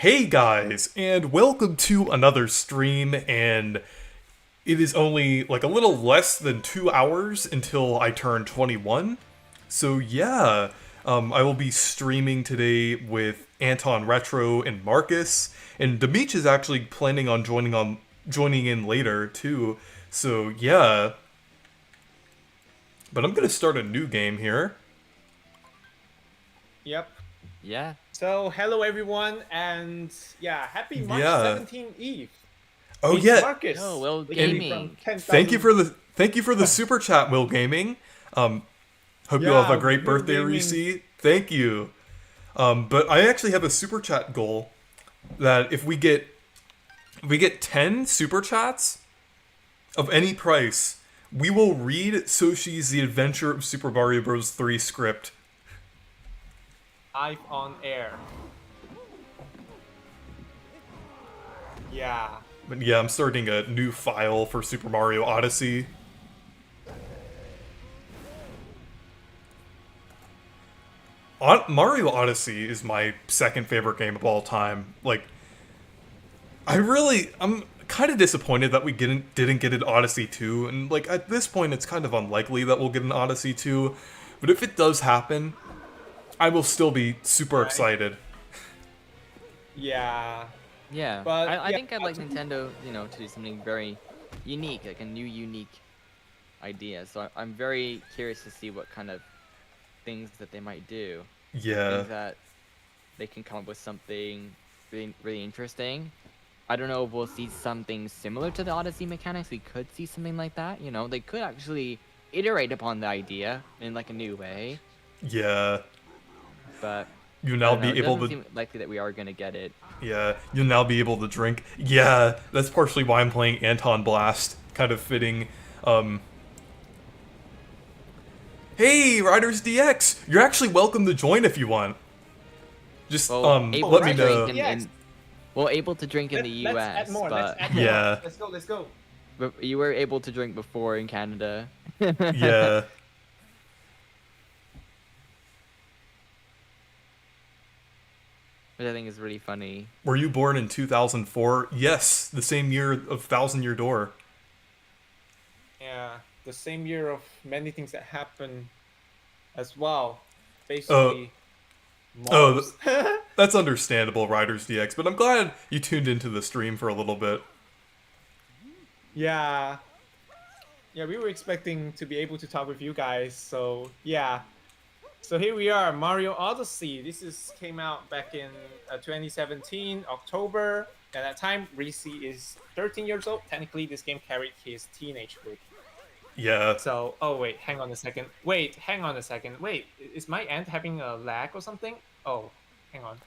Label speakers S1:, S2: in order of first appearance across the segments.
S1: Hey guys, and welcome to another stream, and it is only like a little less than 2 hours until I turn 21. So yeah, I will be streaming today with Anton Retro and Marcus, and Demeech is actually planning on joining in later too. So yeah, but I'm gonna start a new game here.
S2: Yep.
S3: Yeah.
S2: So hello everyone, and yeah, happy March
S1: Yeah.
S2: 17th Eve.
S1: Oh
S2: It's
S1: yeah,
S2: Marcus.
S3: Oh, well,
S2: Beginning from
S3: gaming.
S2: 10,000.
S1: thank you for the super chat, Will Gaming. Hope you all have a
S2: Yeah,
S1: great
S2: Will
S1: birthday,
S2: Gaming.
S1: Reese. Thank you. But I actually have a super chat goal that if we get 10 super chats of any price, we will read Soshi's The Adventure of Super Mario Bros. 3 script.
S2: Live on air. Yeah.
S1: But yeah, I'm starting a new file for Super Mario Odyssey. Mario Odyssey is my second favorite game of all time. Like, I'm kind of disappointed that we didn't get an Odyssey 2, and like at this point, it's kind of unlikely that we'll get an Odyssey 2. But if it does happen, I will still be super
S2: Right.
S1: excited.
S3: Yeah.
S2: But
S3: I
S2: yeah,
S3: think I'd like Nintendo, to do something very unique, like a new unique idea. So I'm very curious to see what kind of things that they might do.
S1: Yeah,
S3: Things that they can come up with something really, really interesting. I don't know if we'll see something similar to the Odyssey mechanics. We could see something like that. They could actually iterate upon the idea in like a new way.
S1: yeah.
S3: But
S1: You
S3: I
S1: now
S3: don't know.
S1: be
S3: It
S1: able
S3: doesn't
S1: to,
S3: seem likely that we are gonna get it.
S1: yeah. You'll now be able to drink. Yeah, that's partially why I'm playing Antonblast. Kind of fitting. Hey, Riders DX, you're actually welcome to join if you want. Just
S3: Well, able
S1: let
S3: to
S1: me
S2: Riders
S1: know.
S3: drink
S2: DX.
S3: able to drink in the
S2: Let's
S3: U.S.,
S2: add more. Let's
S3: but
S2: add more.
S1: Yeah.
S2: Let's go.
S3: but you were able to drink before in Canada.
S1: Yeah.
S3: Which I think is really funny.
S1: Were you born in 2004? Yes, the same year of Thousand Year Door.
S2: Yeah. The same year of many things that happen as well.
S1: Oh,
S2: Basically,
S1: oh,
S2: mobs.
S1: that's understandable, Riders DX. But I'm glad you tuned into the stream for a little bit.
S2: Yeah. Yeah, we were expecting to be able to talk with you guys, so yeah. So here we are, Mario Odyssey. Came out back in 2017, October. At that time, Reese is 13 years old. Technically, this game carried his teenagehood.
S1: Yeah.
S2: So, oh wait, hang on a second. Wait, hang on a second. Wait, is my end having a lag or something? Oh, hang on.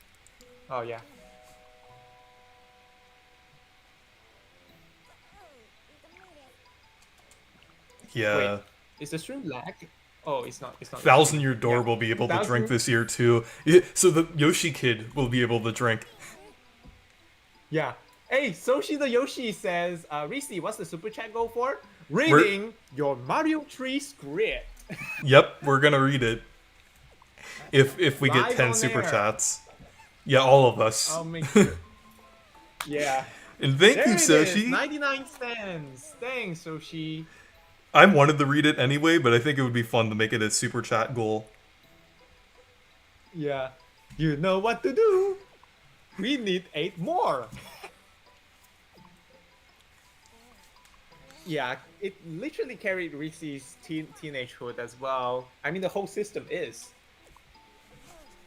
S2: Oh yeah.
S1: Yeah.
S2: Wait, is the stream lag? Oh, it's not. It's not.
S1: Thousand Year Door
S2: Yeah.
S1: will be able to drink
S2: Thousand.
S1: this year too. Yeah, so the Yoshi Kid will be able to drink.
S2: Yeah. Hey, Soshi the Yoshi says, Reese, what's the super chat go for?
S1: We're,
S2: Reading your Mario Tree script.
S1: yep, we're gonna read it. If we get
S2: Live
S1: 10
S2: on
S1: super
S2: air.
S1: chats. Yeah, all of us.
S2: I'll make sure. Yeah.
S1: And thank
S2: There
S1: you,
S2: it is.
S1: Soshi.
S2: 99 cents. Thanks, Soshi.
S1: I wanted to read it anyway, but I think it would be fun to make it a super chat goal.
S2: Yeah. You know what to do. We need 8 more. Yeah, it literally carried Reese's teenagehood as well. I mean, the whole system is.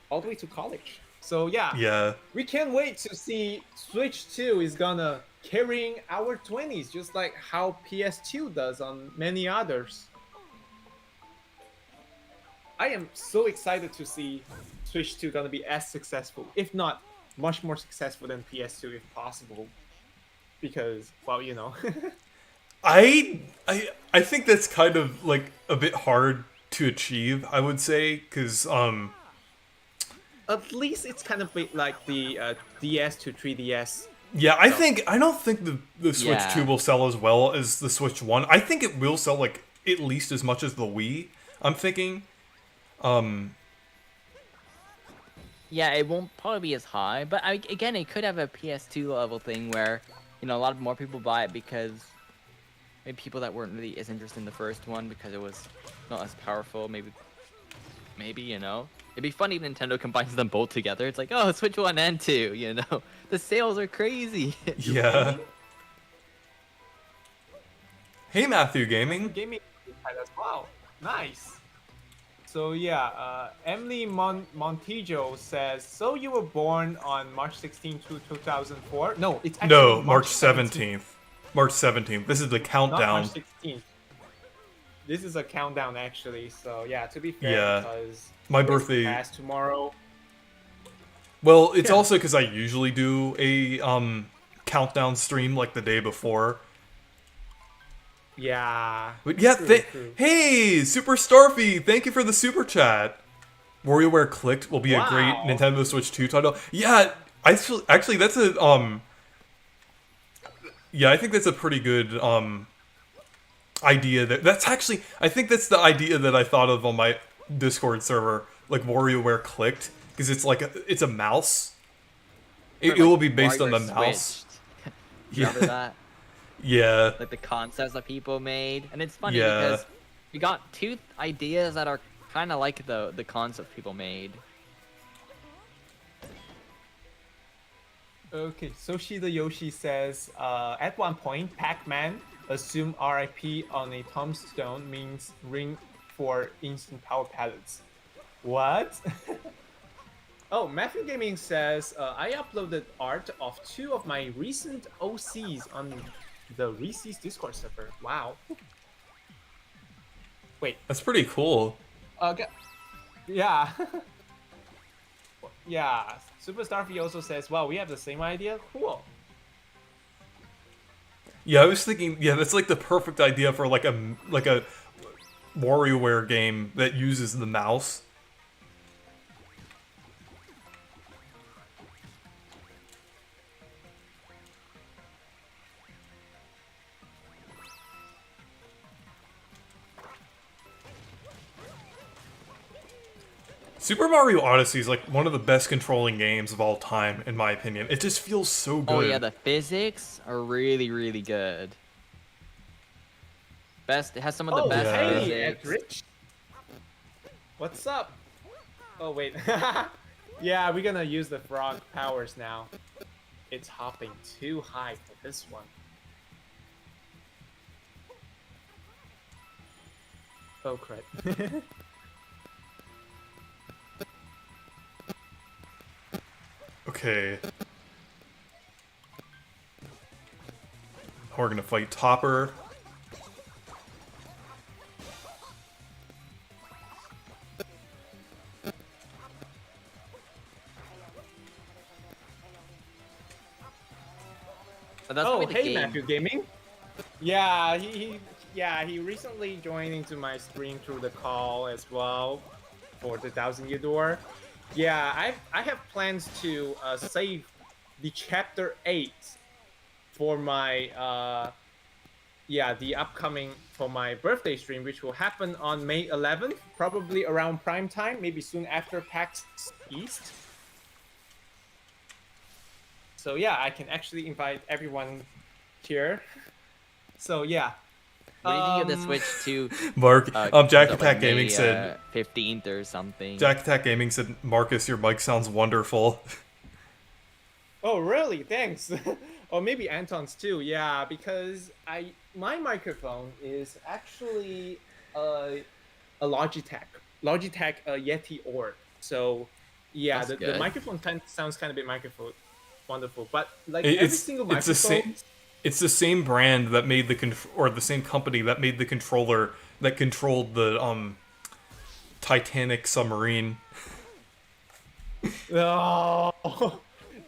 S2: All the way to college. So yeah,
S1: Yeah.
S2: we can't wait to see Switch 2 is gonna carrying our 20s, just like how PS2 does on many others. I am so excited to see Switch 2 gonna be as successful, if not much more successful than PS2 if possible. Because, well, you know.
S1: I think that's kind of like a bit hard to achieve, I would say, because
S2: At least it's kind of like the DS to 3DS.
S1: yeah, I don't think the Switch
S3: Yeah.
S1: 2 will sell as well as the Switch 1. I think it will sell like at least as much as the Wii. I'm thinking.
S3: Yeah, it won't probably be as high, but again, it could have a PS2 level thing where, a lot of more people buy it because maybe people that weren't really as interested in the first one because it was not as powerful. Maybe it'd be funny if Nintendo combines them both together. It's like, oh, Switch 1 and 2. The sales are crazy.
S1: Yeah.
S2: Gaming?
S1: Hey, Matthew
S2: Matthew
S1: Gaming.
S2: Gaming as well. Nice. So yeah, Emily Montijo says, so you were born on March 16, 2004? No, it's actually
S1: No, March
S2: 17th,
S1: 17th. March 17th. This is the
S2: not March
S1: countdown.
S2: 16th. This is a countdown actually. So yeah, to be fair,
S1: Yeah.
S2: because
S1: My
S2: it's
S1: birthday.
S2: past tomorrow.
S1: Well, it's
S2: Yeah.
S1: also because I usually do a countdown stream like the day before.
S2: Yeah.
S1: But yeah,
S2: True.
S1: hey, Super Starfy, thank you for the super chat. WarioWare Clicked will be a great
S2: Wow.
S1: Nintendo Switch 2 title. Yeah, actually that's a yeah, I think that's a pretty good idea. That's actually, I think that's the idea that I thought of on my Discord server, like WarioWare Clicked, because it's like it's a mouse. It will be based on the mouse.
S3: Remember that?
S1: Yeah.
S3: Like the concepts that people made, and it's funny
S1: Yeah.
S3: because we got two ideas that are kind of like the concept people made.
S2: Okay, Soshida Yoshi says, at one point, Pac-Man assumed RIP on a tombstone means ring for instant power pellets. What? Oh, Matthew Gaming says, I uploaded art of 2 of my recent OCs on the Reese's Discord server. Wow. Wait.
S1: That's pretty cool.
S2: Okay. Yeah. Yeah. Super Starfy also says, wow, we have the same idea? Cool.
S1: Yeah, I was thinking, yeah, that's like the perfect idea for like a WarioWare game that uses the mouse. Super Mario Odyssey is like one of the best controlling games of all time, in my opinion. It just feels so good.
S3: Oh yeah, the physics are really, really good. It has some of the
S2: Oh,
S3: best
S1: yeah.
S2: hey,
S3: physics.
S2: Rich. What's up? Oh, wait. Yeah, we're gonna use the frog powers now. It's hopping too high for this one. Oh, crap.
S1: Okay. We're gonna fight Topper.
S3: But that's
S2: Oh,
S3: probably the
S2: hey,
S3: game.
S2: Matthew Gaming. Yeah, he recently joined into my stream through the call as well for the 1,000-Year Door. Yeah, I have plans to save the chapter 8 for my the upcoming for my birthday stream, which will happen on May 11th, probably around prime time, maybe soon after PAX East. So yeah, I can actually invite everyone here. So yeah.
S3: What do you think of the Switch 2?
S1: Mark,
S3: comes
S1: Jack
S3: out,
S1: Attack
S3: like,
S1: Gaming
S3: May,
S1: said.
S3: 15th or something.
S1: Jack Attack Gaming said, Marcus, your mic sounds wonderful.
S2: Oh really? Thanks. Or maybe Anton's too. Yeah, because my microphone is actually a Logitech Yeti Orb. So yeah,
S3: That's
S2: the
S3: good.
S2: microphone sounds kind of a bit wonderful, but like
S1: It-
S2: every
S1: it's-
S2: single
S1: it's the
S2: microphone.
S1: same- It's the same brand that made or the same company that made the controller that controlled the Titanic submarine.
S2: Oh,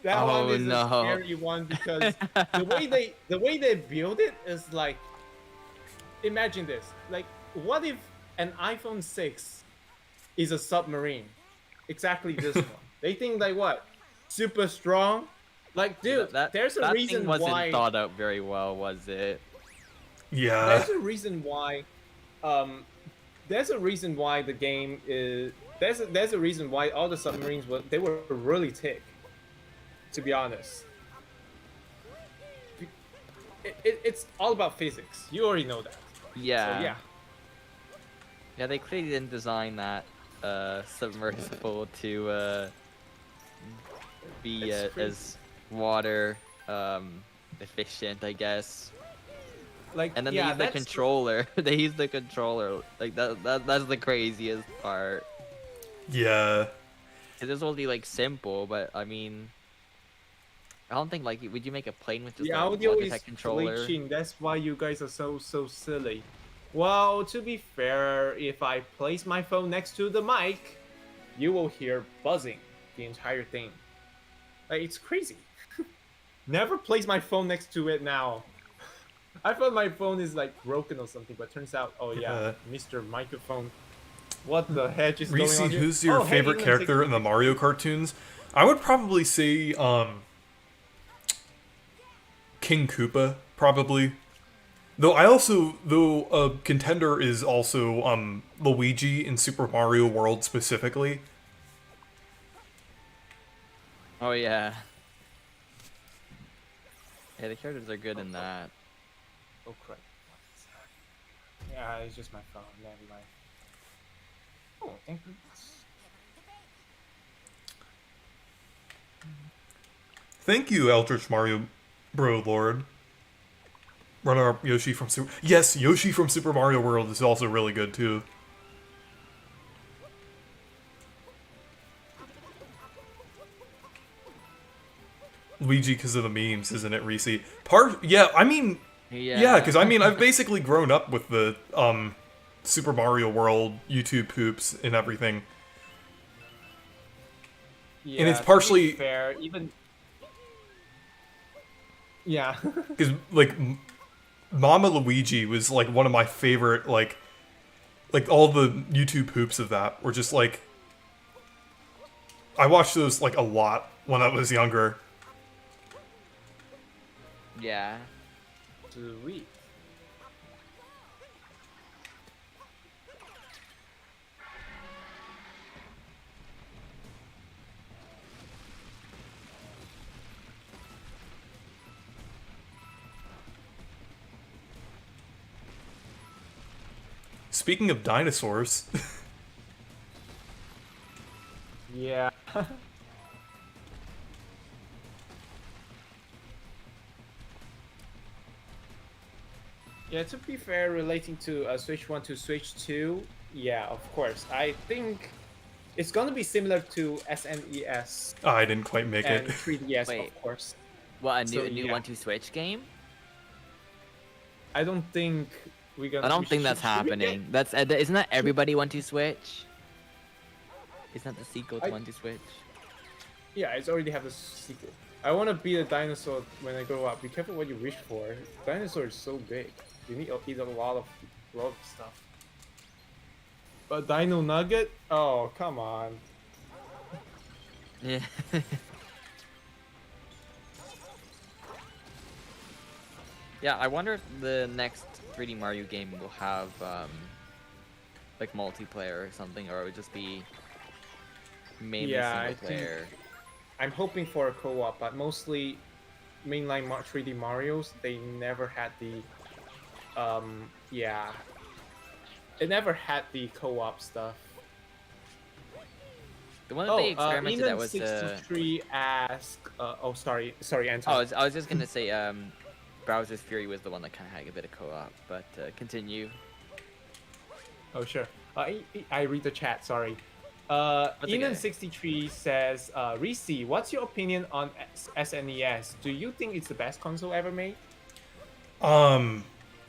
S2: that one
S3: Oh,
S2: is
S3: no.
S2: a scary one because the way they build it is like, imagine this. Like, what if an iPhone 6 is a submarine? Exactly this one. They think like what? Super strong? Like, dude, there's a
S3: that
S2: reason
S3: thing wasn't
S2: why.
S3: thought out very well, was it?
S1: Yeah.
S2: There's a reason why. There's a reason why the game there's a reason why all the submarines were really thick. To be honest, it's all about physics. You already know that.
S3: Yeah.
S2: So yeah.
S3: Yeah, they clearly didn't design that submersible to be
S2: It's crazy.
S3: as water efficient, I guess.
S2: Like,
S3: And then
S2: yeah,
S3: they use the
S2: that's
S3: controller. They use the controller. Like that's the craziest part.
S1: Yeah.
S3: Cause it's only like simple, but I mean, I don't think like would you make a plane with just
S2: The
S3: a
S2: audio is
S3: Logitech controller?
S2: glitching. That's why you guys are so silly. Well, to be fair, if I place my phone next to the mic, you will hear buzzing the entire thing. Like, it's crazy. Never place my phone next to it now. I thought my phone is like broken or something, but turns out, oh yeah, Mr. Microphone. What the heck is
S1: Reese,
S2: going on here?
S1: who's your
S2: Oh, hey,
S1: favorite
S2: even
S1: character in the Mario cartoons? I would probably say King Koopa, probably. Though a contender is also Luigi in Super Mario World specifically.
S3: Oh yeah. Yeah, the characters are good in that.
S2: Oh crap. Yeah, it's just my phone. Never mind. Oh, thank goodness.
S1: Thank you, Eldritch Mario Bro Lord. Runner-up Yoshi from Super... Yes, Yoshi from Super Mario World is also really good, too. Luigi because of the memes, isn't it, Reese? Yeah, I mean... Yeah, because I mean, I've basically grown up with the, Super Mario World YouTube poops and everything.
S2: Yeah,
S1: And it's
S2: to be
S1: partially...
S2: fair, even... Yeah.
S1: Because, like... Mama Luigi was like one of my favorite like all the YouTube poops of that were just like I watched those like a lot when I was younger.
S3: Yeah.
S2: Sweet.
S1: Speaking of dinosaurs,
S2: Yeah. Yeah, to be fair, relating to Switch 1 to Switch 2, yeah, of course. I think it's gonna be similar to SNES
S1: I didn't quite make
S2: and
S1: it.
S2: 3DS,
S3: Wait.
S2: of course.
S3: What, a
S2: So,
S3: new
S2: yeah.
S3: 1-2-Switch game?
S2: I don't think we're gonna.
S3: I don't
S2: we
S3: think
S2: should-
S3: that's happening. That's isn't that everybody 1-2-Switch? Isn't that the sequel to 1-2-Switch?
S2: Yeah, it's already have a sequel. I want to be a dinosaur when I grow up. Be careful what you wish for. Dinosaur is so big. You need to eat a lot of stuff. But Dino Nugget? Oh, come on.
S3: Yeah. Yeah, I wonder if the next 3D Mario game will have like multiplayer or something, or it would just be mainly
S2: Yeah, I
S3: single player.
S2: I'm hoping for a co-op, but mostly mainline 3D Marios, they never had the yeah. It never had the co-op stuff.
S3: The one that they experimented that
S2: Enon
S3: was
S2: 63 ask oh sorry, Anton.
S3: oh, I was just gonna say Bowser's Fury was the one that kind of had a bit of co-op, but continue.
S2: Oh, sure. I read the chat, sorry.
S3: okay.
S2: Enon63 says, Reese, what's your opinion on SNES? Do you think it's the best console ever made?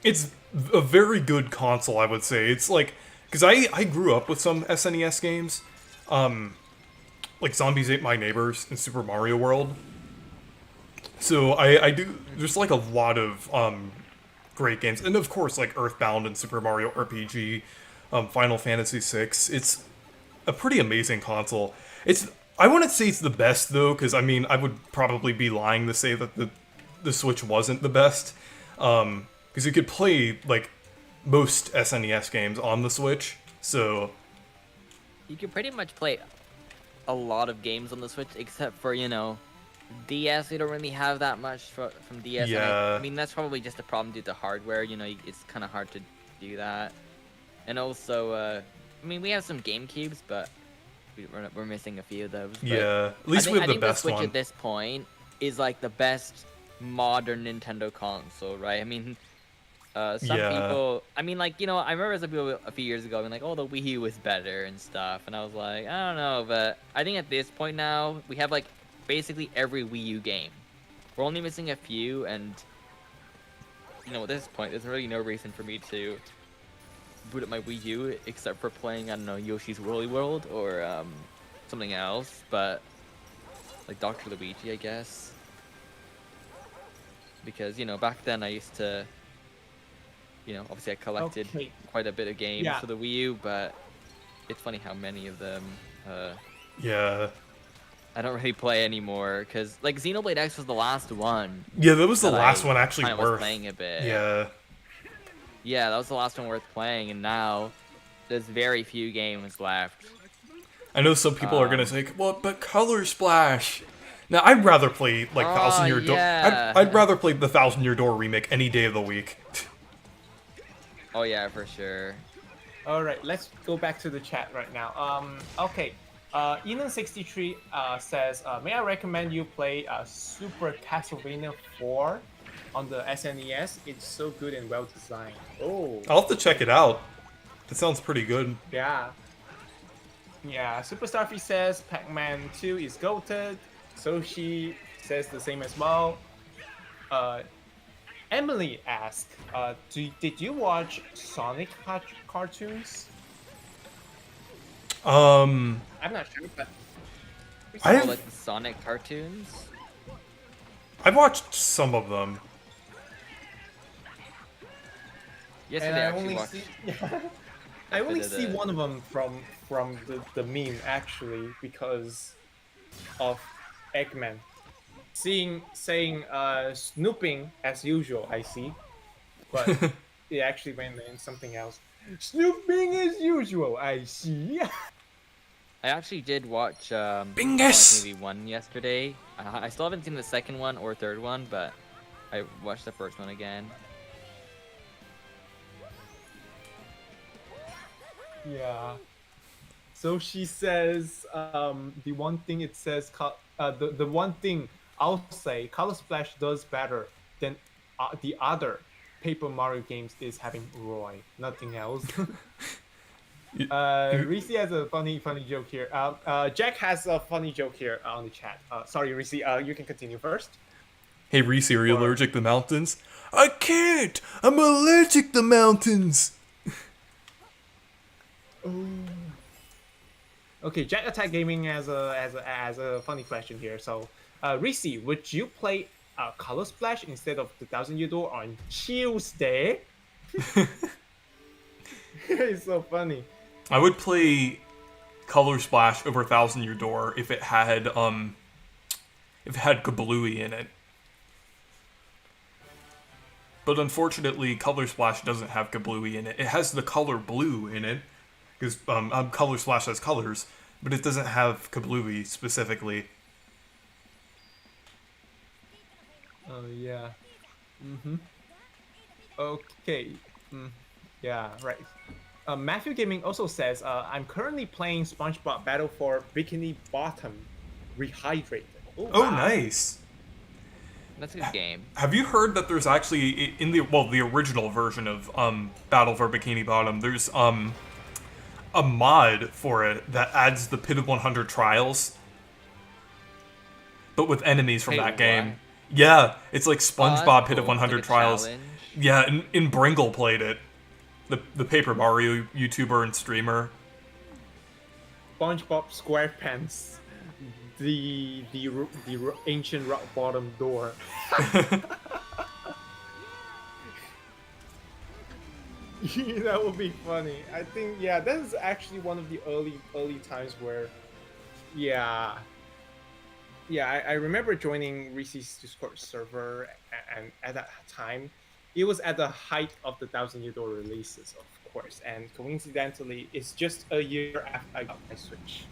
S1: It's a very good console, I would say. It's like, because I grew up with some SNES games, like Zombies Ate My Neighbors and Super Mario World. So I do, there's like a lot of great games, and of course like Earthbound and Super Mario RPG, Final Fantasy VI. It's a pretty amazing console. I wouldn't say it's the best though, because I mean I would probably be lying to say that the Switch wasn't the best, because you could play like most SNES games on the Switch. So
S3: you can pretty much play a lot of games on the Switch, except for, you know, DS. We don't really have that much from DS. And
S1: Yeah.
S3: I mean, that's probably just a problem due to hardware. You know, it's kind of hard to do that. And also, I mean, we have some GameCubes, but we're missing a few of those. But
S1: Yeah, at least we have the best
S3: the Switch
S1: one.
S3: at this point is like the best modern Nintendo console, right? I mean, some people, I mean, like, you know, I remember some people a few years ago being like, oh, the Wii U was better and stuff, and I was like, I don't know, but I think at this point now, we have like basically every Wii U game. We're only missing a few, and you know, at this point, there's really no reason for me to boot up my Wii U except for playing, I don't know, Yoshi's Woolly World or something else, but like Dr. Luigi, I guess. Because, you know, back then I used to, you know, obviously I collected quite a bit of games for the Wii U, but it's funny how many of them,
S1: Yeah.
S3: I don't really play anymore, because, like, Xenoblade X was the last one.
S1: Yeah, that was the last one actually
S3: I was playing a bit.
S1: Yeah.
S3: Yeah, that was the last one worth playing, and now there's very few games left.
S1: I know some people are gonna say, well, but Color Splash. Now, I'd rather play, like, Thousand Year Door. I'd rather play the Thousand Year Door remake any day of the week.
S3: Oh, yeah, for sure.
S2: Alright, let's go back to the chat right now. Okay. Enon63 says, may I recommend you play Super Castlevania 4 on the SNES? It's so good and well designed. Oh.
S1: I'll have to check it out. That sounds pretty good.
S2: Yeah. Yeah, Super Starfy says Pac-Man 2 is goated. Soshi says the same as well. Emily asked, did you watch Sonic cartoons? I'm not sure, but
S3: I like the Sonic cartoons.
S1: I've watched some of them.
S3: Yesterday, I actually watched.
S2: I only see one of them from the meme actually because of Eggman. Saying snooping as usual, I see, but it actually went in something else. Snooping as usual, I see.
S3: I actually did watch
S1: Bingus!
S3: movie 1 yesterday. I still haven't seen the second one or third one, but I watched the first one again.
S2: Yeah. So she says, the one thing it says, the one thing I'll say, Color Splash does better than the other Paper Mario games is having Roy, nothing else. Reese has a funny joke here. Jack has a funny joke here on the chat. Sorry, Reese, you can continue first.
S1: Hey, Reese, are you allergic to mountains? I can't! I'm allergic to mountains!
S2: Oh. Okay, Jack Attack Gaming has a funny question here. So, Reese, would you play Color Splash instead of the Thousand Year Door on Tuesday? It's so funny.
S1: I would play Color Splash over Thousand Year Door if it had Kablooey in it. But unfortunately, Color Splash doesn't have Kablooey in it. It has the color blue in it, because Color Splash has colors, but it doesn't have Kablooey specifically.
S2: Oh yeah. Okay. Yeah, right. Matthew Gaming also says, I'm currently playing SpongeBob Battle for Bikini Bottom Rehydrated. Oh,
S1: Oh,
S2: wow.
S1: nice.
S3: That's a good game.
S1: Have you heard that there's actually in the original version of Battle for Bikini Bottom, there's a mod for it that adds the Pit of 100 Trials, but with enemies from that game. Yeah, it's like SpongeBob Pit of 100 Trials.
S3: Challenge.
S1: Yeah, in Bringle played it. The Paper Mario YouTuber and streamer.
S2: SpongeBob SquarePants, the ancient rock bottom door. That would be funny. I think that is actually one of the early times where, I remember joining Reese's Discord server, and at that time, it was at the height of the Thousand Year Door releases, of course. And coincidentally, it's just a year after I got my Switch.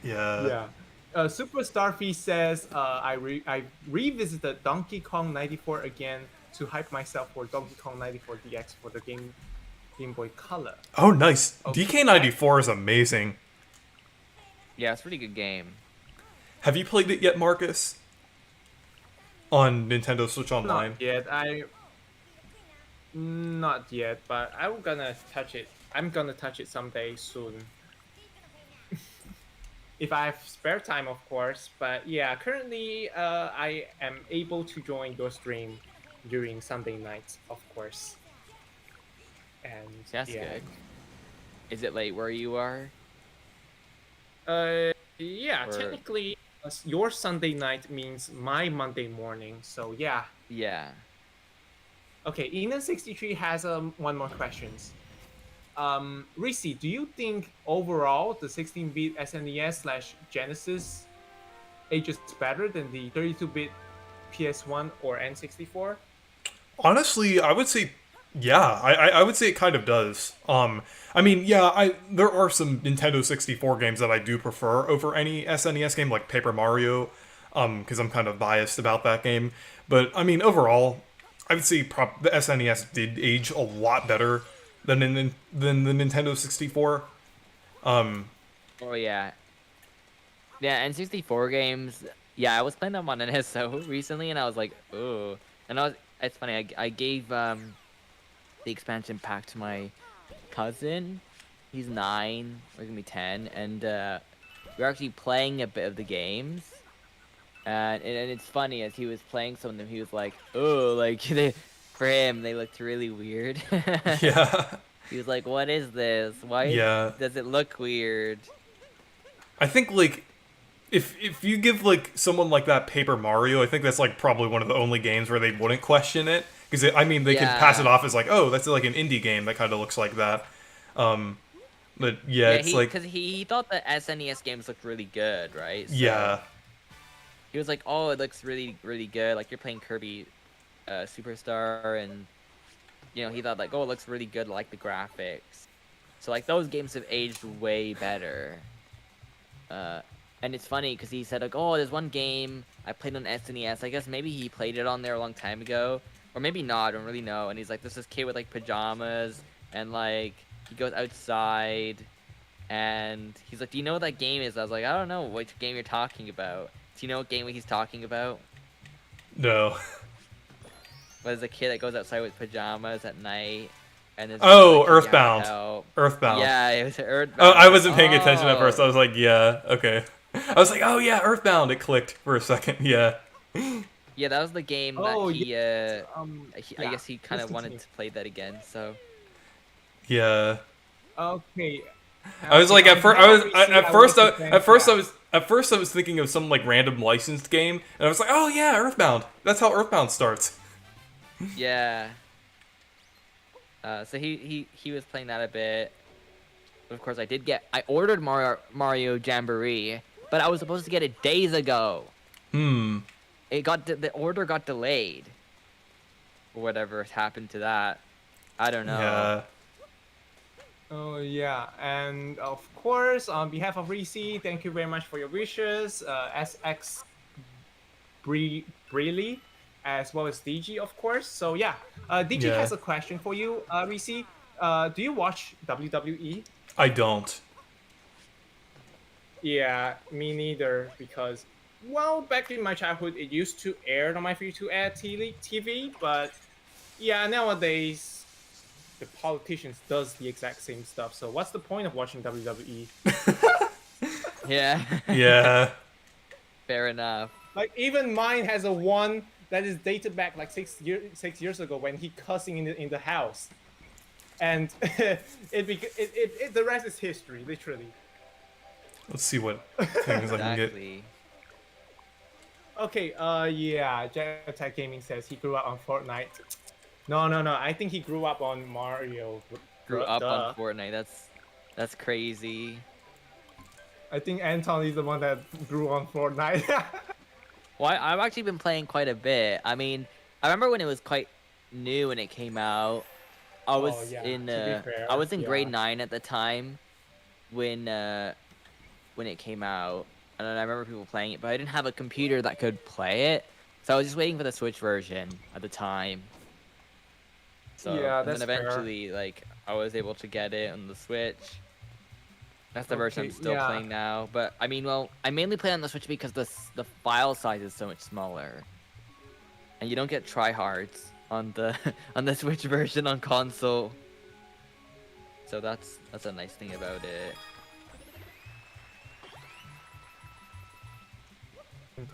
S1: Yeah.
S2: Yeah. Super Starfy says, I revisited Donkey Kong 94 again to hype myself for Donkey Kong 94 DX for the Game Boy Color.
S1: Oh, nice.
S2: Okay.
S1: DK94 is amazing.
S3: Yeah, it's a pretty good game.
S1: Have you played it yet, Marcus? On Nintendo Switch Online?
S2: Not yet, but I'm gonna touch it. I'm gonna touch it someday soon. If I have spare time, of course. But yeah, currently I am able to join your stream during Sunday nights, of course. And
S3: That's
S2: yeah.
S3: good. Is it late where you are?
S2: Yeah,
S3: Or-
S2: technically, your Sunday night means my Monday morning. So yeah.
S3: Yeah.
S2: Okay, Ina63 has one more questions. Reese, do you think overall the 16-bit SNES / Genesis ages better than the 32-bit PS1 or N64?
S1: Honestly, I would say, yeah, I would say it kind of does. I mean, yeah, there are some Nintendo 64 games that I do prefer over any SNES game, like Paper Mario, because I'm kind of biased about that game. But I mean, overall, I would say the SNES did age a lot better than the Nintendo 64.
S3: Oh yeah. Yeah, N64 games. Yeah, I was playing them on NSO recently, and I was like, oh. And it's funny. I gave the expansion pack to my cousin. He's 9, or gonna be 10, and we're actually playing a bit of the games. And it's funny, as he was playing some of them, he was like, oh, like for him they looked really weird.
S1: Yeah,
S3: He was like, what is this? Why
S1: yeah.
S3: does it look weird?
S1: I think like if you give like someone like that Paper Mario, I think that's like probably one of the only games where they wouldn't question it, because I mean they could pass it
S3: Yeah.
S1: off as like, oh, that's like an indie game that kind of looks like that. But yeah, it's like,
S3: because he thought the SNES games looked really good, right? So
S1: yeah,
S3: he was like, oh, it looks really, really good. Like, you're playing Kirby Superstar, and, you know, he thought, like, oh, it looks really good, like the graphics. So, like, those games have aged way better. And it's funny, because he said, like, oh, there's one game I played on SNES. I guess maybe he played it on there a long time ago. Or maybe not, I don't really know. And he's like, there's this kid with, like, pajamas, and, like, he goes outside, and he's like, do you know what that game is? I was like, I don't know which game you're talking about. Do you know what game he's talking about?
S1: no.
S3: But there's a kid that goes outside with pajamas at night, and there's
S1: Oh,
S3: like, you have to
S1: Earthbound.
S3: help.
S1: Earthbound.
S3: Yeah, it was Earthbound.
S1: Oh, I wasn't paying attention at
S3: Oh.
S1: first. I was like, yeah, okay. I was like, oh yeah, Earthbound. It clicked for a second. Yeah.
S3: Yeah, that was the game
S2: Oh,
S3: that he, I
S2: yeah,
S3: guess he kind
S2: let's
S3: of wanted
S2: continue.
S3: to play that again, so.
S1: Yeah.
S2: Okay.
S1: I was like,
S2: On
S1: at first,
S2: behalf of Reese, want to thank-
S1: at first I was thinking of some like random licensed game, and I was like, oh yeah, Earthbound. That's how Earthbound starts.
S3: Yeah. So he was playing that a bit. Of course, I ordered Mario Jamboree, but I was supposed to get it days ago. The order got delayed. Or whatever happened to that. I don't know.
S1: Yeah.
S2: Oh yeah, and of course, on behalf of Reese, thank you very much for your wishes. SX Breely, as well as DG, of course. So yeah, DG
S1: Yeah.
S2: has a question for you, Reese. Do you watch WWE?
S1: I don't.
S2: Yeah, me neither, because, well, back in my childhood, it used to air on my free-to-air TV, but yeah, nowadays, the politicians does the exact same stuff. So what's the point of watching WWE?
S3: Yeah.
S1: Yeah.
S3: Fair enough.
S2: Like, even mine has a one that is dated back like 6 years ago when he cussing in the house, and the rest is history, literally.
S1: Let's see what things I can get.
S3: Exactly.
S2: Okay, yeah, Jet Attack Gaming says he grew up on Fortnite. No, I think he grew up on Mario.
S3: Grew up
S2: Duh.
S3: on Fortnite. That's crazy.
S2: I think Anton is the one that grew on Fortnite.
S3: Well, I've actually been playing quite a bit. I mean, I remember when it was quite new when it came out, I
S2: Oh,
S3: was
S2: yeah,
S3: in
S2: to be fair,
S3: I was in grade
S2: yeah.
S3: 9 at the time when it came out, and then I remember people playing it, but I didn't have a computer that could play it, so I was just waiting for the Switch version at the time. So,
S2: Yeah,
S3: and then
S2: that's fair.
S3: eventually, like, I was able to get it on the Switch. That's the version I'm
S2: Okay,
S3: still
S2: yeah.
S3: playing now. But I mean, well, I mainly play on the Switch because the file size is so much smaller, and you don't get tryhards on the on the Switch version on console. So that's a nice thing about it.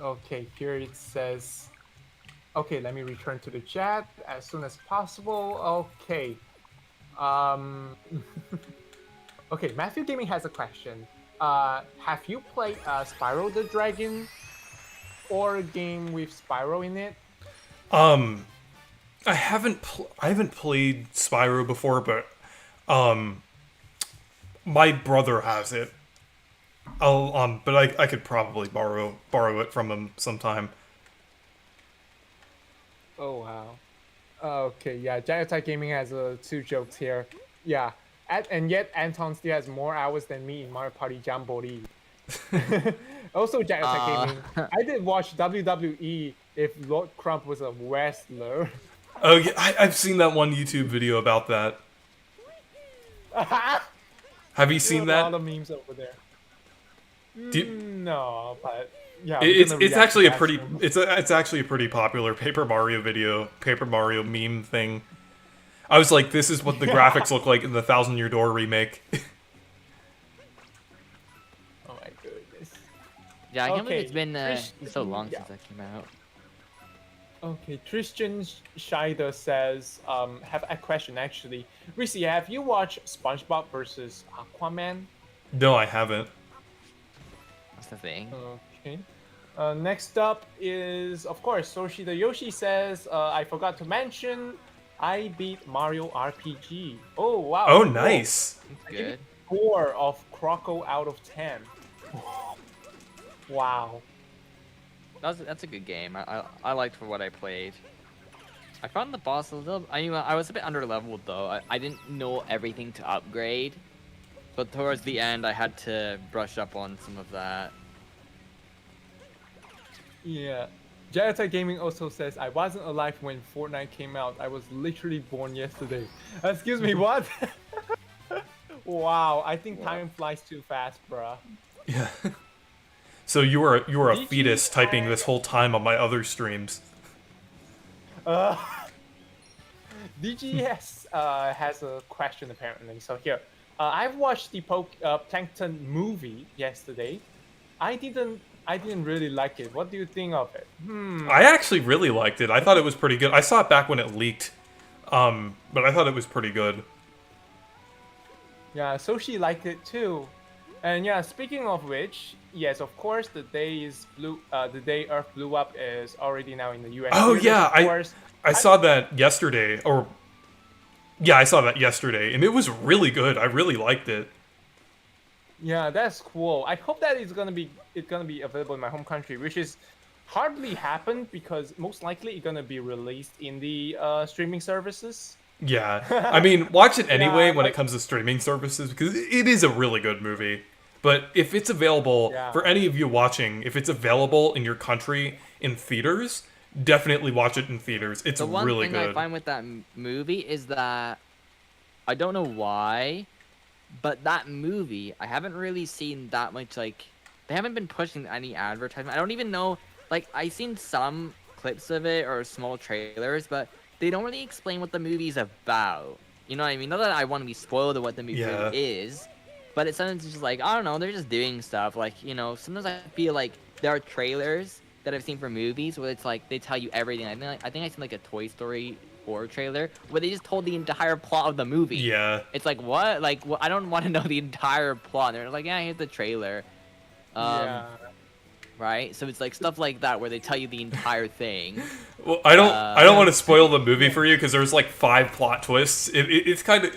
S2: Okay, here it says. Okay, let me return to the chat as soon as possible. Okay. Um. Okay, Matthew Gaming has a question. Have you played Spyro the Dragon or a game with Spyro in it?
S1: Um, I haven't played Spyro before, but um, my brother has it. But I could probably borrow it from him sometime.
S2: Oh wow. Okay, yeah. Giant Gaming has two jokes here. Yeah, and yet Anton still has more hours than me in Mario Party Jamboree. Also, Giant
S3: Uh,
S2: Gaming. I did watch WWE if Lord Crump was a wrestler.
S1: Oh yeah, I've seen that one YouTube video about that. Have you
S2: There are
S1: seen
S2: a lot
S1: that?
S2: of memes over there.
S1: Do you-
S2: No, but yeah, we're gonna
S1: it's
S2: react to
S1: actually a
S2: that
S1: pretty
S2: soon.
S1: it's actually a pretty popular Paper Mario meme thing. I was like, this is what the graphics look like in the Thousand Year Door remake.
S2: Oh my goodness.
S3: yeah, I can't believe
S2: Okay,
S3: it's been so
S2: Christian,
S3: long
S2: yeah.
S3: since that came out.
S2: Okay, Christian Scheider says, have a question actually. Risi, have you watched SpongeBob versus Aquaman?
S1: No, I haven't.
S3: That's the thing.
S2: Okay. Next up is, of course, Soshida Yoshi says, I forgot to mention, I beat Mario RPG. Oh, wow.
S1: Oh,
S2: cool.
S1: nice.
S2: I give it
S3: Good.
S2: 4 of Croco out of 10. Wow.
S3: That's a good game. I liked for what I played. I found the boss a little. I mean, I was a bit underleveled though. I didn't know everything to upgrade, but towards the end, I had to brush up on some of that.
S2: Yeah. Jetta Gaming also says, I wasn't alive when Fortnite came out. I was literally born yesterday. Excuse me, what? Wow, I think time flies too fast, bruh.
S1: Yeah. So you were a
S2: DG
S1: fetus typing this whole time on my other streams.
S2: Uh, DGS has a question apparently. So here, I've watched the Plankton movie yesterday. I didn't really like it. What do you think of it?
S1: I actually really liked it. I thought it was pretty good. I saw it back when it leaked, but I thought it was pretty good.
S2: Yeah, so she liked it too. And yeah, speaking of which, yes, of course, the day Earth blew up is already now in the US.
S1: Oh
S2: theaters,
S1: yeah,
S2: of course.
S1: I saw that yesterday, or yeah, I saw that yesterday, and it was really good. I really liked it.
S2: Yeah, that's cool. I hope that it's gonna be available in my home country, which is hardly happened because most likely it's gonna be released in the streaming services.
S1: Yeah, I mean, watch it anyway
S2: Yeah,
S1: when it
S2: like-
S1: comes to streaming services because it is a really good movie. But if it's available
S2: Yeah.
S1: for any of you watching, if it's available in your country in theaters, definitely watch it in theaters. It's
S3: The one
S1: really
S3: thing
S1: good.
S3: I find with that movie is that I don't know why, but that movie I haven't really seen that much. Like, they haven't been pushing any advertisement. I don't even know. Like, I've seen some clips of it or small trailers, but they don't really explain what the movie's about. You know what I mean? Not that I want to be spoiled of what the movie
S1: Yeah.
S3: is, but it's sometimes just like, I don't know, they're just doing stuff. Like, you know, sometimes I feel like there are trailers that I've seen for movies where it's like they tell you everything. I think I seen like a Toy Story 4 trailer where they just told the entire plot of the movie.
S1: Yeah.
S3: It's like, what? Like, I don't want to know the entire plot. They're like, yeah, here's the trailer.
S2: Yeah.
S3: Right? So it's like stuff like that where they tell you the entire thing.
S1: Well, I don't want to spoil the movie for you because there's like 5 plot twists. It's kind of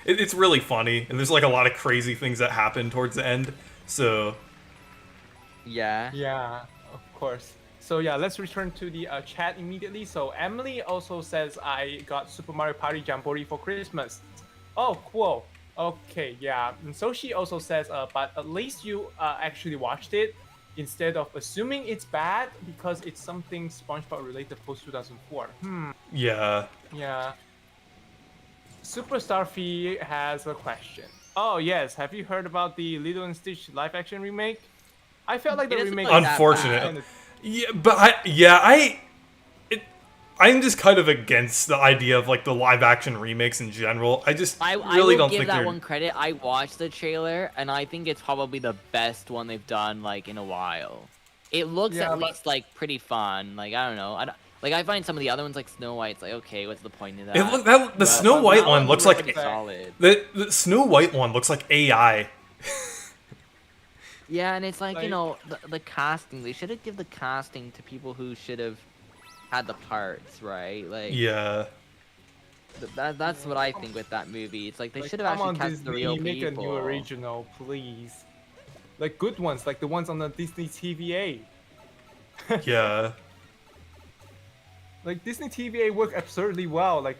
S1: it's really funny, and there's like a lot of crazy things that happen towards the end. So
S3: Yeah.
S2: Yeah, of course. So yeah, let's return to the chat immediately. So Emily also says I got Super Mario Party Jamboree for Christmas. Oh, cool. Okay, yeah. And so she also says, but at least you actually watched it instead of assuming it's bad because it's something SpongeBob related post 2004.
S1: Yeah.
S2: Yeah. Superstar Fee has a question. Oh yes, have you heard about the Lilo and Stitch live action remake? I felt like
S3: It
S2: the
S3: doesn't
S2: remake
S3: look
S2: is
S3: that
S1: Unfortunate.
S3: bad.
S2: kinda-
S1: Yeah, but I'm just kind of against the idea of like the live action remakes in general. I just
S3: I
S1: really
S3: will
S1: don't
S3: give
S1: think
S3: that
S1: they're.
S3: one credit. I watched the trailer, and I think it's probably the best one they've done like in a while. It looks
S2: Yeah,
S3: at
S2: but-
S3: least like pretty fun. Like I don't know. I find some of the other ones like Snow White. It's like okay, what's the point of that?
S1: The
S2: But-
S1: Snow
S2: but
S1: White
S2: that
S1: one
S2: one
S1: looks
S2: looks
S1: like
S3: pretty solid.
S1: the Snow White one looks like AI.
S3: Yeah, and it's like,
S2: Like-
S3: you know, the casting. They should have given the casting to people who should have had the parts, right? Like
S1: Yeah.
S3: that's what I think with that movie. It's like they
S2: Like,
S3: should have
S2: come
S3: actually
S2: on,
S3: cast the real
S2: Disney, make
S3: people.
S2: a new original, please. Like good ones, like the ones on the Disney TVA.
S1: Yeah.
S2: Like Disney TVA work absurdly well. Like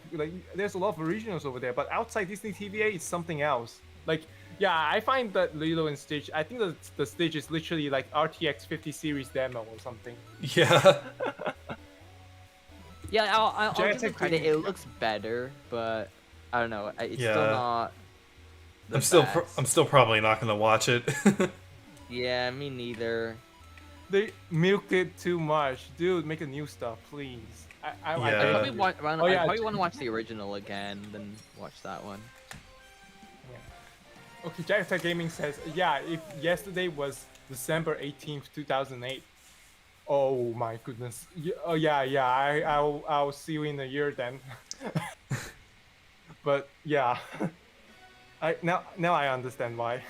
S2: there's a lot of originals over there, but outside Disney TVA, it's something else. Like yeah, I find that Lilo and Stitch. I think the Stitch is literally like RTX 50 series demo or something.
S1: Yeah.
S3: Yeah, I'll give
S2: Giant
S3: them
S2: Tech
S3: credit.
S2: Gaming.
S3: It looks better, but I don't know. It's
S1: Yeah.
S3: still not. The
S1: I'm
S3: best.
S1: still probably not gonna watch it.
S3: Yeah, me neither.
S2: They milked it too much, dude. Make a new stuff, please. I
S1: Yeah.
S3: I probably,
S2: Oh,
S3: I
S2: yeah,
S3: probably want to watch the original again than watch that one.
S2: Okay, Giant Tech Gaming says, yeah, if yesterday was December 18th, 2008. Oh my goodness. Oh yeah, I'll see you in a year then. But yeah. Now I understand why.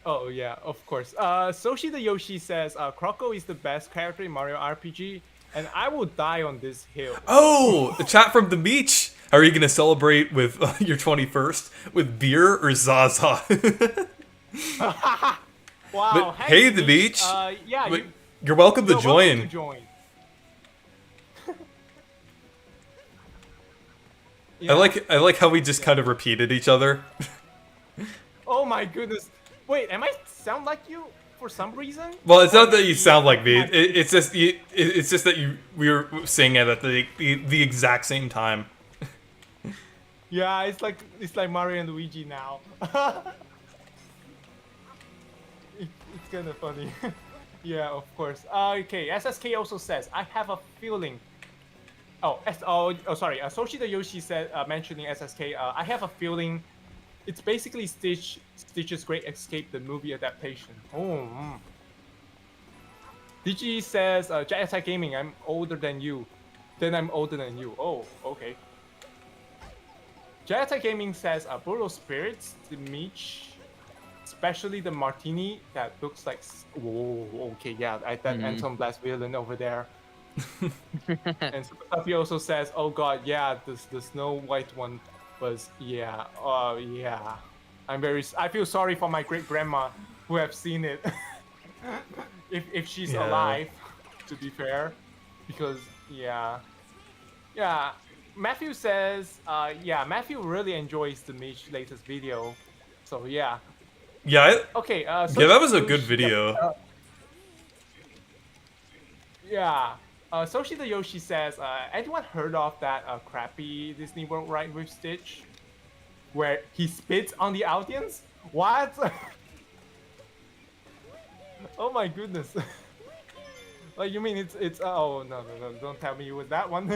S2: Oh yeah, of course. Soshi the Yoshi says Croco is the best character in Mario RPG, and I will die on this hill.
S1: Oh, the chat from the beach. How are you gonna celebrate with your 21st with beer or Zaza?
S2: Wow.
S1: But hey, the beach.
S2: Yeah,
S1: But you're welcome to
S2: you're welcome
S1: join.
S2: to join. Yeah.
S1: I like how we just kind of repeated each other.
S2: Oh my goodness. Wait, am I sound like you for some reason?
S1: Well, it's not
S2: Or
S1: that you sound like me.
S2: my-
S1: It's just it's just that we were saying it at the exact same time.
S2: Yeah, it's like Mario and Luigi now. It's kind of funny. Yeah, of course. Okay, SSK also says, I have a feeling. Sorry. Soshi the Yoshi said, mentioning SSK, I have a feeling it's basically Stitch's Great Escape, the movie adaptation. Oh. DG says, JSI Gaming, I'm older than you. Then I'm older than you. Oh, okay. JSI Gaming says, Brutal Spirits, the Meech, especially the Martini, that looks like... Whoa, okay, yeah, that Antonblast villain over there. And Stuffy also says, oh god, yeah, the Snow White one was, yeah, yeah. I feel sorry for my great grandma who have seen it. if she's
S1: Yeah.
S2: alive, to be fair, because yeah. Matthew says, yeah, Matthew really enjoys the Mitch latest video, so yeah.
S1: Yeah,
S2: Okay.
S1: yeah, that was a good video.
S2: Yeah. Soshi the Yoshi says, anyone heard of that crappy Disney World ride with Stitch? Where he spits on the audience? What? Oh my goodness. Like, you mean it's oh no, don't tell me it was that one.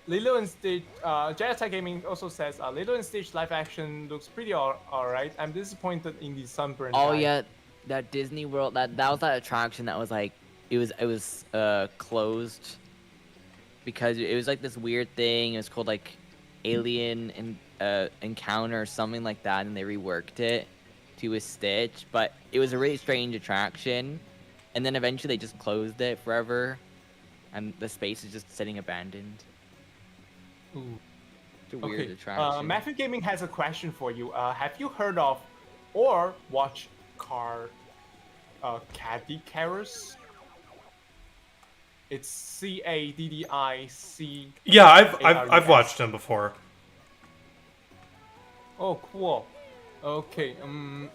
S2: Lilo and Stitch, Jetta Gaming also says, Lilo and Stitch live action looks pretty alright. I'm disappointed in the sunburn.
S3: Oh
S2: guy.
S3: yeah, that Disney World that was that attraction that was like it was closed because it was like this weird thing. It was called like Alien Encounter or something like that, and they reworked it to a Stitch. But it was a really strange attraction, and then eventually they just closed it forever, and the space is just sitting abandoned.
S2: Ooh.
S3: It's a weird attraction.
S2: Matthew Gaming has a question for you. Have you heard of or watch Caddy Carus. It's CADDIC.
S1: Yeah, I've
S2: ARUS.
S1: watched him before.
S2: Oh, cool. Okay.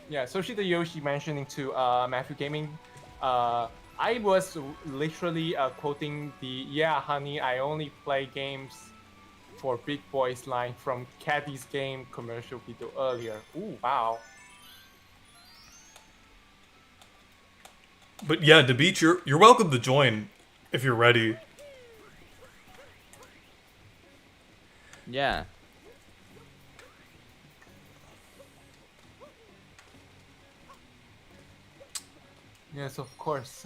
S2: Yeah. Soshida Yoshi mentioning to Matthew Gaming. I was literally quoting the "Yeah, honey, I only play games for big boys" line from Caddy's game commercial video earlier. Ooh, wow.
S1: But yeah, the beach, you're welcome to join if you're ready.
S3: Yeah.
S2: Yes, of course.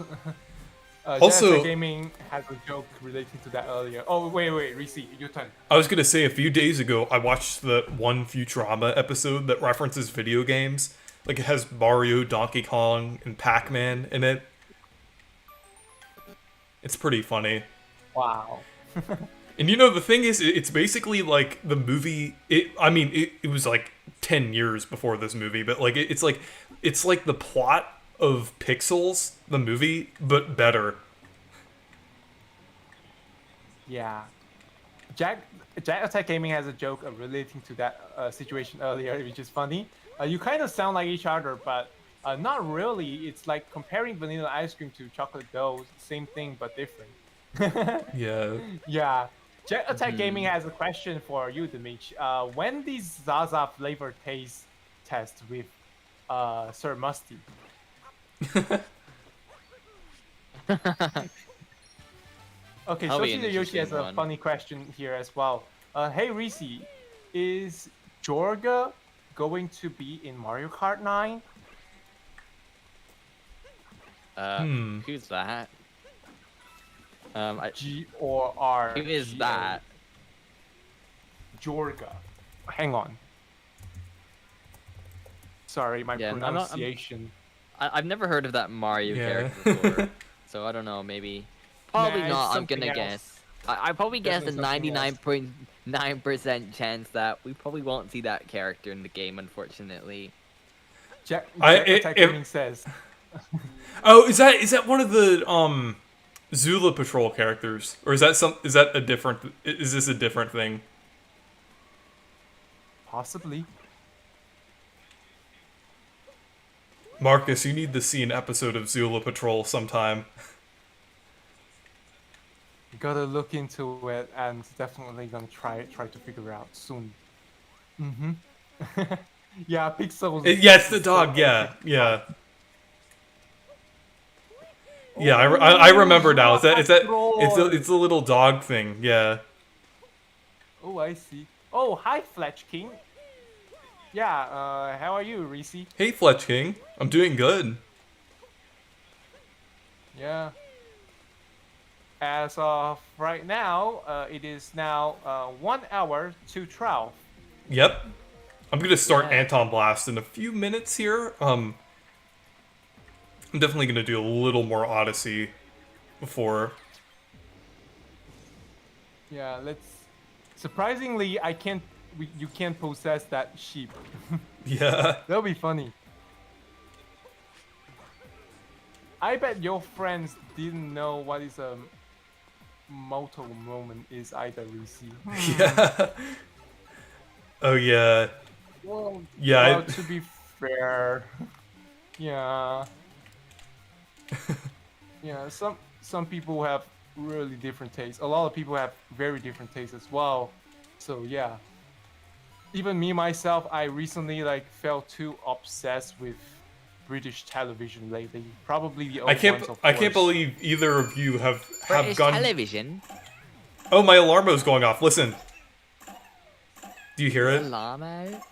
S1: Also-
S2: Jennifer Gaming had a joke relating to that earlier. Oh, wait, Reese, your turn.
S1: I was gonna say a few days ago I watched the one Futurama episode that references video games. Like it has Mario, Donkey Kong, and Pac-Man in it. It's pretty funny.
S2: Wow.
S1: And you know the thing is, it's basically like the movie. It was like 10 years before this movie, but like it's like the plot of Pixels, the movie, but better.
S2: Yeah. Jack Attack Gaming has a joke relating to that situation earlier, which is funny. You kind of sound like each other, but not really. It's like comparing vanilla ice cream to chocolate dough. Same thing, but different.
S1: Yeah.
S2: Yeah. Jet Attack Gaming has a question for you, Dimitri. When these Zaza flavor taste test with Sir Musty? Okay,
S3: That'll be
S2: Soshida
S3: an
S2: Yoshi has
S3: interesting
S2: a
S3: one.
S2: funny question here as well. Hey Reese, is Jorga going to be in Mario Kart 9?
S3: Who's that?
S2: G-O-R.
S3: Who is that?
S2: Jorga. Hang on. Sorry, my
S3: Yeah, I'm not-
S2: pronunciation.
S3: I've never heard of that Mario
S1: Yeah.
S3: character before, so I don't know. Maybe, probably
S2: Nah, it's
S3: not. I'm
S2: something
S3: gonna
S2: else.
S3: guess. I probably guess a
S2: Definitely something
S3: 99.9% chance that we probably won't see that character in the game, unfortunately.
S2: Jack
S1: It-
S2: Attack
S1: it-
S2: Gaming says.
S1: Oh, is that one of the Zula Patrol characters, or is that a different? Is this a different thing?
S2: Possibly.
S1: Marcus, you need to see an episode of Zula Patrol sometime.
S2: You gotta look into it and definitely gonna try to figure out soon. Mm-hmm. Yeah, Pixels.
S1: Yeah, it's the dog. Yeah, yeah. Yeah, I remember now. It's a little dog thing. Yeah.
S2: Oh, I see. Oh, hi, Fletch King. Yeah, how are you, Reese?
S1: Hey, Fletch King. I'm doing good.
S2: Yeah. As of right now, it is now 1 hour to 12.
S1: Yep. I'm gonna start
S3: Yeah.
S1: Antonblast in a few minutes here. I'm definitely gonna do a little more Odyssey before.
S2: Yeah, let's. Surprisingly, you can't possess that sheep.
S1: Yeah.
S2: That'll be funny. I bet your friends didn't know what is a moto moment is either, Reese.
S1: Yeah. Oh yeah.
S2: Well,
S1: Yeah,
S2: well, to be fair, yeah, yeah. Some people have really different tastes. A lot of people have very different tastes as well. So yeah. Even me myself, I recently felt too obsessed with British television lately. Probably the old
S1: I
S2: ones, of
S1: can't
S2: course.
S1: believe either of you have
S3: British
S1: gone.
S3: television.
S1: Oh, my alarmo's going off. Listen. Do you hear it?
S3: Llama.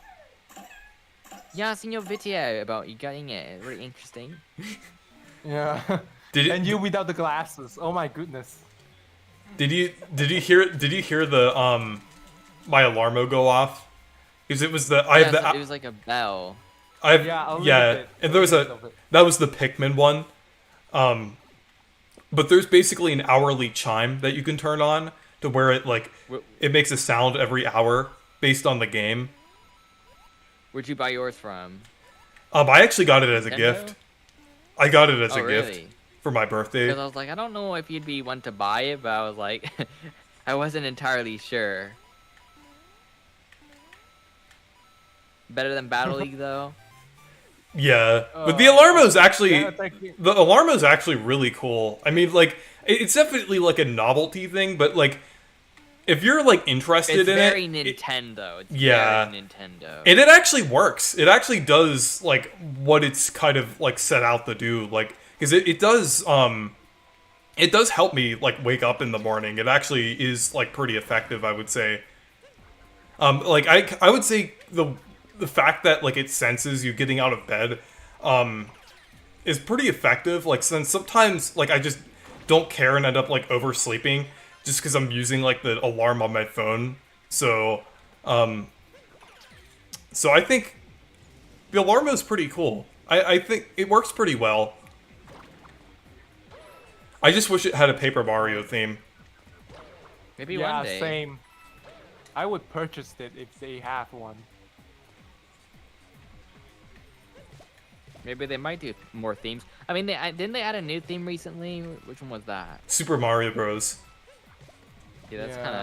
S3: Yeah, I've seen your video about you getting it. Really interesting.
S2: Yeah.
S1: Did
S2: And
S1: it,
S2: you without the glasses. Oh my goodness.
S1: did you hear the my alarmo go off? Because it was the
S3: Yeah, so it was like a bell.
S2: Yeah, a little bit.
S1: And there was
S2: A little bit.
S1: that was the Pikmin one. But there's basically an hourly chime that you can turn on to where it makes a sound every hour based on the game.
S3: Where'd you buy yours from?
S1: I actually got it as a
S3: Nintendo?
S1: gift. I got it as
S3: Oh,
S1: a gift
S3: really?
S1: for my birthday.
S3: Because I was like, I don't know if you'd be one to buy it, but I was like, I wasn't entirely sure. Better than Battle League though.
S1: Yeah, but the Alarmo's actually
S2: yeah, thank you.
S1: the Alarmo's actually really cool. I mean, like it's definitely like a novelty thing, but like if you're like interested
S3: It's
S1: in
S3: very
S1: it,
S3: Nintendo. It's
S1: yeah.
S3: very Nintendo.
S1: and it actually works. It actually does like what it's kind of like set out to do. Like because it does help me like wake up in the morning. It actually is like pretty effective, I would say. Like I would say the fact that like it senses you getting out of bed is pretty effective. Like since sometimes like I just don't care and end up like oversleeping just because I'm using like the alarm on my phone. So so I think the alarm is pretty cool. I think it works pretty well. I just wish it had a Paper Mario theme.
S3: Maybe
S2: Yeah,
S3: one day.
S2: same. I would purchase it if they have one.
S3: Maybe they might do more themes. I mean, didn't they add a new theme recently? Which one was that?
S1: Super Mario Bros.
S3: Yeah, that's
S2: Yeah.
S3: kind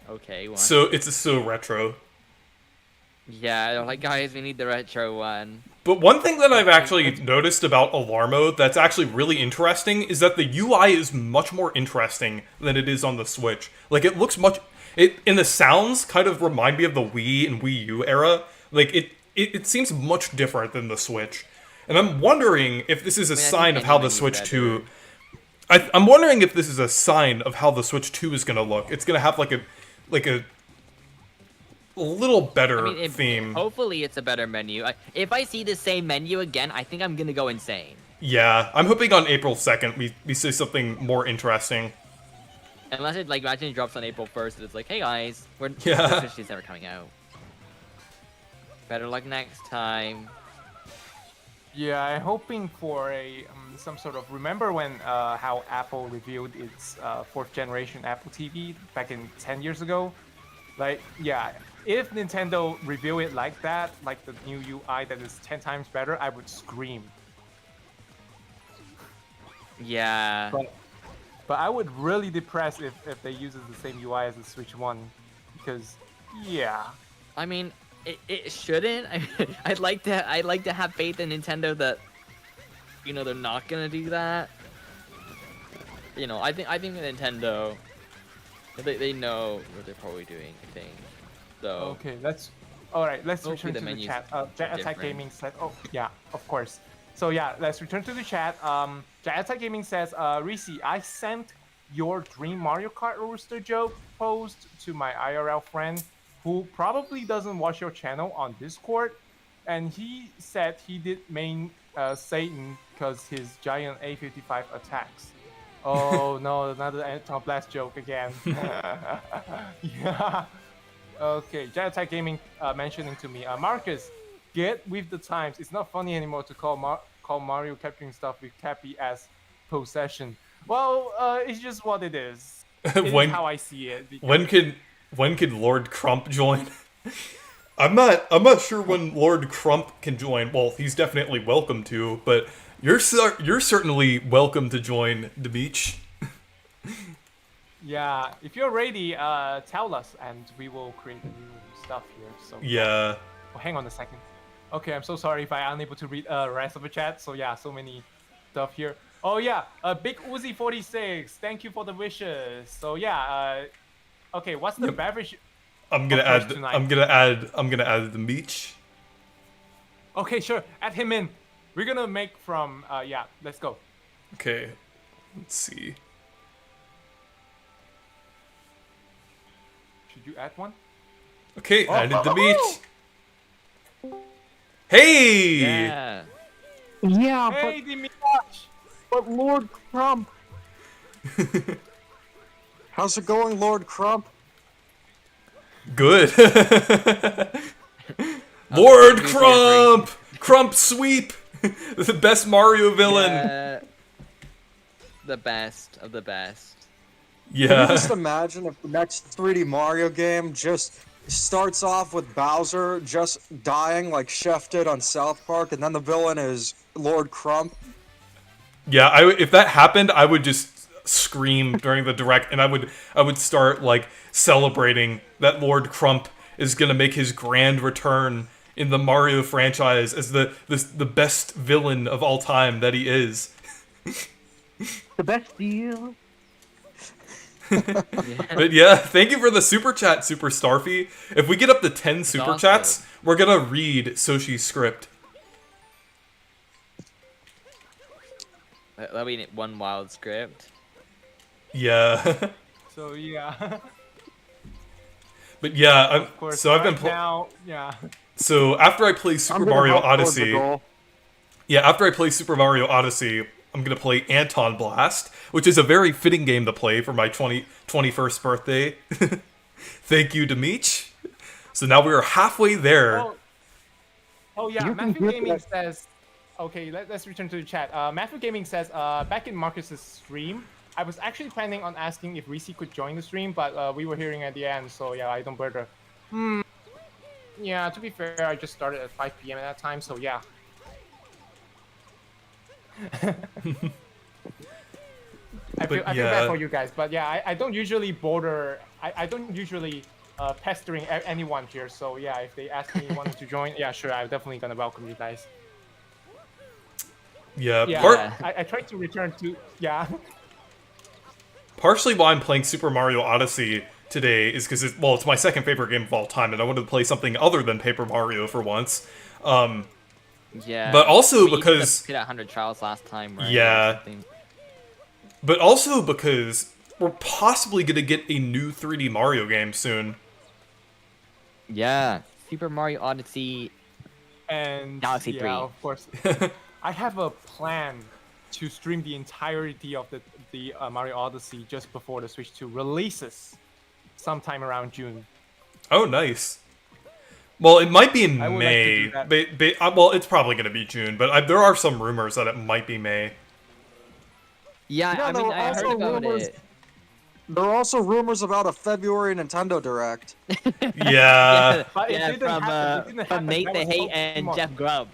S3: of okay. One.
S1: So it's so retro.
S3: Yeah, they're like, guys, we need the retro one.
S1: But one thing that I've actually noticed about Alarmo that's actually really interesting is that the UI is much more interesting than it is on the Switch. Like it looks much and the sounds kind of remind me of the Wii and Wii U era. Like it seems much different than the Switch. And I'm wondering if this is a
S3: I mean, I think
S1: sign of how the
S3: anyone
S1: Switch
S3: is
S1: 2 I'm wondering if this is a sign of how the Switch 2 is going to look. It's going to have like a little better
S3: I mean,
S1: theme.
S3: hopefully it's a better menu. If I see the same menu again, I think I'm gonna go insane.
S1: Yeah, I'm hoping on April 2nd we see something more interesting.
S3: Unless it, like, imagine it drops on April 1st and it's like, hey guys,
S1: Yeah.
S3: the Switch is never coming out. Better luck next time.
S2: Yeah, I'm hoping for a some sort of. Remember when how Apple revealed its fourth generation Apple TV back in 10 years ago? Like, yeah, if Nintendo reveal it like that, like the new UI that is 10 times better, I would scream.
S3: Yeah.
S2: But I would really depress if they uses the same UI as the Switch One, because yeah.
S3: I mean, it shouldn't. I'd like to have faith in Nintendo that, you know, they're not gonna do that. You know, I think Nintendo, they know what they're probably doing. I think. So.
S2: Okay, all right. Let's
S3: Hopefully
S2: return
S3: the
S2: to the
S3: menus
S2: chat.
S3: are
S2: Jet Attack
S3: different.
S2: Gaming said, "Oh yeah, of course." So yeah, let's return to the chat. Jet Attack Gaming says, "Reese, I sent your Dream Mario Kart Rooster joke post to my IRL friend, who probably doesn't watch your channel on Discord, and he said he did main Satan because his giant A55 attacks." Oh no, another Antonblast joke again. Yeah. Okay, Jet Attack Gaming mentioning to me, Marcus, get with the times. It's not funny anymore to call Mario capturing stuff with Cappy as possession. Well, it's just what it is. It
S1: When-
S2: is how I see it.
S1: When could Lord Crump join? I'm not sure when Lord Crump can join. Well, he's definitely welcome to, but you're certainly welcome to join the beach.
S2: Yeah, if you're ready, tell us, and we will create new stuff here. So
S1: Yeah.
S2: Oh, hang on a second. Okay, I'm so sorry if I'm unable to read the rest of the chat. So yeah, so many stuff here. Oh yeah, Big Uzi 46. Thank you for the wishes. So yeah, okay, what's the beverage?
S1: I'm gonna
S2: Of course,
S1: add.
S2: tonight.
S1: I'm gonna add the beach.
S2: Okay, sure. Add him in. We're gonna make from. Yeah, let's go.
S1: Okay. Let's see.
S2: Should you add one?
S1: Okay,
S2: Oh.
S1: added the beach. Hey!
S3: Yeah.
S4: Yeah,
S2: Hey, Dimitraj!
S4: but Lord Crump. How's it going, Lord Crump?
S1: Good. Lord
S3: Okay,
S1: Crump! Crump sweep! The best Mario villain.
S3: Yeah. The best of the best.
S4: Can you
S1: Yeah.
S4: just imagine if the next 3D Mario game just starts off with Bowser just dying like Chef did on South Park, and then the villain is Lord Crump.
S1: Yeah, if that happened, I would just scream during the direct, and I would start like celebrating that Lord Crump is gonna make his grand return in the Mario franchise as the best villain of all time that he is.
S4: The best deal.
S1: But yeah, thank you for the super chat, Super Starfy. If we get up to 10 super chats, we're gonna read Soshi's script.
S3: That'll be one wild script.
S1: Yeah.
S2: So yeah.
S1: But yeah,
S2: Of course.
S1: so I've been
S2: right now, yeah.
S1: so after I play Super Mario Odyssey, after I play Super Mario Odyssey, I'm gonna play Antonblast, which is a very fitting game to play for my 21st birthday. Thank you, Demeech. So now we are halfway there.
S2: Oh yeah,
S4: You can
S2: Matthew
S4: get
S2: Gaming
S4: that.
S2: says. Okay, let's return to the chat. Matthew Gaming says, back in Marcus's stream, I was actually planning on asking if Reese could join the stream, but we were hearing at the end, so yeah, I don't bother. Yeah, to be fair, I just started at 5 p.m. at that time, so yeah. I feel bad for you guys, but yeah, I don't usually bother. I don't usually pestering anyone here, so yeah, if they ask me wanting to join, yeah, sure, I'm definitely gonna welcome you guys.
S1: Yeah,
S2: Yeah, I tried to return to
S1: partially why I'm playing Super Mario Odyssey today is because it's my second favorite game of all time, and I wanted to play something other than Paper Mario for once.
S3: Yeah.
S1: But also
S3: we
S1: because
S3: hit 100 trials last time, right?
S1: Yeah. But also because we're possibly gonna get a new 3D Mario game soon.
S3: Yeah. Super Mario Odyssey.
S2: and
S3: Galaxy 3.
S2: of course. I have a plan to stream the entirety of the Mario Odyssey just before the Switch 2 releases, sometime around June.
S1: Oh, nice. Well, it might be in
S2: I would like to
S1: May.
S2: do that.
S1: Well, it's probably going to be June, but there are some rumors that it might be May.
S3: Yeah,
S4: Yeah,
S3: I
S4: there
S3: mean,
S4: were
S3: I heard
S4: also
S3: about
S4: rumors-
S3: it.
S4: There are also rumors about a February Nintendo Direct.
S1: Yeah.
S2: But it
S3: Yeah,
S2: didn't
S3: from,
S2: happen. It didn't
S3: from
S2: happen.
S3: Nate
S2: That
S3: the
S2: was
S3: Hate and
S2: Pokemon.
S3: Jeff Grubb.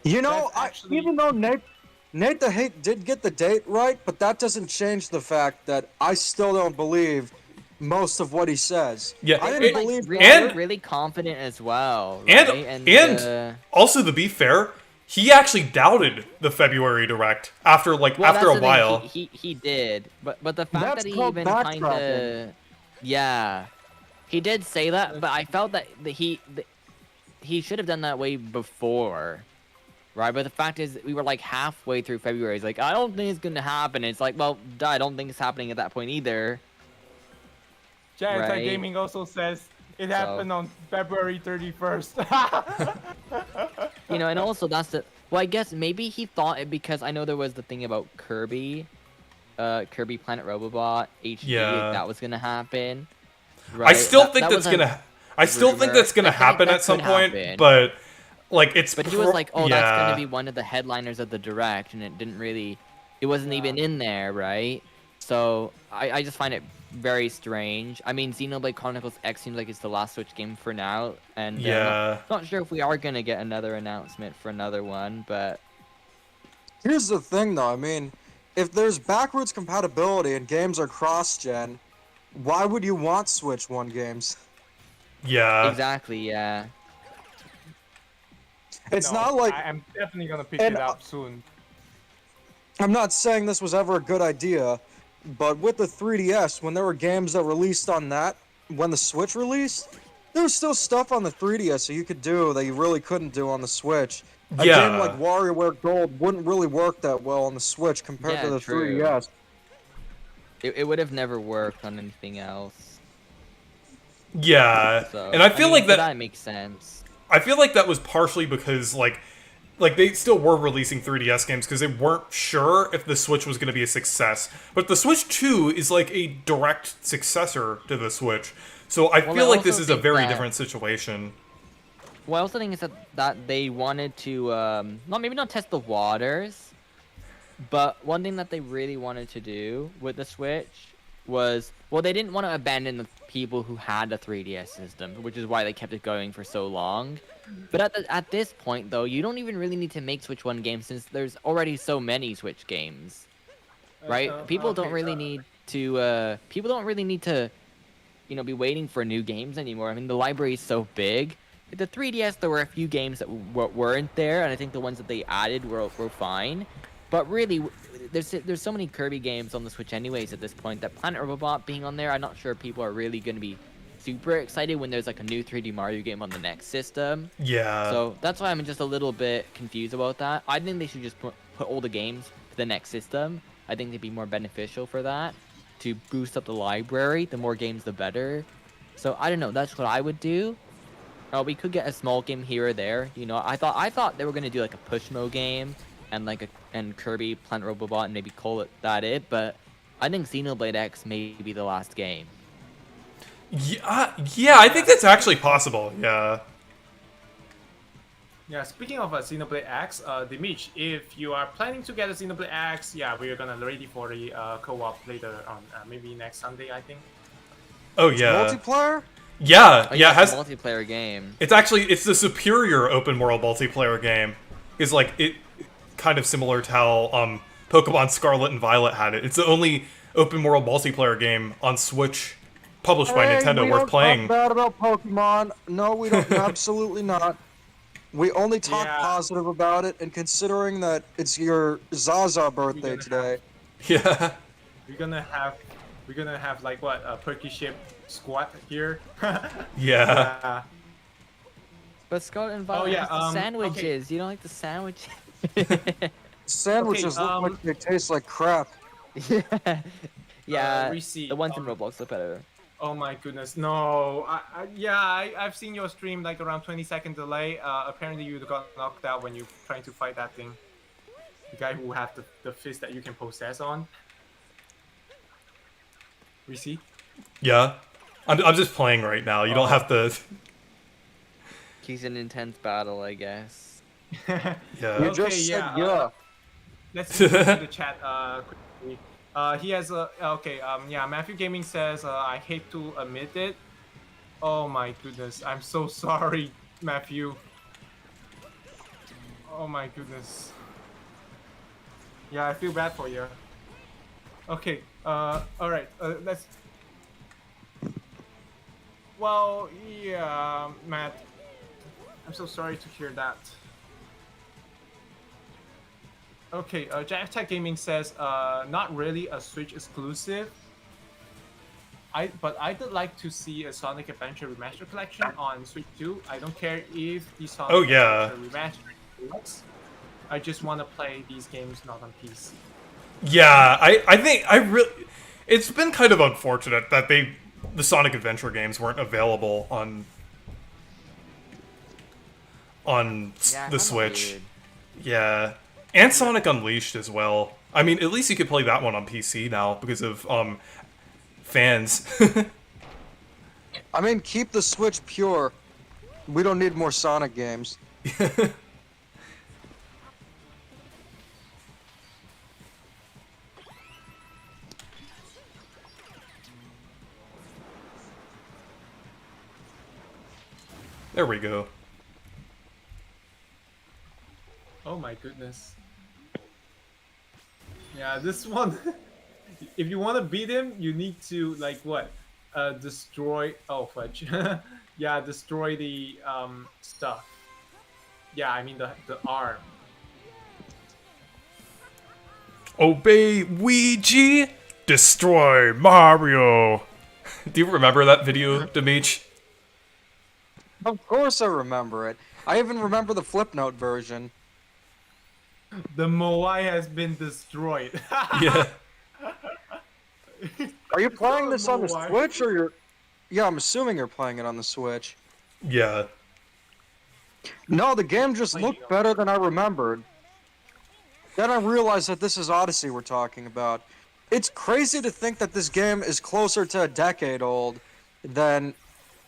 S4: You know,
S2: That's actually-
S4: even though Nate the Hate did get the date right, but that doesn't change the fact that I still don't believe most of what he says.
S1: Yeah,
S4: I
S1: it-
S4: didn't believe
S3: Really,
S1: And-
S3: really confident as well.
S1: And
S3: Right?
S1: and also, to be fair, he actually doubted the February Direct after
S3: well,
S1: after
S3: that's
S1: a
S3: the thing,
S1: while.
S3: he did, but the fact
S4: That's
S3: that he
S4: called
S3: even kind
S4: backtracking.
S3: of, yeah, he did say that, but I felt that he should have done that way before, right? But the fact is, we were like halfway through February. He's like, I don't think it's gonna happen. It's like, well, duh, I don't think it's happening at that point either.
S2: Giant
S3: Right.
S2: Gaming also says it happened on February 31st.
S3: You know, and also that's the. Well, I guess maybe he thought it because I know there was the thing about Kirby, Kirby Planet Robobot HD.
S1: Yeah.
S3: That was gonna happen.
S1: I
S3: Right?
S1: still
S3: That-
S1: think
S3: that
S1: that's
S3: was a
S1: gonna. I still think
S3: rumor.
S1: that's gonna
S3: I think
S1: happen
S3: that
S1: at some
S3: could
S1: point,
S3: happen.
S1: but like it's.
S3: But he was like, "Oh,
S1: yeah.
S3: that's gonna be one of the headliners of the direct," and it didn't really. It wasn't even in there, right? So I just find it very strange. I mean, Xenoblade Chronicles X seems like it's the last Switch game for now, and
S1: Yeah.
S3: not sure if we are gonna get another announcement for another one, but
S4: Here's the thing, though. I mean, if there's backwards compatibility and games are cross-gen, why would you want Switch 1 games?
S1: Yeah.
S3: exactly, yeah.
S4: It's
S2: No,
S4: not like
S2: I'm definitely gonna pick
S4: And,
S2: it up soon.
S4: I'm not saying this was ever a good idea, but with the 3DS, when there were games that released on that, when the Switch released, there was still stuff on the 3DS that you could do that you really couldn't do on the Switch. A
S1: Yeah.
S4: game like WarioWare Gold wouldn't really work that well on the Switch compared
S3: Yeah,
S4: to the
S3: true.
S4: 3DS.
S3: It would have never worked on anything else.
S1: Yeah.
S3: So
S1: And I feel
S3: mean,
S1: like
S3: so
S1: that.
S3: makes sense.
S1: I feel like that was partially because like they still were releasing 3DS games because they weren't sure if the Switch was going to be a success. But the Switch 2 is like a direct successor to the Switch. So I
S3: Well,
S1: feel
S3: I
S1: like this
S3: also
S1: is a
S3: think
S1: very
S3: that-
S1: different situation.
S3: Well, I also think is that they wanted to not test the waters, but one thing that they really wanted to do with the Switch was, well, they didn't want to abandon the people who had a 3DS system, which is why they kept it going for so long. But at this point, though, you don't even really need to make Switch 1 games since there's already so many Switch games, right? People don't really need to. People don't really need to, be waiting for new games anymore. I mean, the library is so big. With the 3DS, there were a few games that weren't there, and I think the ones that they added were fine. But really, there's so many Kirby games on the Switch anyways at this point that Planet Robot being on there, I'm not sure people are really going to be super excited when there's like a new 3D Mario game on the next system.
S1: Yeah.
S3: So that's why I'm just a little bit confused about that. I think they should just put all the games to the next system. I think they'd be more beneficial for that, to boost up the library. The more games, the better. So I don't know. That's what I would do. We could get a small game here or there. I thought they were gonna do like a Pushmo game and and Kirby Planet Robot and maybe call it. But I think Xenoblade X may be the last game.
S1: Yeah, I think that's actually possible. Yeah.
S2: Yeah, speaking of Xenoblade X, Dimitri, if you are planning to get a Xenoblade X, yeah, we're gonna ready for the co-op later on, maybe next Sunday, I think.
S1: Oh yeah.
S4: Multiplayer?
S1: Yeah,
S3: Oh,
S1: yeah.
S3: it's a multiplayer game.
S1: It's the superior open world multiplayer game. It's like it kind of similar to how Pokemon Scarlet and Violet had it. It's the only open world multiplayer game on Switch published by Nintendo worth playing.
S4: We don't talk bad about Pokemon. No, we don't. Absolutely not. We only talk positive about it, and considering that it's your Zaza birthday today.
S1: Yeah.
S2: We're gonna have like what, a Perky Ship squad here.
S1: Yeah.
S3: But Scarlet and Violet has the sandwiches.
S2: Okay.
S3: You don't like the sandwiches?
S4: Sandwiches look like they taste like crap.
S3: Yeah,
S2: Reese,
S3: the ones in Roblox look better.
S2: Oh my goodness, no. I've seen your stream like around 20-second delay. Apparently you got knocked out when you're trying to fight that thing. The guy who have the fist that you can possess on. Reese?
S1: Yeah. I'm just playing right now. You don't have to.
S3: He's in intense battle, I guess.
S1: Yeah.
S4: You just said yeah.
S2: Let's go to the chat quickly. He has a Matthew Gaming says I hate to admit it. Oh my goodness, I'm so sorry, Matthew. Oh my goodness. Yeah, I feel bad for you. Okay, all right, let's. Well, yeah, Matt. I'm so sorry to hear that. Okay, Jack Tech Gaming says, not really a Switch exclusive. But I'd like to see a Sonic Adventure Remaster Collection on Switch 2. I don't care if the Sonic Adventure Remaster works. I just want to play these games not on PC.
S1: Yeah, I think it's been kind of unfortunate that the Sonic Adventure games weren't available on the Switch.
S3: Weird.
S1: Yeah. And Sonic Unleashed as well. I mean, at least you could play that one on PC now because of fans.
S4: I mean, keep the Switch pure. We don't need more Sonic games.
S1: There we go.
S2: Oh my goodness. Yeah, this one. If you want to beat him, you need to like what? Destroy. Oh fudge. Yeah, destroy the stuff. Yeah, I mean the arm.
S1: Obey Ouija, destroy Mario. Do you remember that video, Demeech?
S4: Of course I remember it. I even remember the Flipnote version.
S2: The Moai has been destroyed.
S1: Yeah.
S4: Are you playing this on the
S2: Moai.
S4: Switch or you're... Yeah, I'm assuming you're playing it on the Switch.
S1: Yeah.
S4: No, the game just looked better than I remembered. Then I realized that this is Odyssey we're talking about. It's crazy to think that this game is closer to a decade old than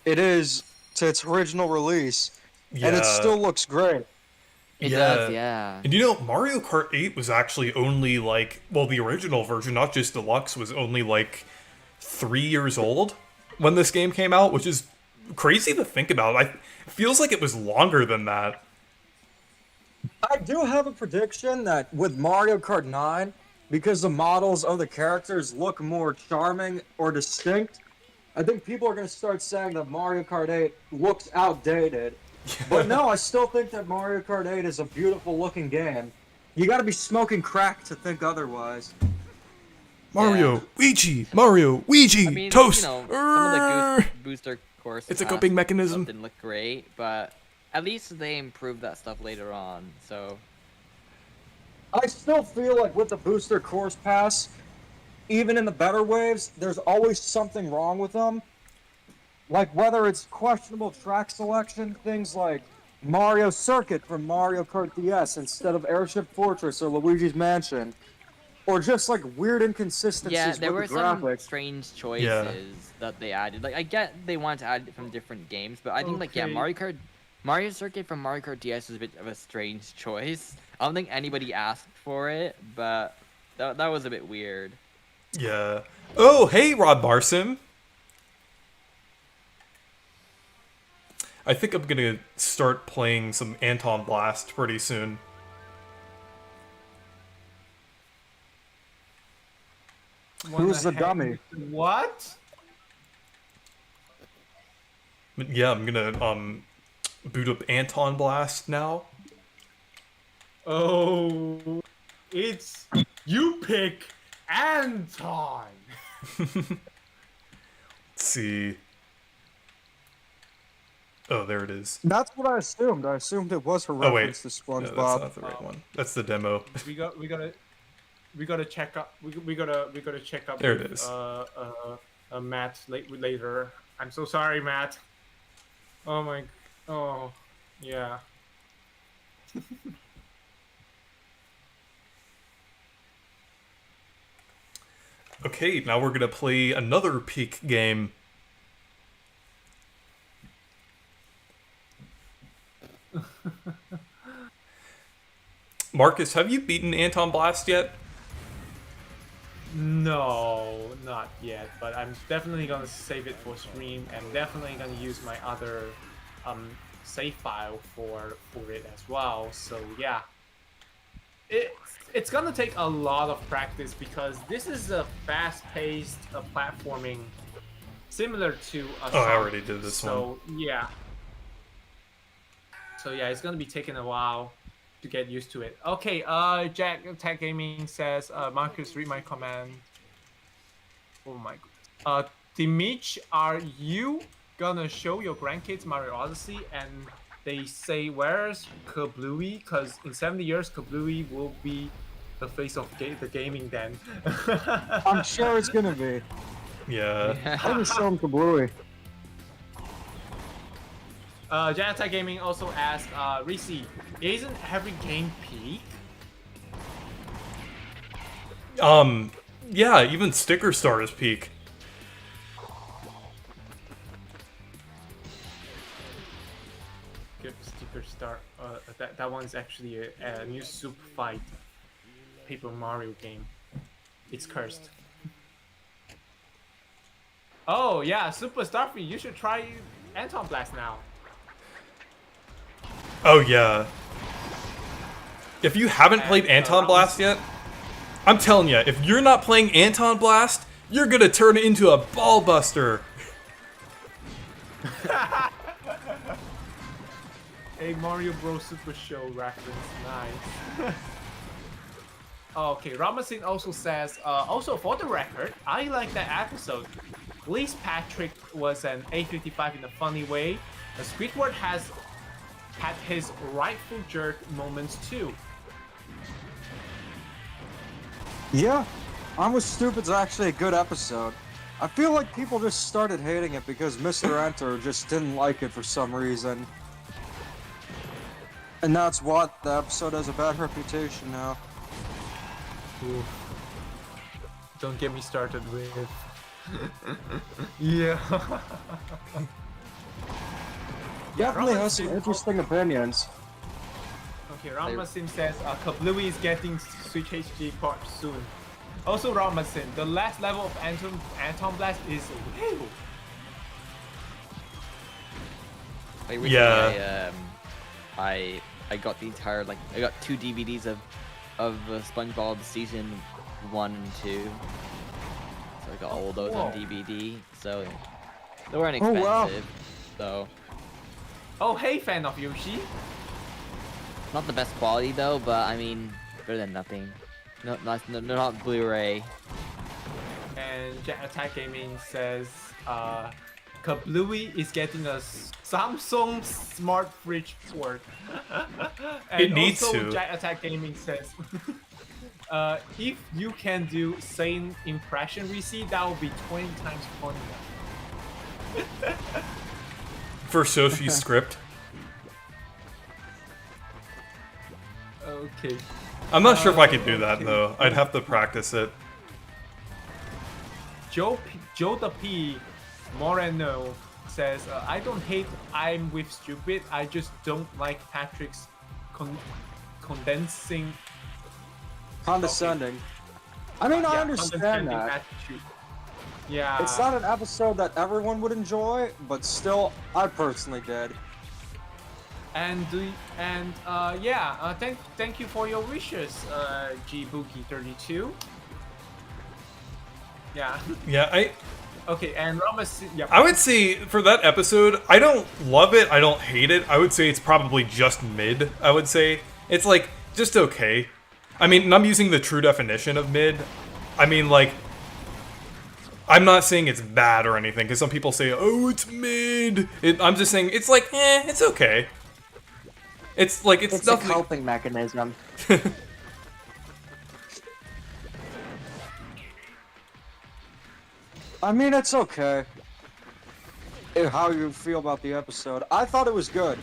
S4: it is to its original release.
S1: Yeah.
S4: And it still looks great.
S3: It does, yeah.
S1: And Mario Kart 8 was actually only the original version, not just Deluxe, was only 3 years old. when this game came out, which is crazy to think about. It feels like it was longer than that.
S4: I do have a prediction that with Mario Kart 9, because the models of the characters look more charming or distinct, I think people are going to start saying that Mario Kart 8 looks outdated. But no, I still think that Mario Kart 8 is a beautiful looking game. You got to be smoking crack to think otherwise.
S1: Mario, Ouija,
S3: I mean,
S1: toast.
S3: you know, some of the booster course
S1: It's a
S3: pass
S1: coping
S3: stuff
S1: mechanism.
S3: didn't look great, but at least they improved that stuff later on. So
S4: I still feel like with the booster course pass, even in the better waves, there's always something wrong with them. Like whether it's questionable track selection, things like Mario Circuit from Mario Kart DS instead of Airship Fortress or Luigi's Mansion, or just like weird inconsistencies
S3: yeah, there were
S4: with the
S3: some
S4: graphics.
S3: strange choices
S1: Yeah.
S3: that they added. Like I get they wanted to add it from different games, but I think like yeah,
S2: Okay.
S3: Mario Circuit from Mario Kart DS was a bit of a strange choice. I don't think anybody asked for it, but that was a bit weird.
S1: Yeah. Oh, hey, Rod Barson. I think I'm gonna start playing some Antonblast pretty soon.
S4: Who's the
S2: heck?
S4: dummy?
S2: What?
S1: But yeah, I'm gonna boot up Antonblast now.
S2: Oh, it's you pick Anton.
S1: Let's see. Oh, there it is.
S4: That's what I assumed. I assumed it was a
S1: Oh wait,
S4: reference to
S1: no, that's
S4: SpongeBob.
S1: not the right one. That's the demo.
S2: we gotta check up. We gotta check up.
S1: There it
S2: with,
S1: is.
S2: Matt later. I'm so sorry, Matt. Oh my. Oh, yeah.
S1: Okay, now we're gonna play another Peak game. Marcus, have you beaten Antonblast yet?
S2: No, not yet. But I'm definitely gonna save it for stream, and definitely gonna use my other save file for it as well. So yeah, it's gonna take a lot of practice because this is a fast-paced platforming, similar to.
S1: Oh, I already did this one.
S2: So yeah. So yeah, it's gonna be taking a while to get used to it. Okay, Jack Tech Gaming says, Marcus, read my comment. Oh my god. Dimich, are you gonna show your grandkids Mario Odyssey? And they say, where's Kablooey? Because in 70 years, Kablooey will be the face of the gaming then.
S4: I'm sure it's gonna be.
S1: Yeah.
S4: I just show him Kablooey.
S2: Janata Gaming also asked, Reese, isn't every game Peak?
S1: Yeah, even Sticker Star is Peak.
S2: Good Sticker Star. That one's actually a new Super Fight Paper Mario game. It's cursed. Oh yeah, Super Starfy, you should try Antonblast now.
S1: Oh yeah. If you haven't played Antonblast yet, I'm telling you, if you're not playing Antonblast, you're gonna turn it into a ball buster.
S2: A Mario Bros. Super Show reference, nice. Okay, Ramasin also says, also for the record, I like that episode. At least Patrick was an A55 in a funny way. Squidward has had his rightful jerk moments too.
S4: Yeah, I'm with Stupid's actually a good episode. I feel like people just started hating it because Mr. Enter just didn't like it for some reason. And that's why the episode has a bad reputation now.
S2: Ooh. Don't get me started with... yeah.
S4: Definitely has some interesting opinions.
S2: Okay, Ramasim says Kablooey is getting Switch HD port soon. Also, Ramasim, the last level of Antonblast is whew,
S3: Like recently,
S1: Yeah.
S3: I got the entire I got 2 DVDs of SpongeBob season 1 and 2. So I got all those on DVD. So they weren't
S4: Oh,
S3: expensive.
S4: wow.
S3: So
S2: Oh, hey, fan of Yoshi.
S3: not the best quality though, but I mean better than nothing. No, not Blu-ray.
S2: And Jet Attack Gaming says, Kablooey is getting a Samsung smart fridge port. And
S1: It needs
S2: also,
S1: to.
S2: Jet Attack Gaming says, if you can do sane impression receipt, that would be 20 times funnier.
S1: For Soshi's script.
S2: Okay.
S1: I'm not sure if I could do that
S2: Okay.
S1: though. I'd have to practice it.
S2: Joe the P Moreno says, I don't hate I'm with stupid. I just don't like Patrick's condensing.
S4: Condescending. I mean, I understand
S2: condescending
S4: that.
S2: attitude. Yeah.
S4: It's not an episode that everyone would enjoy, but still, I personally did.
S2: Thank you for your wishes, Gbuki32. Yeah.
S1: Yeah,
S2: Okay, and Ramas. Yeah.
S1: I would say for that episode, I don't love it, I don't hate it. I would say it's probably just mid, I would say. It's like, just okay. I mean, and I'm using the true definition of mid. I mean, like, I'm not saying it's bad or anything, because some people say, oh, it's mid. I'm just saying, it's like, it's okay. It's like, it's
S5: It's a
S1: nothing.
S5: coping mechanism.
S4: I mean, it's okay. How you feel about the episode. I thought it was good.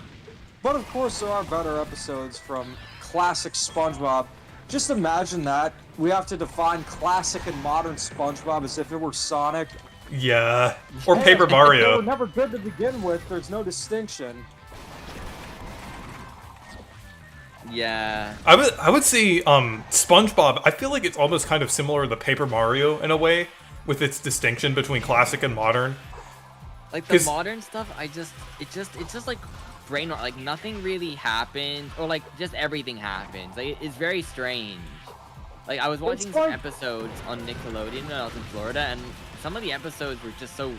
S4: But of course, there are better episodes from classic SpongeBob. Just imagine that. We have to define classic and modern SpongeBob as if it were Sonic.
S1: Yeah. Or Paper
S4: They were
S1: Mario.
S4: never good to begin with. There's no distinction.
S3: Yeah.
S1: I would say SpongeBob, I feel like it's almost kind of similar to Paper Mario in a way, with its distinction between classic and modern.
S3: Like the
S1: 'Cause-
S3: modern stuff, it's just like brain like nothing really happens, or like just everything happens. Like it's very strange. Like I was watching some
S4: like-
S3: episodes on Nickelodeon when I was in Florida, and some of the episodes were just so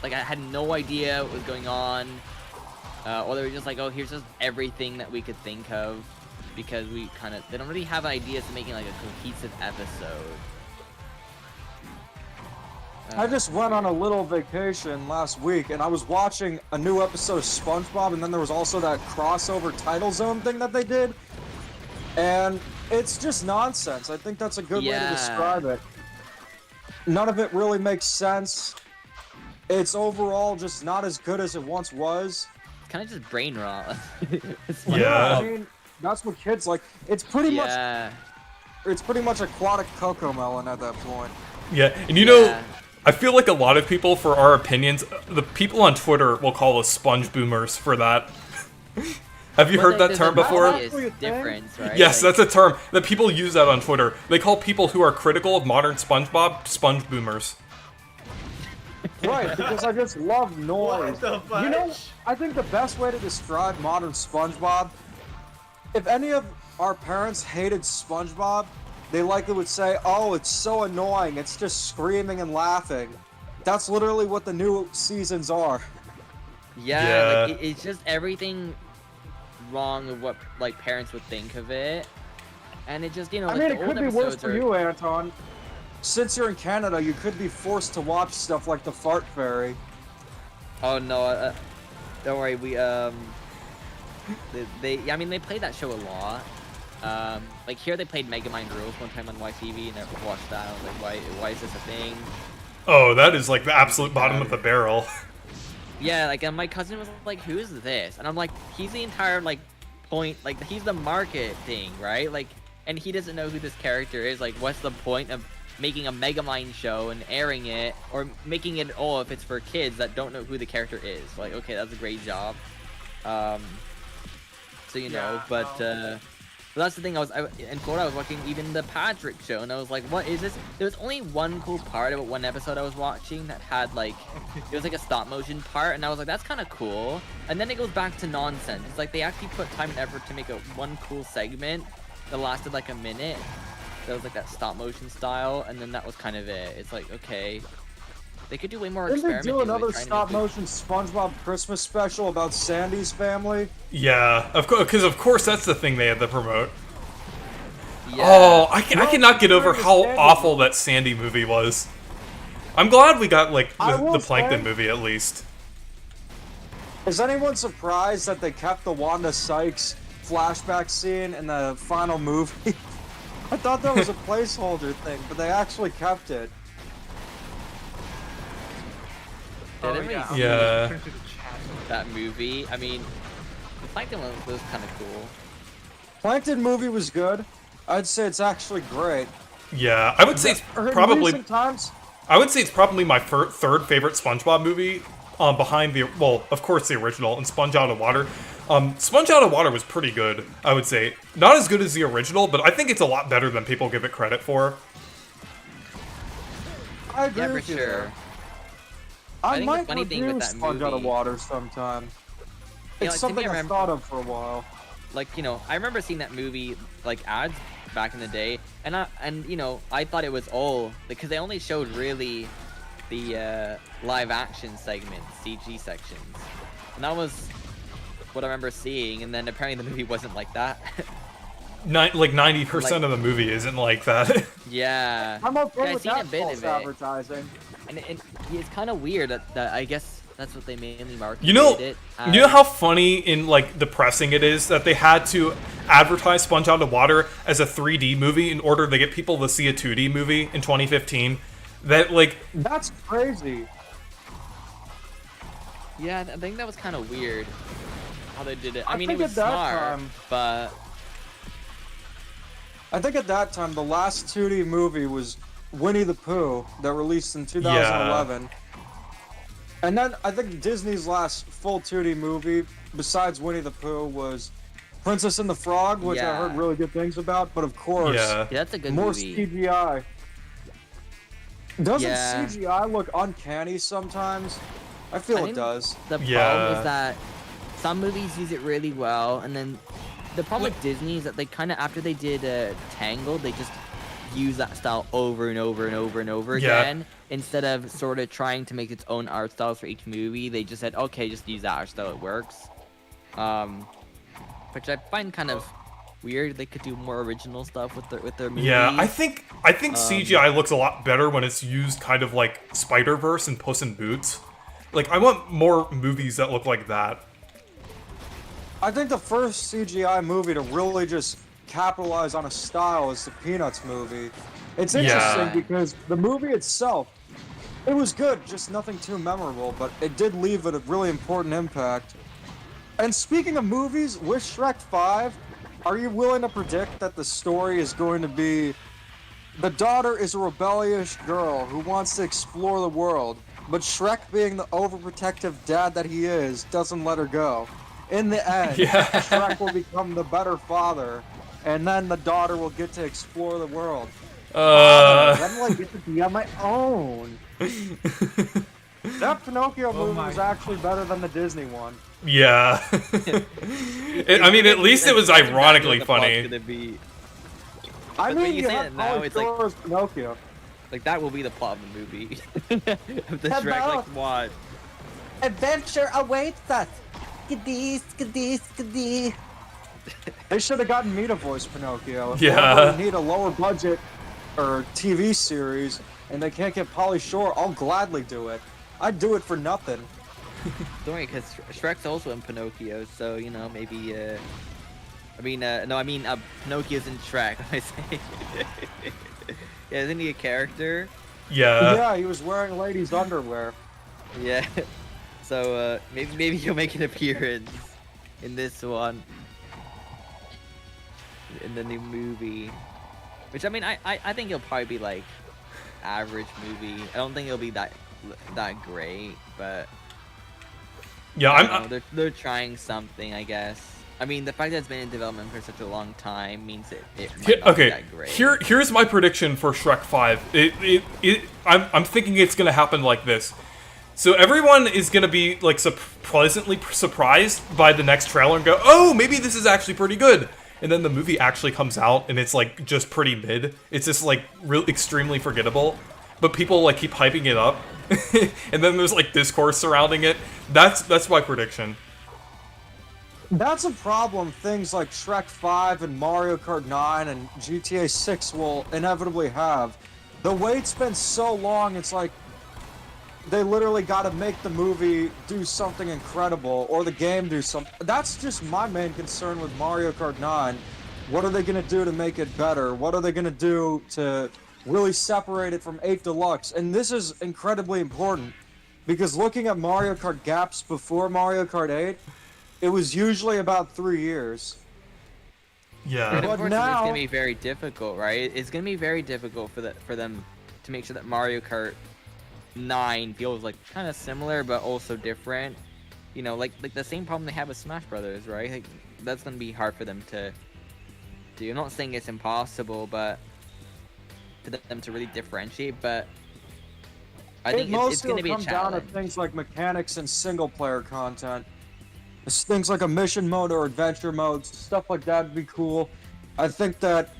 S3: like I had no idea what was going on, or they were just like, oh, here's just everything that we could think of, because they don't really have ideas to making like a cohesive episode.
S4: I just went on a little vacation last week, and I was watching a new episode of SpongeBob, and then there was also that crossover title zone thing that they did. And it's just nonsense. I think that's a good way to
S3: Yeah.
S4: describe it. None of it really makes sense. It's overall just not as good as it once was.
S3: It's kind of just brain rot.
S1: Yeah.
S4: I mean, that's what kids like. It's pretty
S3: Yeah.
S4: much aquatic Cocomelon at that point.
S1: Yeah, and you know,
S3: Yeah.
S1: I feel like a lot of people, for our opinions, the people on Twitter will call us sponge boomers for that. Have you
S3: But,
S1: heard
S3: like,
S1: that
S3: there's
S1: term
S3: an
S1: before?
S3: obvious
S4: That's what you think?
S3: difference, right?
S1: Yes,
S3: Like,
S1: that's a term that people use that on Twitter. They call people who are critical of modern SpongeBob sponge boomers.
S4: Right, because I just love noise.
S2: What the fudge?
S4: You know, I think the best way to describe modern SpongeBob, if any of our parents hated SpongeBob, they likely would say, oh, it's so annoying, it's just screaming and laughing. That's literally what the new seasons are.
S3: Yeah, like
S1: Yeah.
S3: it's just everything wrong of what like parents would think of it, and it just
S4: I
S3: like,
S4: mean,
S3: the
S4: it
S3: old
S4: could be worse
S3: episodes
S4: for
S3: are-
S4: you, Anton. Since you're in Canada, you could be forced to watch stuff like the Fart Fairy.
S3: Oh no, don't worry. We I mean they played that show a lot. Like here they played Megamind Rules one time on YTV, and I watched that. I was like, why is this a thing?
S1: Oh, that is like the absolute bottom of the barrel.
S3: Yeah, like and my cousin was like, who is this? And I'm like, he's the entire like point, like he's the market thing, right? Like, and he doesn't know who this character is. Like, what's the point of making a Megamind show and airing it, or making it all if it's for kids that don't know who the character is? Like, okay, that's a great job. So you know,
S2: Yeah,
S3: but But that's the thing. In Florida. I was watching even the Patrick show, and I was like, "What is this?" There was only one cool part about one episode I was watching that had like, it was like a stop motion part, and I was like, "That's kind of cool." And then it goes back to nonsense. It's like they actually put time and effort to make one cool segment that lasted like a minute. That was like that stop motion style, and then that was kind of it. It's like, okay, they could do way more
S4: Didn't they
S3: experimenting.
S4: do another
S3: with trying to
S4: stop
S3: make it-
S4: motion SpongeBob Christmas special about Sandy's family?
S1: Yeah, because of course that's the thing they had to promote.
S3: Yeah.
S1: Oh, I cannot get over
S4: Sandy.
S1: how awful that Sandy movie was. I'm glad we got like
S4: I
S1: the
S4: will
S1: Plankton
S4: say-
S1: movie at least.
S4: Is anyone surprised that they kept the Wanda Sykes flashback scene in the final movie? I thought that was a placeholder thing, but they actually kept it.
S3: Yeah,
S2: Oh,
S3: that
S2: yeah.
S3: makes-
S1: Yeah.
S2: Turn to the chat.
S3: that movie. I mean, the Plankton one was kind of cool.
S4: Plankton movie was good. I'd say it's actually great.
S1: Yeah, I would say it's
S4: Or in
S1: probably
S4: recent times,
S1: my third favorite SpongeBob movie. Behind the of course the original and Sponge Out of Water. Sponge Out of Water was pretty good. I would say not as good as the original, but I think it's a lot better than people give it credit for.
S4: I agree
S3: Yeah, for
S4: with you
S3: sure.
S4: there.
S3: I
S4: I
S3: think the
S4: might
S3: funny thing
S4: review
S3: with that
S4: Sponge Out of
S3: movie-
S4: Water sometime.
S3: Yeah,
S4: It's
S3: like, to me,
S4: something
S3: I
S4: I've
S3: remember-
S4: thought of for a while.
S3: Like, I remember seeing that movie like ads back in the day, and I thought it was all because they only showed really the live action segments, CG sections, and that was what I remember seeing. And then apparently the movie wasn't like that.
S1: Like 90% of the movie isn't like that.
S3: Yeah.
S4: I'm okay
S3: Yeah, I
S4: with
S3: seen
S4: that
S3: a bit
S4: false
S3: of it.
S4: advertising.
S3: And it's kind of weird that I guess that's what they mainly marketed
S1: You know
S3: it.
S1: how funny in like depressing it is that they had to advertise Sponge Out of Water as a 3D movie in order to get people to see a 2D movie in 2015. That like
S4: That's crazy.
S3: Yeah, I think that was kind of weird how they did it. I mean, it
S4: think
S3: was
S4: at that
S3: smart,
S4: time-
S3: but
S4: I think at that time, the last 2D movie was Winnie the Pooh that released in 2011. And then I think Disney's last full 2D movie, besides Winnie the Pooh, was Princess and the Frog, which I
S3: Yeah.
S4: heard really good things about. But of course,
S1: yeah.
S3: yeah, that's a good
S4: more
S3: movie.
S4: CGI. Doesn't
S3: Yeah.
S4: CGI look uncanny sometimes? I feel
S3: I
S4: it
S3: think
S4: does.
S3: The problem
S1: Yeah.
S3: is that some movies use it really well, and then the problem with Disney is that they kind of, after they did Tangled, they just use that style over and over and over and over
S1: Yeah.
S3: again. Instead of sort of trying to make its own art styles for each movie, they just said, okay, just use that art style, it works. Which I find kind of weird. They could do more original stuff with their movies.
S1: Yeah, I think CGI looks a lot better when it's used kind of like Spider-Verse and Puss in Boots. Like I want more movies that look like that.
S4: I think the first CGI movie to really just capitalize on a style is the Peanuts movie. It's interesting
S3: Yeah.
S4: because the movie itself, it was good, just nothing too memorable, but it did leave a really important impact. And speaking of movies, with Shrek 5, are you willing to predict that the story is going to be the daughter is a rebellious girl who wants to explore the world, but Shrek, being the overprotective dad that he is, doesn't let her go. In the end,
S1: Yeah.
S4: Shrek will become the better father, and then the daughter will get to explore the world. When will I get to be on my own? That Pinocchio movie
S2: my
S4: was actually better than the Disney one.
S1: Yeah. I mean, at least it was
S3: That's exactly
S1: ironically
S3: what the plot's
S1: funny.
S3: gonna be.
S4: I
S3: But when
S4: mean,
S3: you
S4: you
S3: say
S4: have
S3: it now,
S4: Pauly
S3: it's like-
S4: Shore's Pinocchio.
S3: Like, that will be the plot of the movie. Of the
S4: How
S3: Shrek,
S4: about-
S3: like, what?
S4: Adventure awaits us. Skidee, skidee, skidee. They should have gotten me to voice Pinocchio. If
S1: Yeah.
S4: they ever need a lower budget or TV series and they can't get Pauly Shore, I'll gladly do it. I'd do it for nothing.
S3: Don't worry, because Shrek's also in Pinocchio, so, maybe, Pinocchio's in Shrek, I say. Yeah, isn't he a character?
S1: Yeah.
S4: Yeah, he was wearing ladies' underwear.
S3: Yeah. So, maybe he'll make an appearance in this one. In the new movie. Which, I mean, I think it'll probably be, like, average movie. I don't think it'll be that great, but...
S1: Yeah,
S3: I don't
S1: I'm
S3: know, they're trying something, I guess. I mean, the fact that it's been in development for such a long time means it might
S1: Here-
S3: not be
S1: okay,
S3: that great.
S1: here's my prediction for Shrek 5. I'm thinking it's gonna happen like this. So everyone is gonna be like pleasantly surprised by the next trailer and go, "Oh, maybe this is actually pretty good." And then the movie actually comes out and it's like just pretty mid. It's just like really extremely forgettable. But people like keep hyping it up, and then there's like discourse surrounding it. That's my prediction.
S4: That's a problem things like Shrek 5 and Mario Kart 9 and GTA 6 will inevitably have. The wait's been so long, it's like they literally got to make the movie do something incredible or the game do something. That's just my main concern with Mario Kart 9. What are they going to do to make it better? What are they going to do to really separate it from 8 Deluxe? And this is incredibly important because looking at Mario Kart gaps before Mario Kart 8, it was usually about 3 years.
S1: Yeah.
S3: And
S4: But
S3: of course,
S4: now-
S3: it's gonna be very difficult, right? It's gonna be very difficult for them to make sure that Mario Kart 9 feels like kind of similar but also different. You know, like the same problem they have with Smash Brothers, right? Like that's gonna be hard for them to do. I'm not saying it's impossible, but for them to really differentiate. But I think it's gonna be a
S4: come down to
S3: challenge.
S4: things like mechanics and single-player content. It's things like a mission mode or adventure modes, stuff like that would be cool. I think that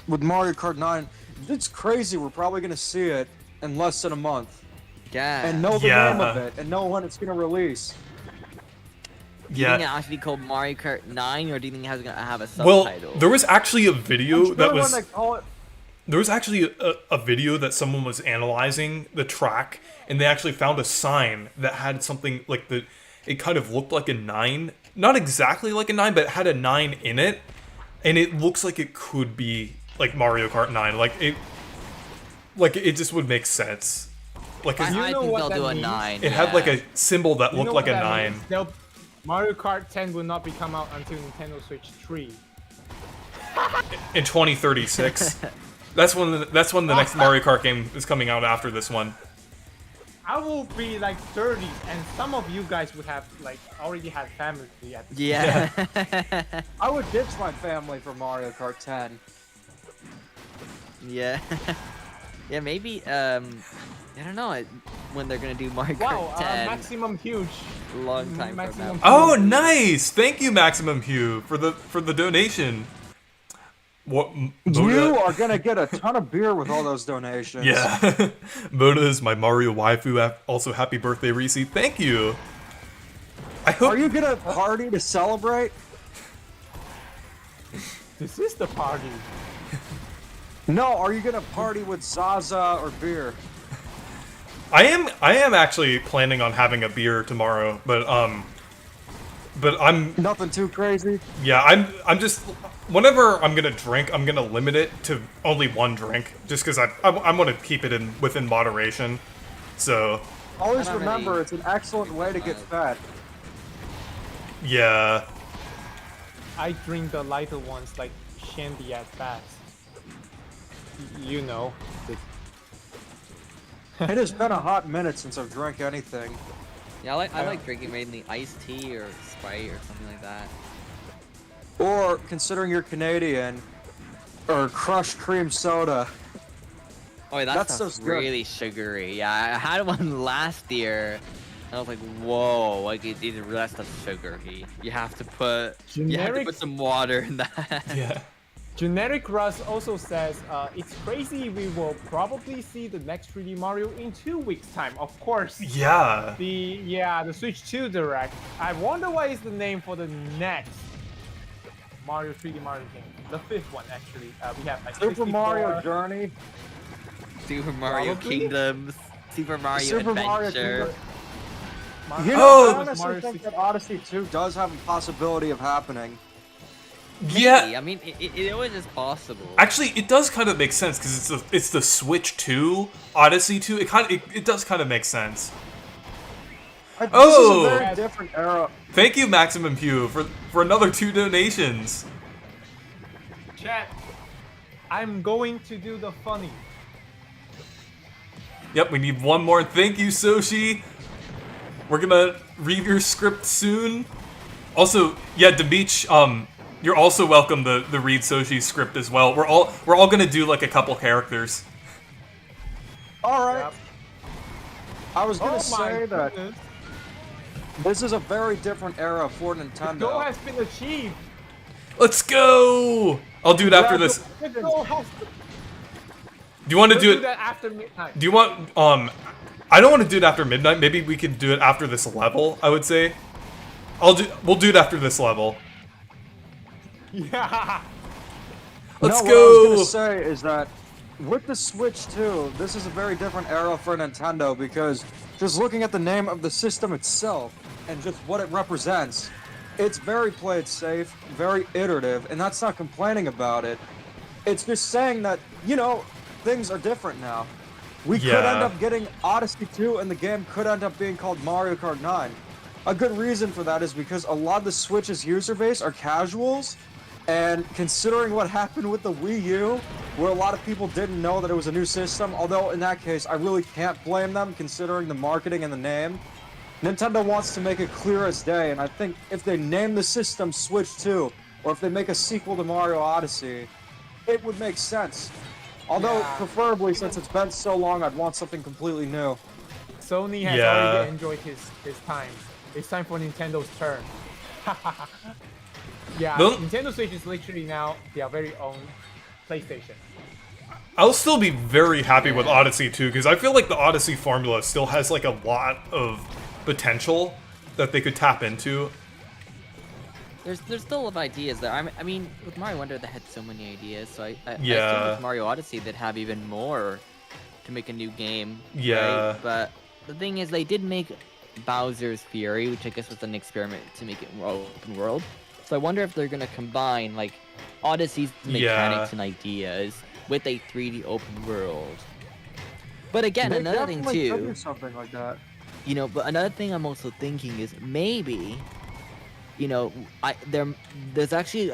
S4: with Mario Kart 9, it's crazy. We're probably going to see it in less than a month.
S3: Yeah.
S4: And know the
S1: Yeah.
S4: name of it, and know when it's going to release.
S3: Do you think it
S1: Yeah.
S3: actually called Mario Kart 9, or do you think it's gonna have a
S1: Well,
S3: subtitle?
S1: there was actually a video
S4: Sure,
S1: that
S4: when
S1: was.
S4: they call it,
S1: There was actually a video that someone was analyzing the track, and they actually found a sign that had something like it kind of looked like a 9. Not exactly like a 9, but it had a 9 in it. And it looks like it could be like Mario Kart 9. Like it just would make sense. Like
S3: I
S2: You know
S3: think
S2: what
S3: they'll
S2: that
S3: do a
S2: means?
S3: 9.
S1: it had like a symbol that
S2: You
S1: looked
S2: know
S1: like
S2: what
S1: a
S2: that
S1: 9.
S2: means? Mario Kart 10 will not be come out until Nintendo Switch 3.
S1: In 2036. That's when the next Mario Kart game is coming out after this one.
S2: I will be like 30, and some of you guys would have like already had family at this
S3: Yeah.
S4: I would ditch my family for Mario Kart 10.
S3: Yeah. Yeah, maybe, I don't know when they're gonna do Mario
S2: Wow,
S3: Kart 10.
S2: maximum huge.
S3: Long time from
S2: maximum
S3: now.
S1: Oh, nice! Thank you, Maximum Hugh, for the donation. What?
S4: You are going to get a ton of beer with all those donations.
S1: Yeah. Mona is my Mario waifu. Also, happy birthday, Reese. Thank you. I hope.
S4: Are you going to party to celebrate?
S2: This is the party.
S4: No, are you going to party with Zaza or beer?
S1: I am actually planning on having a beer tomorrow, but I'm
S4: Nothing too crazy.
S1: yeah, I'm just whenever I'm gonna drink, I'm gonna limit it to only one drink, just because I'm gonna keep it within moderation. So
S4: Always
S3: I don't
S4: remember,
S3: really-
S4: it's an excellent way to get fat.
S1: yeah,
S2: I drink the lighter ones like shandy at best. You know.
S4: It has been a hot minute since I've drank anything.
S3: Yeah, I like drinking mainly iced tea or Sprite or something like that.
S4: Or, considering you're Canadian, or crushed cream soda.
S3: Oh, yeah,
S4: That's
S3: that's
S4: so good.
S3: really sugary. Yeah, I had one last year, and I was like, whoa, like it's the rest of sugary. You have to put
S2: Generic-
S3: some water in that.
S1: yeah.
S2: Generic Russ also says, it's crazy we will probably see the next 3D Mario in 2 weeks time. Of course.
S1: Yeah.
S2: The Switch 2 Direct. I wonder what is the name for the next Mario 3D Mario game. The fifth one actually. We have like
S4: Super
S2: 64.
S4: Mario Journey.
S3: Super Mario
S2: Probably.
S3: Kingdoms, Super Mario
S4: Super Mario
S3: Adventure.
S4: Kingdom. You know,
S1: Oh!
S4: I honestly
S2: Mario
S4: think
S2: 60.
S4: that Odyssey 2 does have a possibility of happening.
S1: Yeah.
S3: Maybe. I mean, it always is possible.
S1: Actually, it does kind of make sense because it's the Switch 2, Odyssey 2. It does kind of make sense.
S4: This
S1: Oh!
S4: is a very different era.
S1: Thank you, Maximum Hugh, for another 2 donations.
S2: Chat. I'm going to do the funny.
S1: Yep, we need one more. Thank you, Soshi. We're gonna read your script soon. Also, yeah, Demeech, you're also welcome to read Soshi's script as well. We're all gonna do like a couple characters.
S4: All right.
S2: Yep.
S4: I was gonna
S2: Oh
S4: say
S2: my
S4: that
S2: goodness.
S4: this is a very different era for
S2: The goal
S4: Nintendo.
S2: has been achieved.
S1: Let's go! I'll do it after this.
S2: The goal has
S1: Do you want to
S2: We'll
S1: do
S2: do
S1: it?
S2: that after midnight.
S1: Do you want I don't want to do it after midnight. Maybe we can do it after this level, I would say. We'll do it after this level.
S2: Yeah.
S1: Let's
S4: no,
S1: go.
S4: What I was gonna say is that with the Switch 2, this is a very different era for Nintendo because just looking at the name of the system itself and just what it represents, it's very play it safe, very iterative, and that's not complaining about it. It's just saying that, you know, things are different now. We could end
S1: Yeah.
S4: up getting Odyssey 2 and the game could end up being called Mario Kart 9. A good reason for that is because a lot of the Switch's user base are casuals, and considering what happened with the Wii U, where a lot of people didn't know that it was a new system, although in that case I really can't blame them considering the marketing and the name, Nintendo wants to make it clear as day, and I think if they name the system Switch 2, or if they make a sequel to Mario Odyssey, it would make sense. Although,
S2: Yeah.
S4: preferably, since it's been so long, I'd want something completely new.
S2: Sony has
S1: Yeah.
S2: already enjoyed his time. It's time for Nintendo's turn. Yeah,
S1: Don't-
S2: Nintendo Switch is literally now their very own PlayStation.
S1: I'll still be very happy with Odyssey 2 because I feel like the Odyssey formula still has like a lot of potential that they could tap into.
S3: There's still a lot of ideas there. I mean, with Mario Wonder, they had so many ideas. So I assume
S1: Yeah.
S3: with Mario Odyssey, they'd have even more to make a new game.
S1: Yeah.
S3: Right? But the thing is, they did make Bowser's Fury, which I guess was an experiment to make it more open world. So I wonder if they're gonna combine like Odyssey's mechanics and ideas with a 3D open world. But again,
S4: They
S3: another thing
S4: definitely could
S3: too,
S4: do something like that.
S3: you know, but another thing I'm also thinking is maybe, you know, there's actually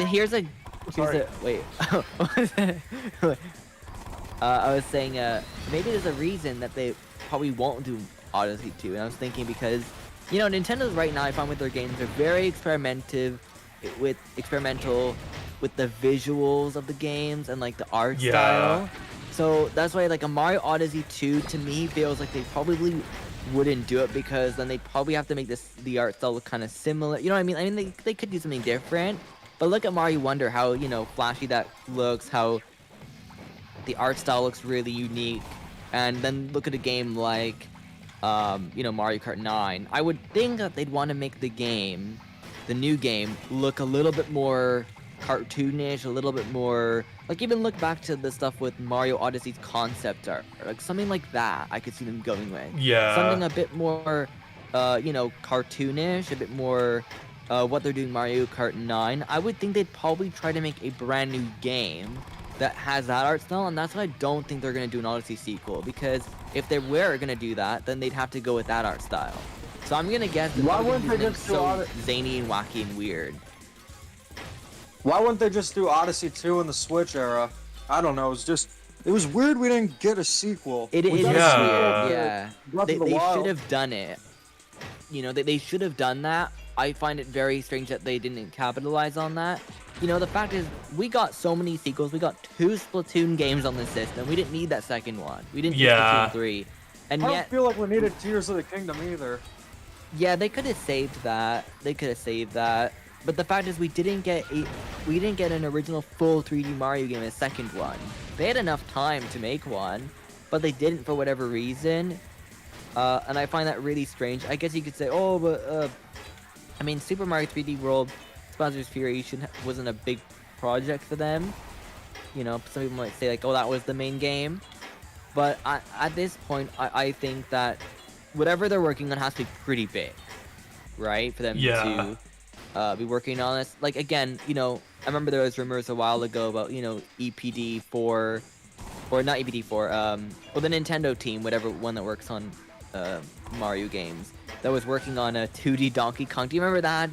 S3: here's a
S2: Sorry.
S3: wait. I was saying maybe there's a reason that they probably won't do Odyssey 2, and I was thinking because, you know, Nintendo's right now I find with their games are very experimental with the visuals of the games and like the art
S1: Yeah.
S3: style. So that's why like a Mario Odyssey 2 to me feels like they probably wouldn't do it because then they'd probably have to make the art style look kind of similar. You know what I mean? I mean they could do something different. But look at Mario Wonder, how, you know, flashy that looks, how the art style looks really unique. And then look at a game like you know, Mario Kart 9. I would think that they'd want to make the game, the new game, look a little bit more cartoonish, a little bit more like even look back to the stuff with Mario Odyssey's concept art, like something like that. I could see them going with something
S1: Yeah.
S3: a bit more, you know, cartoonish, a bit more what they're doing Mario Kart 9. I would think they'd probably try to make a brand new game that has that art style, and that's why I don't think they're gonna do an Odyssey sequel, because if they were gonna do that, then they'd have to go with that art style. So I'm gonna guess they're
S4: Why
S3: probably
S4: wouldn't
S3: gonna
S4: they
S3: do
S4: just
S3: something
S4: do
S3: so
S4: Odyssey?
S3: zany and wacky and weird.
S4: Why wouldn't they just do Odyssey 2 in the Switch era? I don't know. It was weird we didn't get a sequel.
S3: It
S4: We
S3: is
S4: got a
S1: Yeah.
S4: sequel
S3: weird,
S4: to
S3: yeah.
S4: Breath
S3: They
S4: of the Wild.
S3: should have done it. You know, they should have done that. I find it very strange that they didn't capitalize on that. You know, the fact is, we got so many sequels. We got 2 Splatoon games on the system. We didn't need that second one. We didn't need
S1: Yeah.
S3: Splatoon 3. And
S4: I don't
S3: yet,
S4: feel like we needed Tears of the Kingdom either.
S3: yeah, they could have saved that. They could have saved that. But the fact is, we didn't get an original full 3D Mario game, a second one. They had enough time to make one, but they didn't for whatever reason. And I find that really strange. I guess you could say, oh, but I mean, Super Mario 3D World, Bowser's Fury wasn't a big project for them. You know, some people might say like, oh, that was the main game. But at this point, I think that whatever they're working on has to be pretty big, right? For them
S1: Yeah.
S3: to be working on this. Like, again, you know, I remember there was rumors a while ago about, you know, EPD4, or not EPD4, well, the Nintendo team, whatever one that works on Mario games, that was working on a 2D Donkey Kong. Do you remember that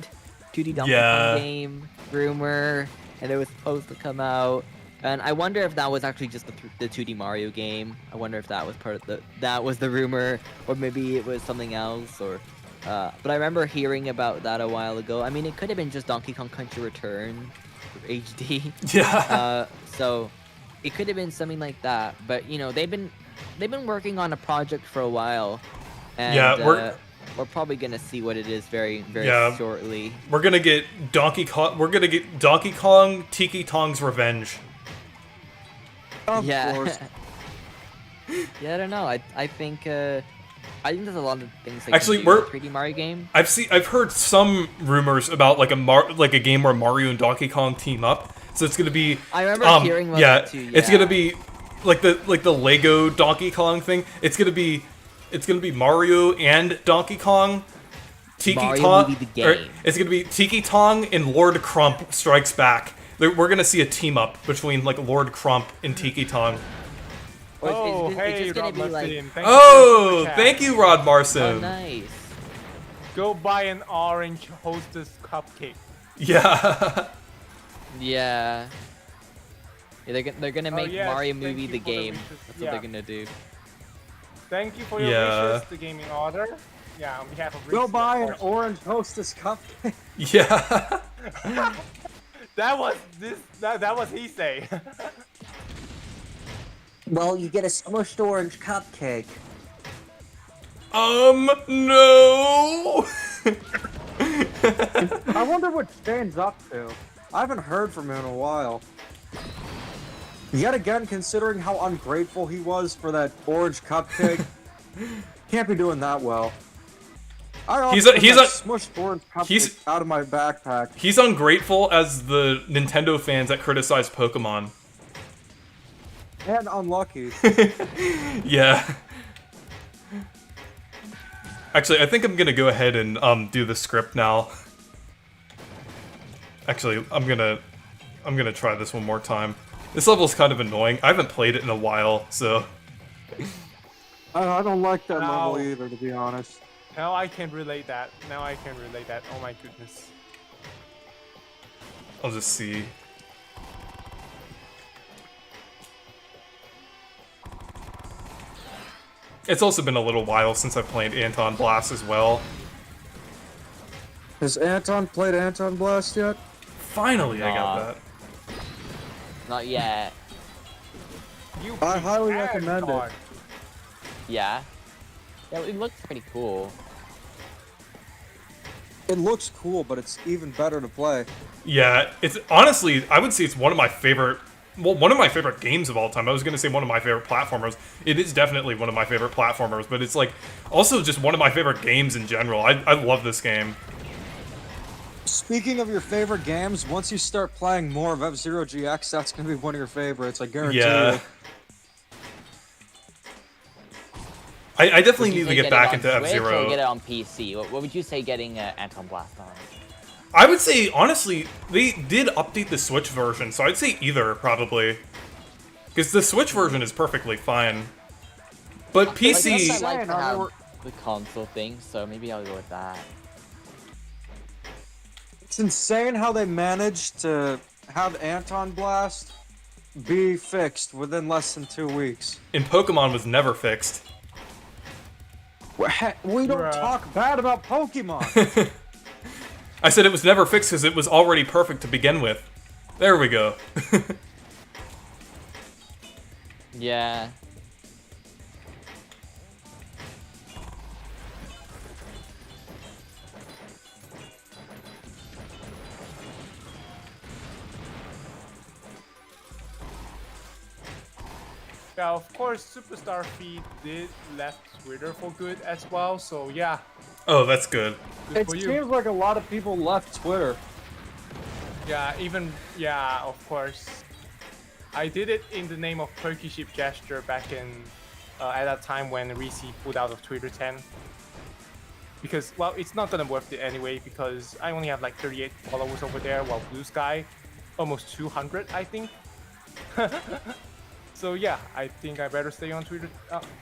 S3: 2D Donkey
S1: Yeah.
S3: Kong game rumor? And it was supposed to come out. And I wonder if that was actually just the 2D Mario game. I wonder if that was part of that was the rumor, or maybe it was something else, or But I remember hearing about that a while ago. I mean, it could have been just Donkey Kong Country Return HD.
S1: Yeah.
S3: So it could have been something like that. But you know, they've been working on a project for a while, and
S1: Yeah,
S3: we're probably gonna see what it is very
S1: Yeah.
S3: shortly.
S1: We're gonna get Donkey Kong. We're gonna get Donkey Kong Tiki Tong's Revenge.
S4: Of
S3: Yeah.
S4: course.
S3: Yeah, I don't know. I think there's a lot of things they
S1: Actually,
S3: can do in
S1: we're-
S3: a 3D Mario game.
S1: I've heard some rumors about like a game where Mario and Donkey Kong team up. So it's gonna be.
S3: I remember hearing about
S1: yeah,
S3: that too.
S1: it's
S3: yeah.
S1: gonna be like the Lego Donkey Kong thing. It's gonna be Mario and Donkey Kong. Tiki
S3: Mario
S1: Tong.
S3: movie the
S1: or
S3: game.
S1: it's gonna be Tiki Tong and Lord Crump Strikes Back. We're gonna see a team up between like Lord Crump and Tiki Tong.
S3: Or
S2: Oh,
S3: it's
S2: hey,
S3: just gonna
S2: Rob
S3: be like,
S2: Martin, thank you for the
S1: Oh,
S2: super chat.
S1: thank you, Rod
S3: oh,
S1: Marson.
S3: nice.
S2: Go buy an orange Hostess cupcake.
S1: Yeah.
S3: Yeah. Yeah, they're gonna make
S2: yes,
S3: Mario
S2: thank
S3: movie
S2: you
S3: the
S2: for the
S3: game.
S2: wishes.
S3: That's what
S2: Yeah.
S3: they're gonna do.
S2: Thank you for your
S1: Yeah.
S2: wishes, the gaming order. Yeah, on behalf of
S4: Go
S2: Reese,
S4: buy
S2: of
S4: an
S2: course.
S4: orange Hostess cupcake.
S1: Yeah.
S2: That was he say.
S4: Well, you get a smushed orange cupcake.
S1: No.
S4: I wonder what Shane's up to. I haven't heard from him in a while. Yet again, considering how ungrateful he was for that orange cupcake, can't be doing that well. I
S1: He's
S4: offered
S1: a-
S4: him that smushed orange cupcake
S1: he's-
S4: out of my backpack.
S1: He's ungrateful as the Nintendo fans that criticize Pokemon.
S4: And unlucky.
S1: Yeah. Actually, I think I'm gonna go ahead and do the script now. Actually, I'm gonna try this one more time. This level's kind of annoying. I haven't played it in a while, so
S4: I don't like that
S2: No.
S4: level either, to be honest.
S2: Now I can relate that. Now I can relate that. Oh my goodness.
S1: I'll just see. It's also been a little while since I've played Antonblast as well.
S4: Has Anton played Antonblast yet?
S1: Finally, I got
S3: Aw.
S1: that.
S3: Not yet.
S2: You
S4: I highly
S2: bad
S4: recommend it.
S2: dog.
S3: Yeah. Yeah, it looks pretty cool.
S4: It looks cool, but it's even better to play.
S1: Yeah, it's honestly, I would say it's one of my favorite. Well, one of my favorite games of all time. I was gonna say one of my favorite platformers. It is definitely one of my favorite platformers, but it's like also just one of my favorite games in general. I love this game.
S4: Speaking of your favorite games, once you start playing more of F-Zero GX, that's gonna be one of your favorites, I guarantee
S1: Yeah.
S4: you.
S1: I definitely
S3: Would you
S1: need to
S3: say
S1: get back
S3: it
S1: into
S3: on Switch or
S1: F-Zero.
S3: get it on PC? What would you say getting Anton Blast on?
S1: I would say, honestly, they did update the Switch version, so I'd say either, probably. Because the Switch version is perfectly fine. But
S3: Like,
S1: PC...
S3: I like to
S4: Saying, I
S3: have
S4: remember-
S3: the console thing, so maybe I'll go with that.
S4: It's insane how they managed to have Anton Blast be fixed within less than 2 weeks.
S1: in Pokemon was never fixed.
S4: We don't
S2: Bruh.
S4: talk bad about Pokemon.
S1: I said it was never fixed because it was already perfect to begin with. There we go.
S3: Yeah.
S2: Yeah, of course, Superstar Feed did left Twitter for good as well. So yeah,
S1: Oh, that's good.
S2: good
S4: It
S2: for you.
S4: seems like a lot of people left Twitter.
S2: Yeah, of course. I did it in the name of Turkey Ship Gesture back in at that time when Reese pulled out of Twitter 10. Because well, it's not gonna worth it anyway because I only have like 38 followers over there, while Blue Sky almost 200, I think. So yeah, I think I better stay on Twitter.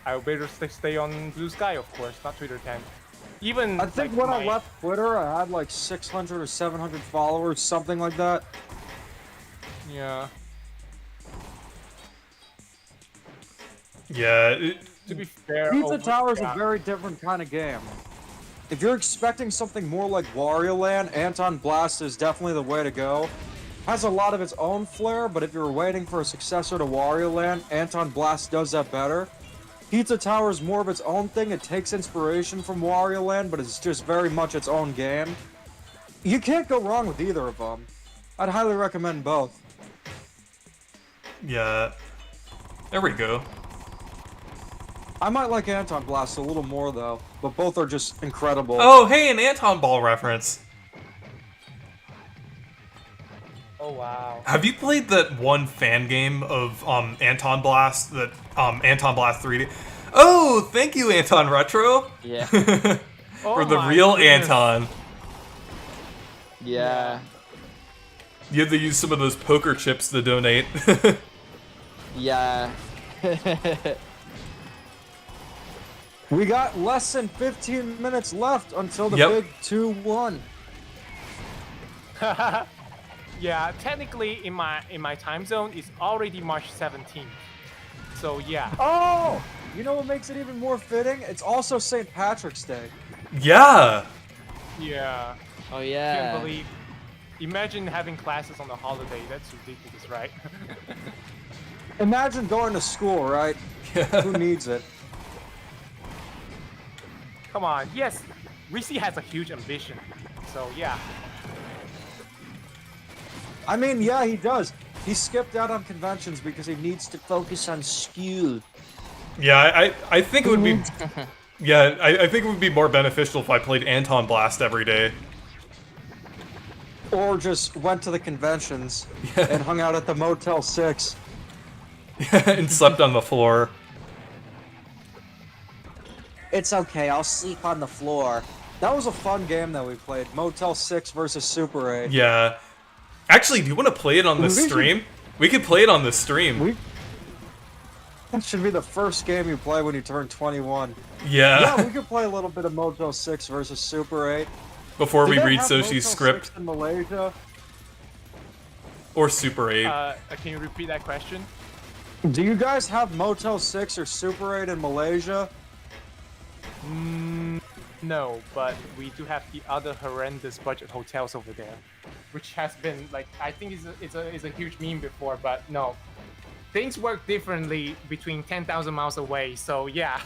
S2: I better stay on Blue Sky, of course, not Twitter 10. Even
S4: I think
S2: like,
S4: when I
S2: my-
S4: left Twitter, I had like 600 or 700 followers, something like that.
S2: Yeah.
S1: Yeah,
S2: To be fair,
S4: Pizza
S2: over-
S4: Tower's
S2: yeah.
S4: a very different kind of game. If you're expecting something more like Wario Land, Antonblast is definitely the way to go. Has a lot of its own flair, but if you're waiting for a successor to Wario Land, Antonblast does that better. Pizza Tower is more of its own thing. It takes inspiration from Wario Land, but it's just very much its own game. You can't go wrong with either of them. I'd highly recommend both.
S1: Yeah. There we go.
S4: I might like Antonblast a little more though, but both are just incredible.
S1: Oh, hey, an Anton Ball reference.
S2: Oh wow.
S1: Have you played that one fan game of Anton Blast, that Anton Blast 3D? Oh, thank you, Anton Retro.
S3: Yeah.
S1: For the
S2: my
S1: real
S2: goodness.
S1: Anton.
S3: Yeah.
S1: You had to use some of those poker chips to donate.
S3: Yeah.
S4: We got less than 15 minutes left until the
S1: Yep.
S4: big 2-1.
S2: Yeah, technically in my time zone it's already March 17th. So yeah.
S4: Oh! You know what makes it even more fitting? It's also St. Patrick's Day.
S1: Yeah.
S2: Yeah.
S3: Oh yeah.
S2: Can't believe. Imagine having classes on a holiday. That's ridiculous, right?
S4: Imagine going to school, right? Who needs it?
S2: Come on. Yes, Risi has a huge ambition. So yeah.
S4: I mean, yeah, he does. He skipped out on conventions because he needs to focus on school.
S1: Yeah, I think it would be... Yeah, I think it would be more beneficial if I played Anton Blast every day.
S4: Or just went to the conventions and hung out at the Motel 6.
S1: And slept on the floor.
S4: It's okay, I'll sleep on the floor. That was a fun game that we played. Motel 6 versus Super 8.
S1: Yeah. Actually, do you want to play it on this
S4: We should-
S1: stream? We could play it on this stream.
S4: That should be the first game you play when you turn 21.
S1: Yeah.
S4: Yeah, we could play a little bit of Motel 6 versus Super 8.
S1: Before we
S4: Do they
S1: read
S4: have
S1: Soshi's
S4: Motel
S1: script.
S4: 6 in Malaysia?
S1: Or Super 8.
S2: Can you repeat that question?
S4: Do you guys have Motel 6 or Super 8 in Malaysia?
S2: No, but we do have the other horrendous budget hotels over there, which has been like I think it's a huge meme before, but no, things work differently between 10,000 miles away. So yeah,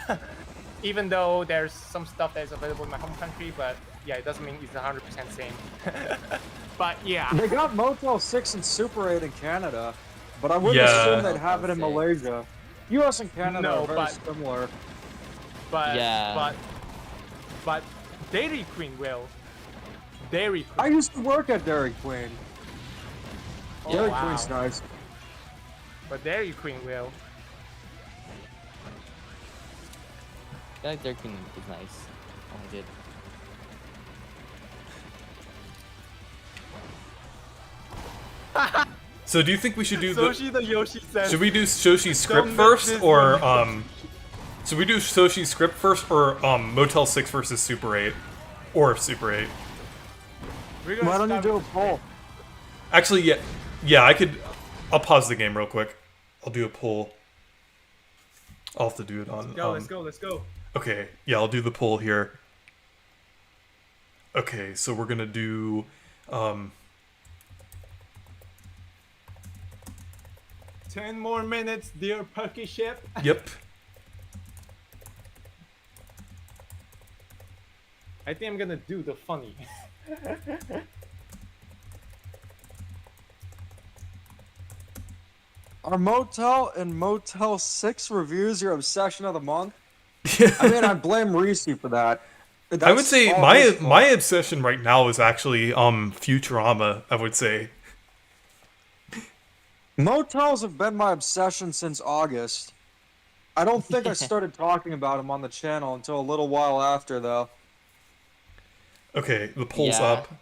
S2: even though there's some stuff that's available in my home country, but yeah, it doesn't mean it's 100% same. But yeah,
S4: They got Motel 6 and Super 8 in Canada, but I wouldn't
S1: Yeah.
S4: assume they'd have it in
S3: Motel 6.
S4: Malaysia. US and Canada
S2: No,
S4: are very
S2: but-
S4: similar.
S2: but
S3: Yeah.
S2: but Dairy Queen will. Dairy
S4: I
S2: Queen.
S4: used to work at Dairy Queen.
S2: Oh,
S4: Dairy
S2: wow.
S4: Queen's nice.
S2: But Dairy Queen will.
S3: I feel like their King is nice. Oh, I did.
S1: So do you think we should do the...
S2: Soshi the Yoshi says.
S1: Should we do Soshi's script
S2: Don't
S1: first,
S2: mix this
S1: or,
S2: one.
S1: should we do Soshi's script first, or, Motel 6 versus Super 8? Or Super 8?
S2: We're gonna
S4: Why don't you
S2: start
S4: do a
S2: with-
S4: poll?
S1: Actually, yeah, I could... I'll pause the game real quick. I'll do a poll. I'll have to do it on...
S2: Go, let's go, let's go.
S1: Okay, yeah, I'll do the poll here. Okay, so we're gonna do...
S2: 10 more minutes, dear Perky ship.
S1: Yep.
S2: I think I'm gonna do the funny.
S4: Are Motel and Motel 6 reviews your obsession of the month? I mean, I blame Reese for that.
S1: I would
S4: That's
S1: say
S4: all
S1: my
S4: his fault.
S1: my obsession right now is actually Futurama, I would say.
S4: Motels have been my obsession since August. I don't think I started talking about them on the channel until a little while after, though.
S1: Okay, the poll's
S3: Yeah.
S1: up.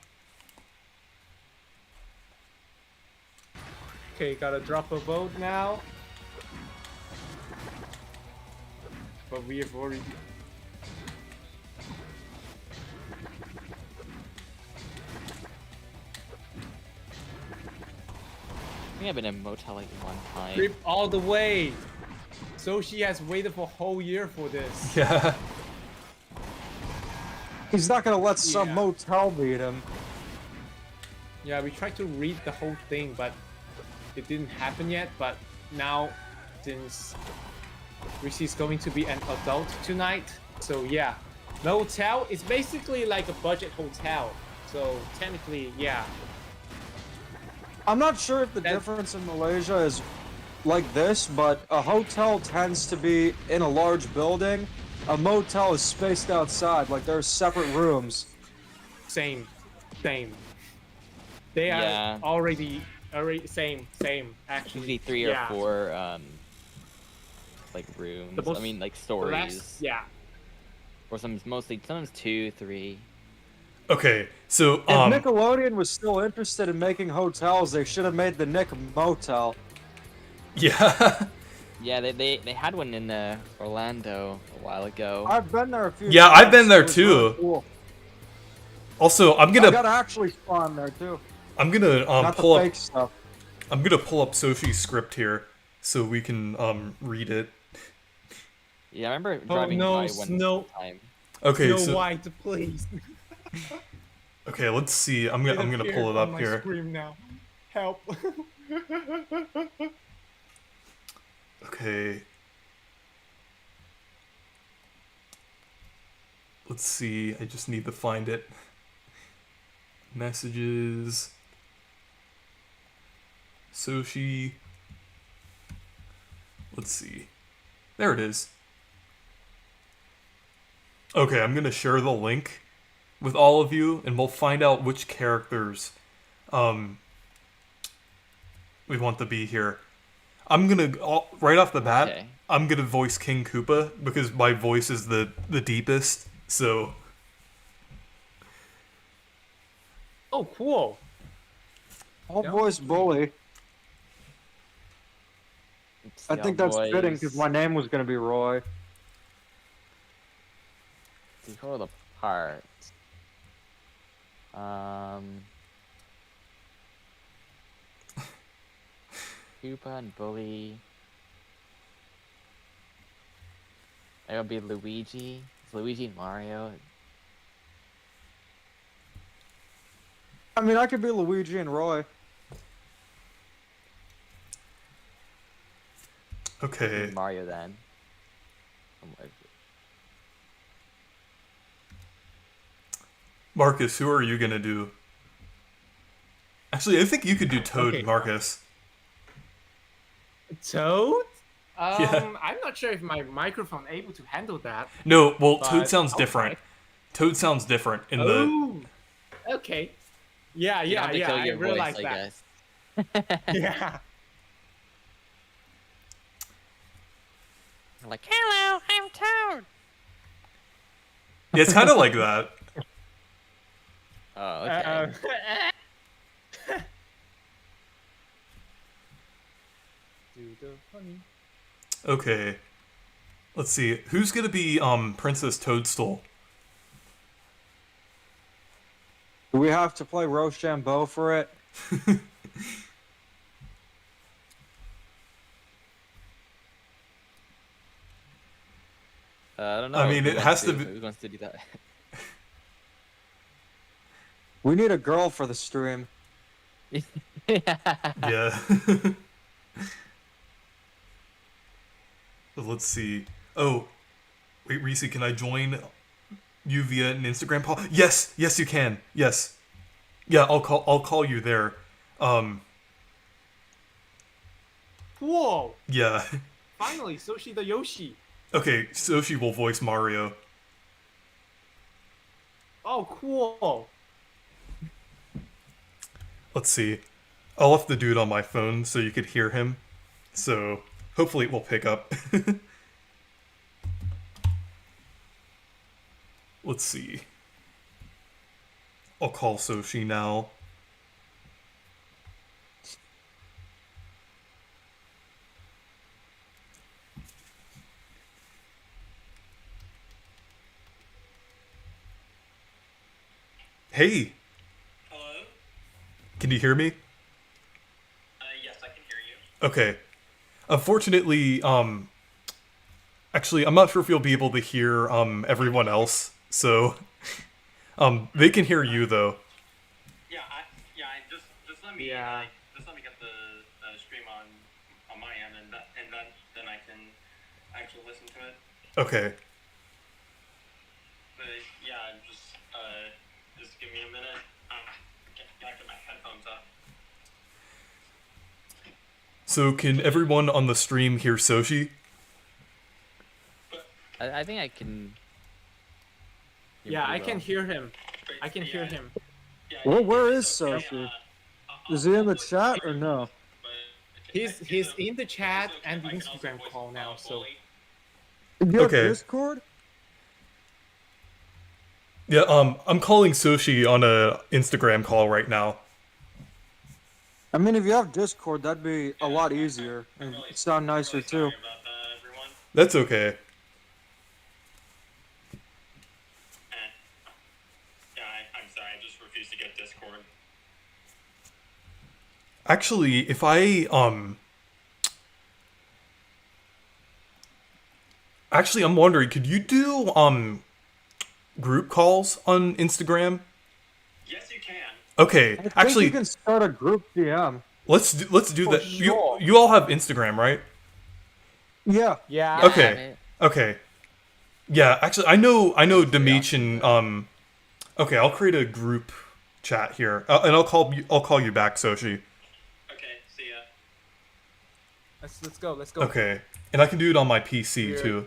S2: Okay, gotta drop a vote now. But we have already.
S3: I think I've been in Motel like one time.
S2: Rip all the way. So she has waited for a whole year for this.
S1: Yeah.
S4: He's not gonna let some
S2: Yeah.
S4: motel beat him.
S2: Yeah, we tried to read the whole thing, but it didn't happen yet. But now, since Rishi's going to be an adult tonight, so yeah, the hotel is basically like a budget hotel. So technically, yeah.
S4: I'm not sure if the
S2: That-
S4: difference in Malaysia is like this, but a hotel tends to be in a large building. A motel is spaced outside, like there's separate rooms.
S2: Same. They are
S3: Yeah.
S2: already same actually.
S3: Usually 3
S2: Yeah.
S3: or 4 like rooms.
S2: The most-
S3: I mean like
S2: The
S3: stories.
S2: rest, yeah.
S3: Or sometimes 2, 3.
S1: Okay, so
S4: If Nickelodeon was still interested in making hotels, they should have made the Nick Motel.
S1: yeah.
S3: Yeah, they had one in Orlando a while ago.
S4: I've been there a few
S1: Yeah,
S4: times.
S1: I've been there
S4: It was really
S1: too.
S4: cool.
S1: Also, I'm
S4: I
S1: gonna
S4: got actually spawn there too.
S1: I'm gonna
S4: Not
S1: pull
S4: the
S1: up
S4: fake stuff.
S1: I'm gonna pull up Soshi's script here so we can read it.
S3: Yeah, I remember
S2: Oh
S3: driving
S2: no,
S3: by one
S2: Snow
S3: time.
S1: Okay, so
S2: White, please.
S1: okay, let's see. I'm gonna
S2: It
S1: pull it
S2: appeared on
S1: up
S2: my
S1: here.
S2: screen now. Help.
S1: Okay. Let's see. I just need to find it. Messages. Soshi. Let's see. There it is. Okay, I'm gonna share the link with all of you, and we'll find out which characters we want to be here. I'm gonna right off the bat.
S3: Okay.
S1: I'm gonna voice King Koopa because my voice is the deepest. So
S2: Oh, cool.
S4: All
S2: Yeah.
S4: voice bully. I
S3: Yeah,
S4: think that's
S3: boys.
S4: fitting because my name was gonna be Roy.
S3: Who are the parts? Koopa and Bully. It'll be Luigi. It's Luigi and Mario.
S4: I mean, I could be Luigi and Roy.
S1: okay.
S3: Mario then. I'm like,
S1: Marcus, who are you gonna do? Actually, I think you could do Toad,
S2: Okay.
S1: Marcus.
S2: Toad?
S1: Yeah.
S2: I'm not sure if my microphone able to handle that.
S1: No, well,
S2: But
S1: Toad sounds
S2: I'll
S1: different.
S2: try.
S1: Toad sounds different in the.
S2: Oh, okay. Yeah,
S3: you
S2: yeah,
S3: have to
S2: yeah.
S3: kill
S2: I
S3: your
S2: realized
S3: voice, I
S2: that.
S3: guess.
S2: Yeah.
S3: Like, hello, I'm Toad.
S1: Yeah, it's kind of like that.
S3: Oh, okay.
S2: Do the funny.
S1: Okay. Let's see. Who's gonna be Princess Toadstool?
S4: Do we have to play Rochambeau for it?
S3: I don't know.
S1: I mean,
S3: who
S1: it
S3: wants
S1: has to be-
S3: Who wants to do that?
S4: We need a girl for the stream.
S1: Yeah. Let's see. Oh, wait, Reese, can I join you via an Instagram call? Yes, yes, you can. Yes. Yeah, I'll call you there.
S2: Whoa!
S1: Yeah.
S2: Finally, Soshi the Yoshi.
S1: Okay, so she will voice Mario.
S2: Oh, cool.
S1: Let's see. I'll have to do it on my phone so you could hear him. So hopefully it will pick up. Let's see. I'll call Soshi now. Hey,
S5: Hello?
S1: can you hear me?
S5: Yes, I can hear you.
S1: Okay. Unfortunately, actually, I'm not sure if you'll be able to hear everyone else. So They can hear you though.
S5: Just let me
S2: Yeah.
S5: just let me get the stream on my end, and then I can actually listen to it.
S1: Okay.
S5: But yeah, just give me a minute. Get my headphones up.
S1: So can everyone on the stream hear Soshi?
S3: I think I can.
S2: Yeah, I
S3: pretty
S2: can
S3: well.
S2: hear him. I can hear him.
S4: Well, where is Sophie? Is he in the chat or no?
S2: He's in the chat and the Instagram call now. So
S4: Do you have
S1: Okay.
S4: Discord?
S1: Yeah, I'm calling Soshi on a Instagram call right now.
S4: I mean, if you have Discord, that'd be a lot easier and sound nicer too.
S5: Sorry about that, everyone.
S1: That's okay.
S5: I'm sorry. I just refuse to get Discord.
S1: Actually, if I actually I'm wondering, could you do group calls on Instagram?
S5: Yes, you can.
S1: Okay.
S4: I think
S1: Actually,
S4: you can start a group DM.
S1: let's do
S2: For
S1: that.
S2: sure.
S1: You all have Instagram, right?
S4: Yeah.
S2: yeah.
S3: Yeah,
S1: Okay.
S3: I mean,
S1: Okay. Yeah, actually I know Demeach and okay, I'll create a group chat here. And I'll call you back, Soshi.
S5: Okay, see ya.
S2: Let's go. Let's go.
S1: Okay. And I can do it on my PC
S2: Weird.
S1: too.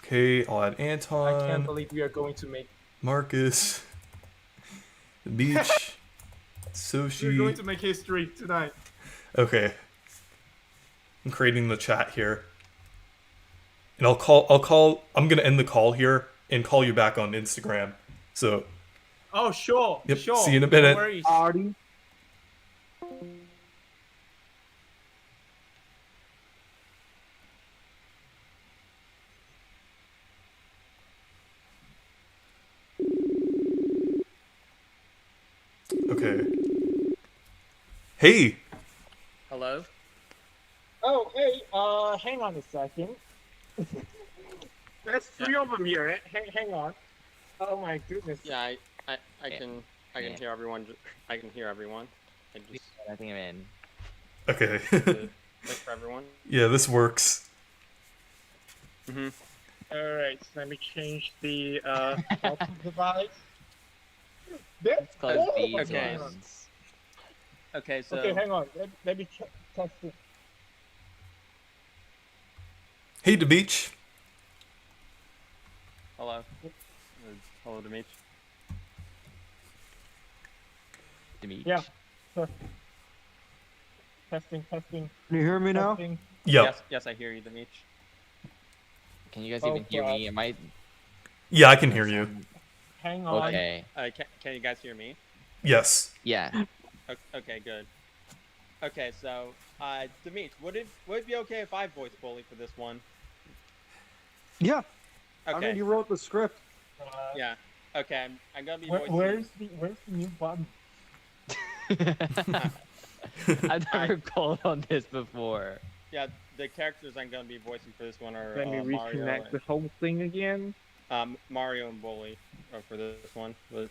S1: Okay, I'll add
S2: I can't
S1: Anton,
S2: believe we are going to make.
S1: Marcus, Demeach,
S2: We're going
S1: Soshi.
S2: to make history tonight.
S1: Okay. I'm creating the chat here. And I'm gonna end the call here and call you back on Instagram. So
S2: Oh sure.
S1: Yep,
S2: Sure.
S1: see you in a minute.
S2: No worries.
S4: Artie.
S1: okay. Hey.
S3: hello.
S2: Oh hey. Hang on a second. There's three of them here. Hang on. Oh my goodness.
S6: Yeah, I
S3: Yeah.
S6: can
S3: Yeah.
S6: hear everyone. I can hear everyone. I just
S3: I think I'm in.
S1: Okay.
S6: wait for everyone.
S1: Yeah, this works.
S6: Mm-hmm.
S2: Alright, so let me change the output device. There?
S3: Let's close
S2: Oh,
S3: these
S6: okay.
S3: ones.
S6: Okay, so
S2: Okay, hang on. Let me test it.
S1: Hey, Demeach.
S6: hello, hello, Demeach.
S3: Demeach.
S2: Yeah. Testing.
S4: Can you hear me now?
S2: Testing.
S1: Yep.
S6: Yes, I hear you, Demeach.
S3: Can you guys
S2: Oh,
S3: even hear
S2: God.
S3: me? Am I?
S1: Yeah, I can hear you.
S2: Hang on.
S3: Okay.
S6: Can you guys hear me?
S1: Yes.
S3: Yeah.
S6: Okay, good. Okay, so Demeach, would it be okay if I voice Bully for this one?
S4: Yeah.
S6: Okay.
S4: I mean, you wrote the script.
S6: Yeah. Okay, I'm gonna be
S2: Where,
S6: voicing.
S2: where's the new button?
S3: I've never called on this before.
S6: Yeah, the characters I'm gonna be voicing for this one are
S2: Let me
S6: Mario,
S2: reconnect the whole thing again.
S6: Mario and Bully for this one. But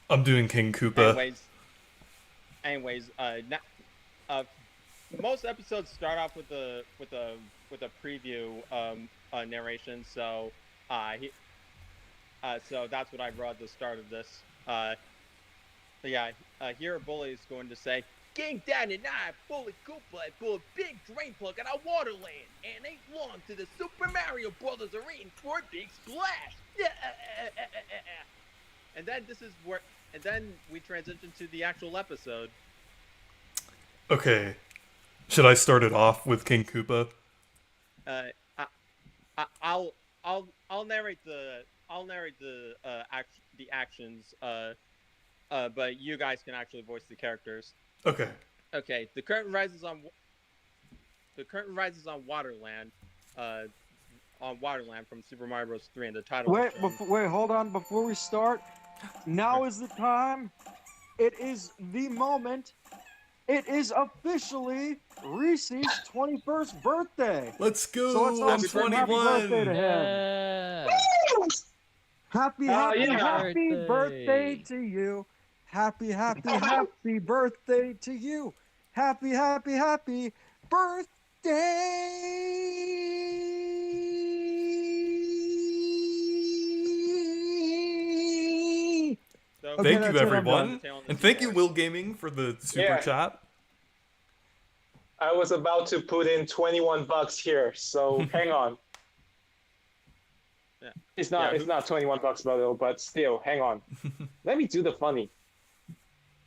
S1: I'm doing King Koopa.
S6: anyways, most episodes start off with a preview narration. So, so that's what I brought at the start of this. Here Bully is going to say, King Dad and I, Bully Koopa, pull a big drain plug at our waterland, and ain't long to the Super Mario Brothers arena for a big splash. And then and then we transition to the actual episode.
S1: Okay. Should I start it off with King Koopa?
S6: I'll narrate the actions. But you guys can actually voice the characters.
S1: Okay.
S6: Okay, the curtain rises on Waterland. On Waterland from Super Mario Bros. 3 and the title.
S4: Wait, hold on. Before we start, now is the time. It is the moment. It is officially Reese's 21st birthday.
S1: Let's go.
S4: So let's all
S1: I'm
S4: sing happy birthday to
S1: 21.
S4: him.
S3: Yeah.
S4: Happy,
S2: Oh,
S4: happy,
S2: yeah.
S4: happy birthday
S3: Birthday.
S4: to you. Happy, happy, happy birthday to you. Happy, happy, happy birthday.
S6: So
S4: Okay,
S1: Thank you,
S4: that's it. I'm done.
S1: everyone.
S6: Tail on the
S1: And thank you,
S6: seahorse.
S1: Will Gaming, for the super
S2: Yeah.
S1: chat.
S2: I was about to put in $21 here, so hang on.
S6: Yeah.
S2: It's
S6: Yeah,
S2: not. It's
S6: who-
S2: not $21 though, but still, hang on. Let me do the funny.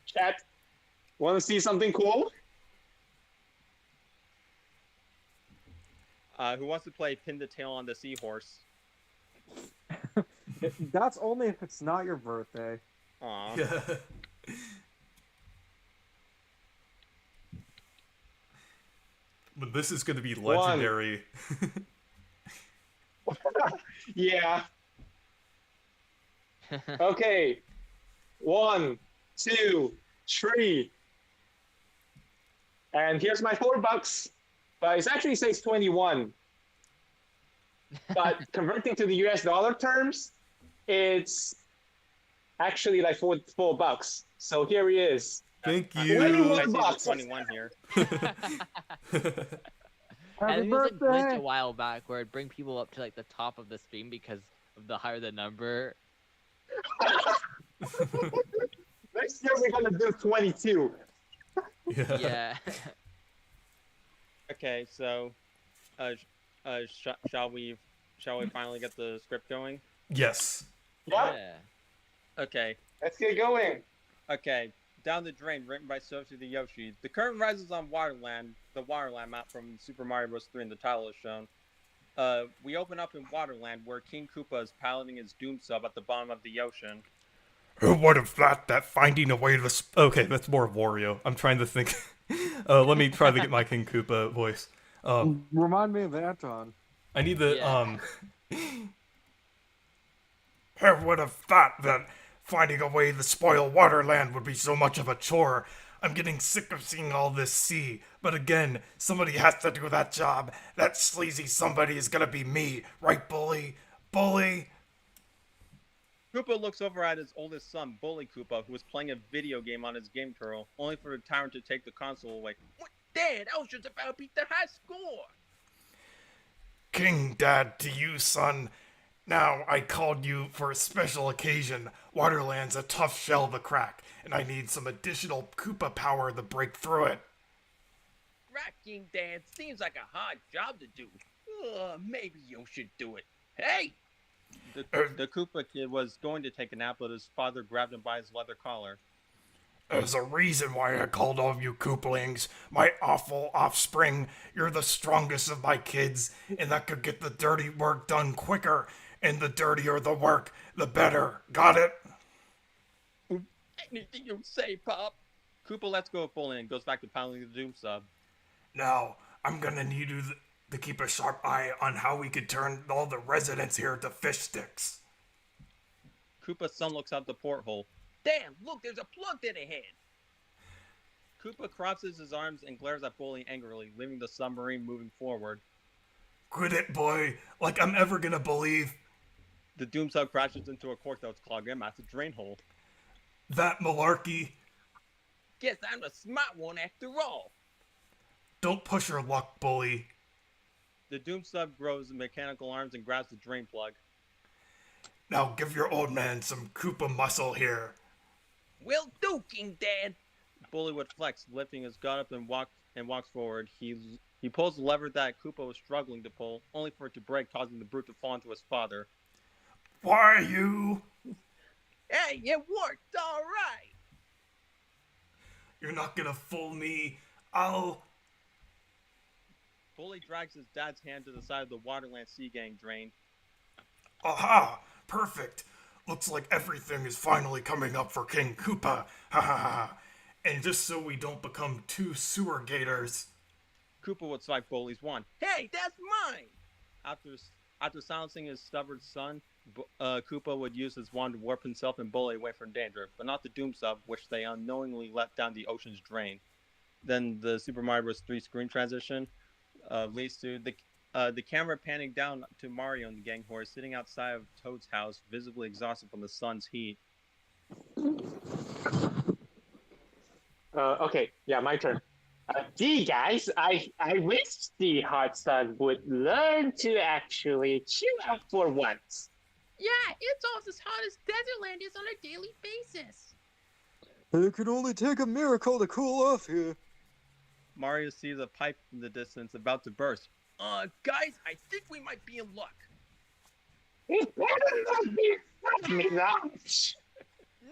S2: Chat, want to see something cool?
S6: Who wants to play pin the tail on the seahorse?
S4: That's only if it's not your birthday.
S6: Aw.
S1: Yeah. But this is going to be legendary.
S2: Yeah. Okay. 1, 2, 3. And here's my $4. But it actually says 21. But converting to the US dollar terms, it's actually like $4. So here he is.
S1: Thank
S6: I
S1: you.
S2: $21
S6: see the
S2: bucks.
S6: 21 here.
S3: And
S4: Happy
S3: it was like glitch
S4: birthday.
S3: a while back where it'd bring people up to like the top of the stream because of the higher the number.
S2: Next year we're gonna do 22.
S1: Yeah.
S3: Yeah.
S6: Okay, so, shall we finally get the script going?
S1: Yes.
S2: Yeah,
S6: Okay.
S2: let's get going.
S6: Okay, Down the Drain, written by Sophie the Yoshi. The curtain rises on Waterland, the Waterland map from Super Mario Bros. 3 in the title is shown. We open up in Waterland, where King Koopa is piloting his Doom Sub at the bottom of the ocean.
S1: Who would have thought that finding a way to... Okay, that's more of Wario. I'm trying to think... let me try to get my King Koopa voice.
S4: Remind me of Anton.
S1: I need the,
S3: Yeah.
S1: Who would have thought that finding a way to spoil Waterland would be so much of a chore? I'm getting sick of seeing all this sea. But again, somebody has to do that job. That sleazy somebody is gonna be me. Right, Bully? Bully?
S6: Koopa looks over at his oldest son, Bully Koopa, who was playing a video game on his game turtle, only for the tyrant to take the console away. What? Dad, I was just about to beat the high score!
S1: King Dad to you, son. Now, I called you for a special occasion. Waterland's a tough shell to crack, and I need some additional Koopa power to break through it.
S6: Rocking Dad seems like a hard job to do. Maybe you should do it. Hey! The Koopa kid was going to take a nap, but his father grabbed him by his leather collar.
S1: There's a reason why I called all of you Koopalings, my awful offspring. You're the strongest of my kids, and that could get the dirty work done quicker. And the dirtier the work, the better. Got it?
S6: Anything you say, Pop? Koopa lets go of Bully and goes back to piloting the Doom Sub.
S1: Now, I'm gonna need you to keep a sharp eye on how we could turn all the residents here to fish sticks.
S6: Koopa's son looks out the porthole. Damn, look, there's a plug dead ahead! Koopa crosses his arms and glares at Bully angrily, leaving the submarine moving forward.
S1: Quit it, boy. Like I'm ever gonna believe
S6: The Doom Sub crashes into a cork that was clogged in at the drain hole.
S1: that malarkey.
S6: Guess I'm the smart one after all!
S1: Don't push your luck, Bully.
S6: The Doom Sub grows mechanical arms and grabs the drain plug.
S1: Now give your old man some Koopa muscle here.
S6: Will do, King Dad! Bully would flex, lifting his gut up and walks forward. He pulls the lever that Koopa was struggling to pull, only for it to break, causing the brute to fall into his father.
S1: Why you?
S6: Hey, it worked, alright!
S1: You're not gonna fool me. I'll...
S6: Bully drags his dad's hand to the side of the Waterland Sea Gang drain.
S1: Aha! Perfect. Looks like everything is finally coming up for King Koopa. Ha ha ha. And just so we don't become two sewer gators.
S6: Koopa would swipe Bully's wand. Hey, that's mine! After silencing his stubborn son, Koopa would use his wand to warp himself and Bully away from danger, but not the Doom Sub, which they unknowingly let down the ocean's drain. Then the Super Mario Bros. 3 screen transition leads to The camera panning down to Mario and the gang who are sitting outside of Toad's house, visibly exhausted from the sun's heat.
S7: Okay, yeah, my turn. Gee, guys, I wish the hot sun would learn to actually chill out for once.
S8: Yeah, it's almost as hot as Desertland is on a daily basis.
S4: It could only take a miracle to cool off here.
S6: Mario sees a pipe in the distance about to burst. Guys, I think we might be in luck.
S7: It better not be Mirage.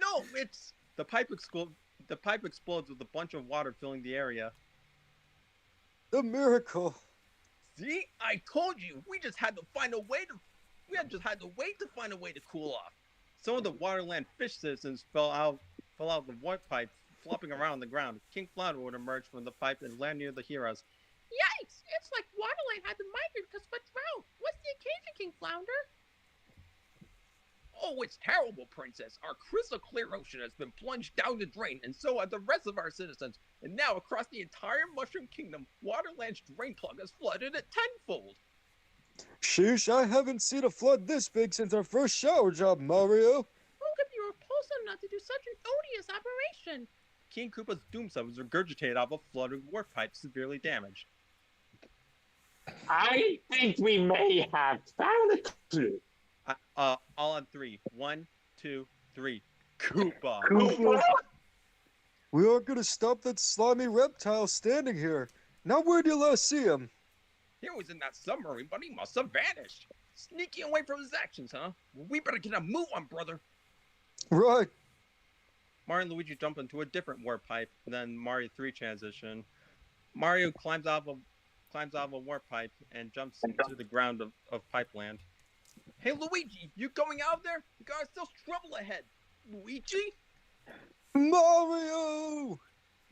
S6: No, it's the pipe explodes. The pipe explodes with a bunch of water filling the area.
S4: A miracle.
S6: See, I told you. We just had to find a way to. We had just had to wait to find a way to cool off. Some of the Waterland fish citizens fell out of the water pipe, flopping around on the ground. King Flounder would emerge from the pipe and land near the heroes.
S8: Yikes! It's like Waterland had to migrate because of a drought. What's the occasion, King Flounder?
S6: Oh, it's terrible, Princess. Our crystal clear ocean has been plunged down the drain, and so have the rest of our citizens. And now, across the entire Mushroom Kingdom, Waterland's drain plug has flooded it tenfold.
S4: Sheesh, I haven't seen a flood this big since our first shower job, Mario.
S8: Who could be repulsive enough to do such an odious operation?
S6: King Koopa's doom sub was regurgitated out of a flooded warp pipe, severely damaged.
S7: I think we may have found a clue.
S6: All on three. 1, 2, 3. Koopa.
S4: We aren't gonna stop that slimy reptile standing here. Now where'd you last see him?
S6: He was in that submarine, but he must have vanished. Sneaking away from his actions, huh? Well, we better get a move on, brother.
S4: Right.
S6: Mario and Luigi jump into a different warp pipe, then Mario 3 transition. Mario climbs out of a warp pipe and jumps into the ground of Pipeland. Hey, Luigi, you going out there? You got still trouble ahead. Luigi?
S4: Mario!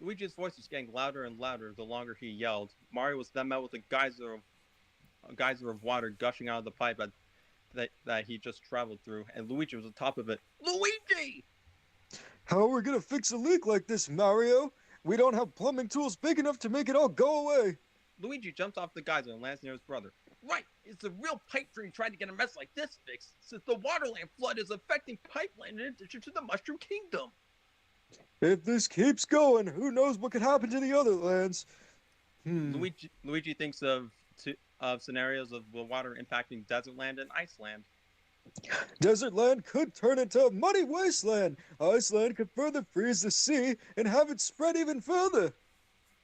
S6: Luigi's voice was getting louder and louder the longer he yelled. Mario was then met with a geyser of water gushing out of the pipe that he just traveled through, and Luigi was on top of it. Luigi!
S4: How are we gonna fix a leak like this, Mario? We don't have plumbing tools big enough to make it all go away.
S6: Luigi jumps off the geyser and lands near his brother. Right, it's a real pipe dream trying to get a mess like this fixed, since the Waterland flood is affecting Pipeland in addition to the Mushroom Kingdom.
S4: If this keeps going, who knows what could happen to the other lands?
S6: Luigi thinks of scenarios of the water impacting Desertland and Iceland.
S4: Desertland could turn into a muddy wasteland. Iceland could further freeze the sea and have it spread even further.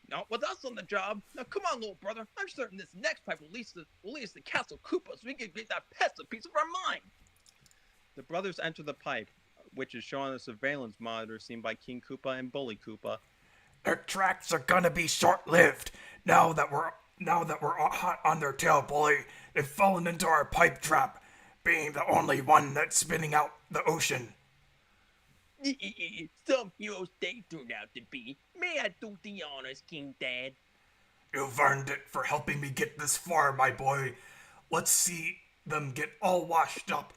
S6: Not with us on the job. Now come on, little brother. I'm certain this next pipe will lead us to Castle Koopa so we can get that pest a piece of our mind. The brothers enter the pipe, which is shown on the surveillance monitor seen by King Koopa and Bully Koopa.
S9: Their tracks are gonna be short-lived. Now that we're hot on their tail, Bully, they've fallen into our pipe trap, being the only one that's spinning out the ocean.
S6: Some heroes they turned out to be. May I do the honors, King Dad?
S9: You've earned it for helping me get this far, my boy. Let's see them get all washed up.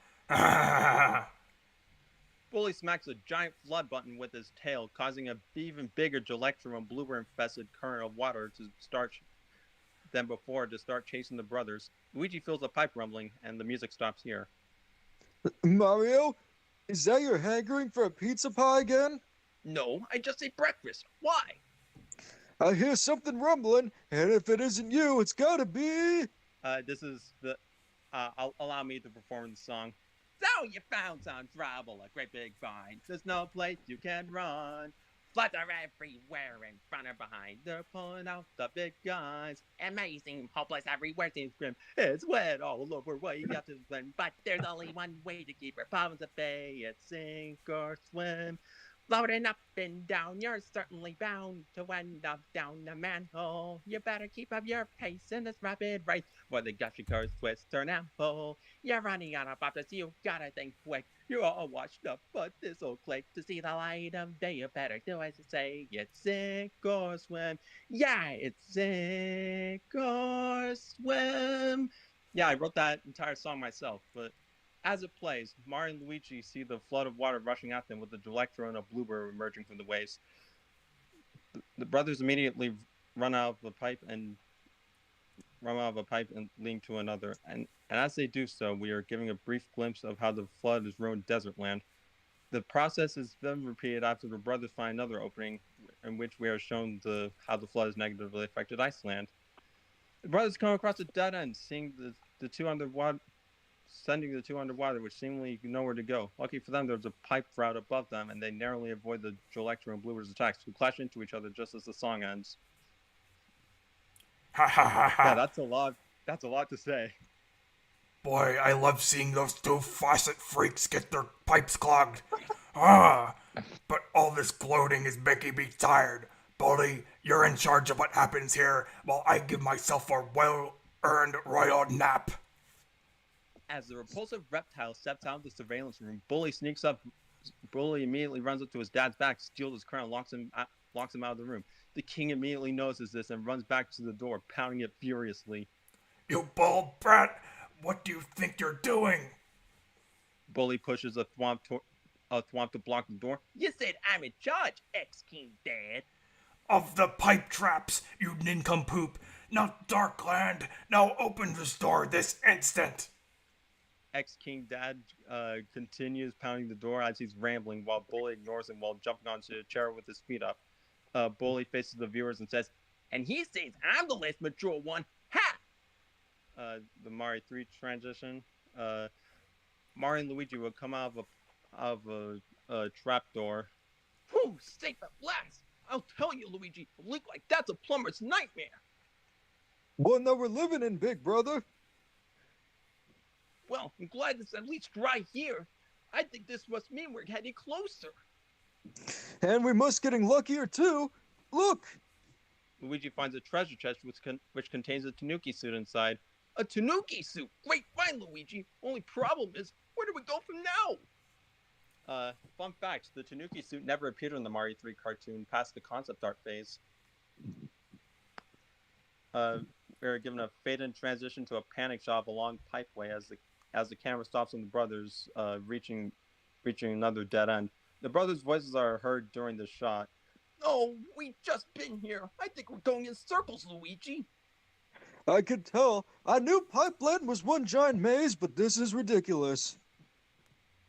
S6: Bully smacks a giant flood button with his tail, causing an even bigger Gelectrum and blooper-infested current of water to start chasing the brothers. Luigi feels the pipe rumbling, and the music stops here.
S4: Mario, is that your hankering for a pizza pie again?
S6: No, I just ate breakfast. Why?
S4: I hear something rumbling, and if it isn't you, it's gotta be...
S6: This is the... allow me to perform the song. So you found some trouble, a great big find. There's no place you can run. Floods are everywhere, in front or behind. They're pulling out the big guns. Amazing, hopeless, everywhere seems grim. It's wet all over where you got to swim. But there's only one way to keep your problems at bay. It's sink or swim. Floating up and down, you're certainly bound to end up down the manhole. You better keep up your pace in this rapid race, where the gushy curves twist, turn and pull. You're running out of options, you gotta think quick. You're all washed up, but this'll click. To see the light of day, you better do as you say. It's sink or swim. Yeah, it's sink or swim. Yeah, I wrote that entire song myself, but as it plays, Mario and Luigi see the flood of water rushing at them with a Gelectro and a Bloober emerging from the waves. The brothers immediately run out of the pipe and out of a pipe and lean to another. And as they do so, we are giving a brief glimpse of how the flood has ruined desert land. The process is then repeated after the brothers find another opening, in which we are shown how the flood has negatively affected Iceland. The brothers come across a dead end, seeing the two underwater, sending the two underwater, which seemingly nowhere to go. Lucky for them, there's a pipe route above them, and they narrowly avoid the Jolector and Bluebird's attacks, who clash into each other just as the song ends.
S9: Ha ha ha
S6: Yeah,
S9: ha.
S6: that's a lot. That's a lot to say.
S9: Boy, I love seeing those two faucet freaks get their pipes clogged. Ah, but all this gloating is making me tired. Bully, you're in charge of what happens here while I give myself a well-earned royal nap.
S6: As the repulsive reptile steps out of the surveillance room, Bully sneaks up. Bully immediately runs up to his dad's back, steals his crown, locks him out of the room. The king immediately notices this and runs back to the door, pounding it furiously.
S9: You bald brat, what do you think you're doing?
S6: Bully pushes a thwomp to block the door.
S8: You said I'm in charge, ex-king dad.
S9: Of the pipe traps, you nincompoop, not Darkland. Now open this door this instant.
S6: Ex-king dad continues pounding the door as he's rambling, while Bully ignores him while jumping onto a chair with his feet up. Bully faces the viewers and says,
S8: And he says I'm the less mature one. Ha!
S6: The Mario 3 transition. Mario and Luigi will come out of a trap door.
S8: Whew, safe at last. I'll tell you, Luigi, a leak like that's a plumber's nightmare.
S4: One that we're living in, big brother.
S8: Well, I'm glad it's at least dry here. I think this must mean we're heading closer.
S4: And we must getting luckier too. Look!
S6: Luigi finds a treasure chest which contains a Tanuki suit inside.
S8: A Tanuki suit. Great find, Luigi. Only problem is, where do we go from now?
S6: Fun fact, the Tanuki suit never appeared in the Mario 3 cartoon past the concept art phase. We're given a fade-in transition to a panic shot of a long pipeway as the camera stops on the brothers reaching another dead end. The brothers' voices are heard during the shot.
S8: Oh, we just been here. I think we're going in circles, Luigi.
S4: I could tell. I knew Pipeland was one giant maze, but this is ridiculous.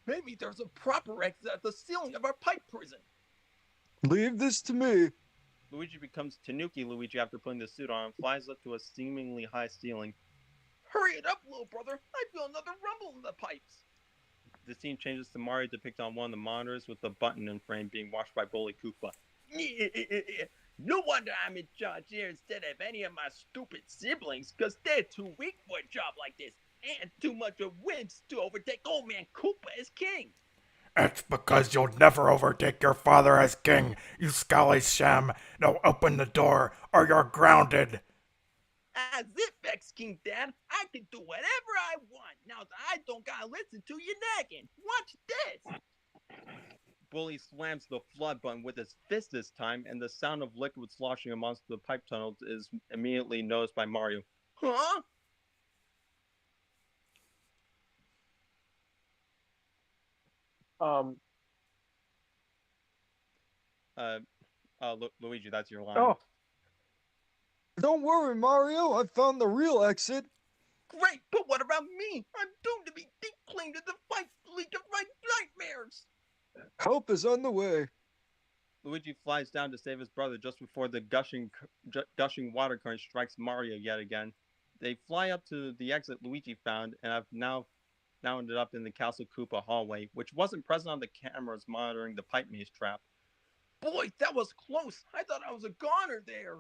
S8: Maybe there's a proper exit at the ceiling of our pipe prison.
S4: Leave this to me.
S6: Luigi becomes Tanuki Luigi after putting the suit on and flies up to a seemingly high ceiling.
S8: Hurry it up, little brother. I feel another rumble in the pipes.
S6: The scene changes to Mario depicted on one of the monitors with the button in frame being watched by Bully Koopa.
S8: No wonder I'm in charge here instead of any of my stupid siblings, because they're too weak for a job like this, and too much of wimps to overtake old man Koopa as king.
S9: It's because you'll never overtake your father as king, you scally sham. Now open the door, or you're grounded.
S8: As if, ex-king dad, I can do whatever I want now that I don't gotta listen to you nagging. Watch this.
S6: Bully slams the flood button with his fist this time, and the sound of liquid sloshing amongst the pipe tunnels is immediately noticed by Mario.
S8: Huh?
S6: Luigi, that's your line.
S4: Oh. Don't worry, Mario. I found the real exit.
S8: Great, but what about me? I'm doomed to be deep cleaned in the fight leak of my nightmares.
S4: Help is on the way.
S6: Luigi flies down to save his brother just before the gushing water current strikes Mario yet again. They fly up to the exit Luigi found and have now ended up in the Castle Koopa hallway, which wasn't present on the cameras monitoring the pipe maze trap.
S8: Boy, that was close. I thought I was a goner there.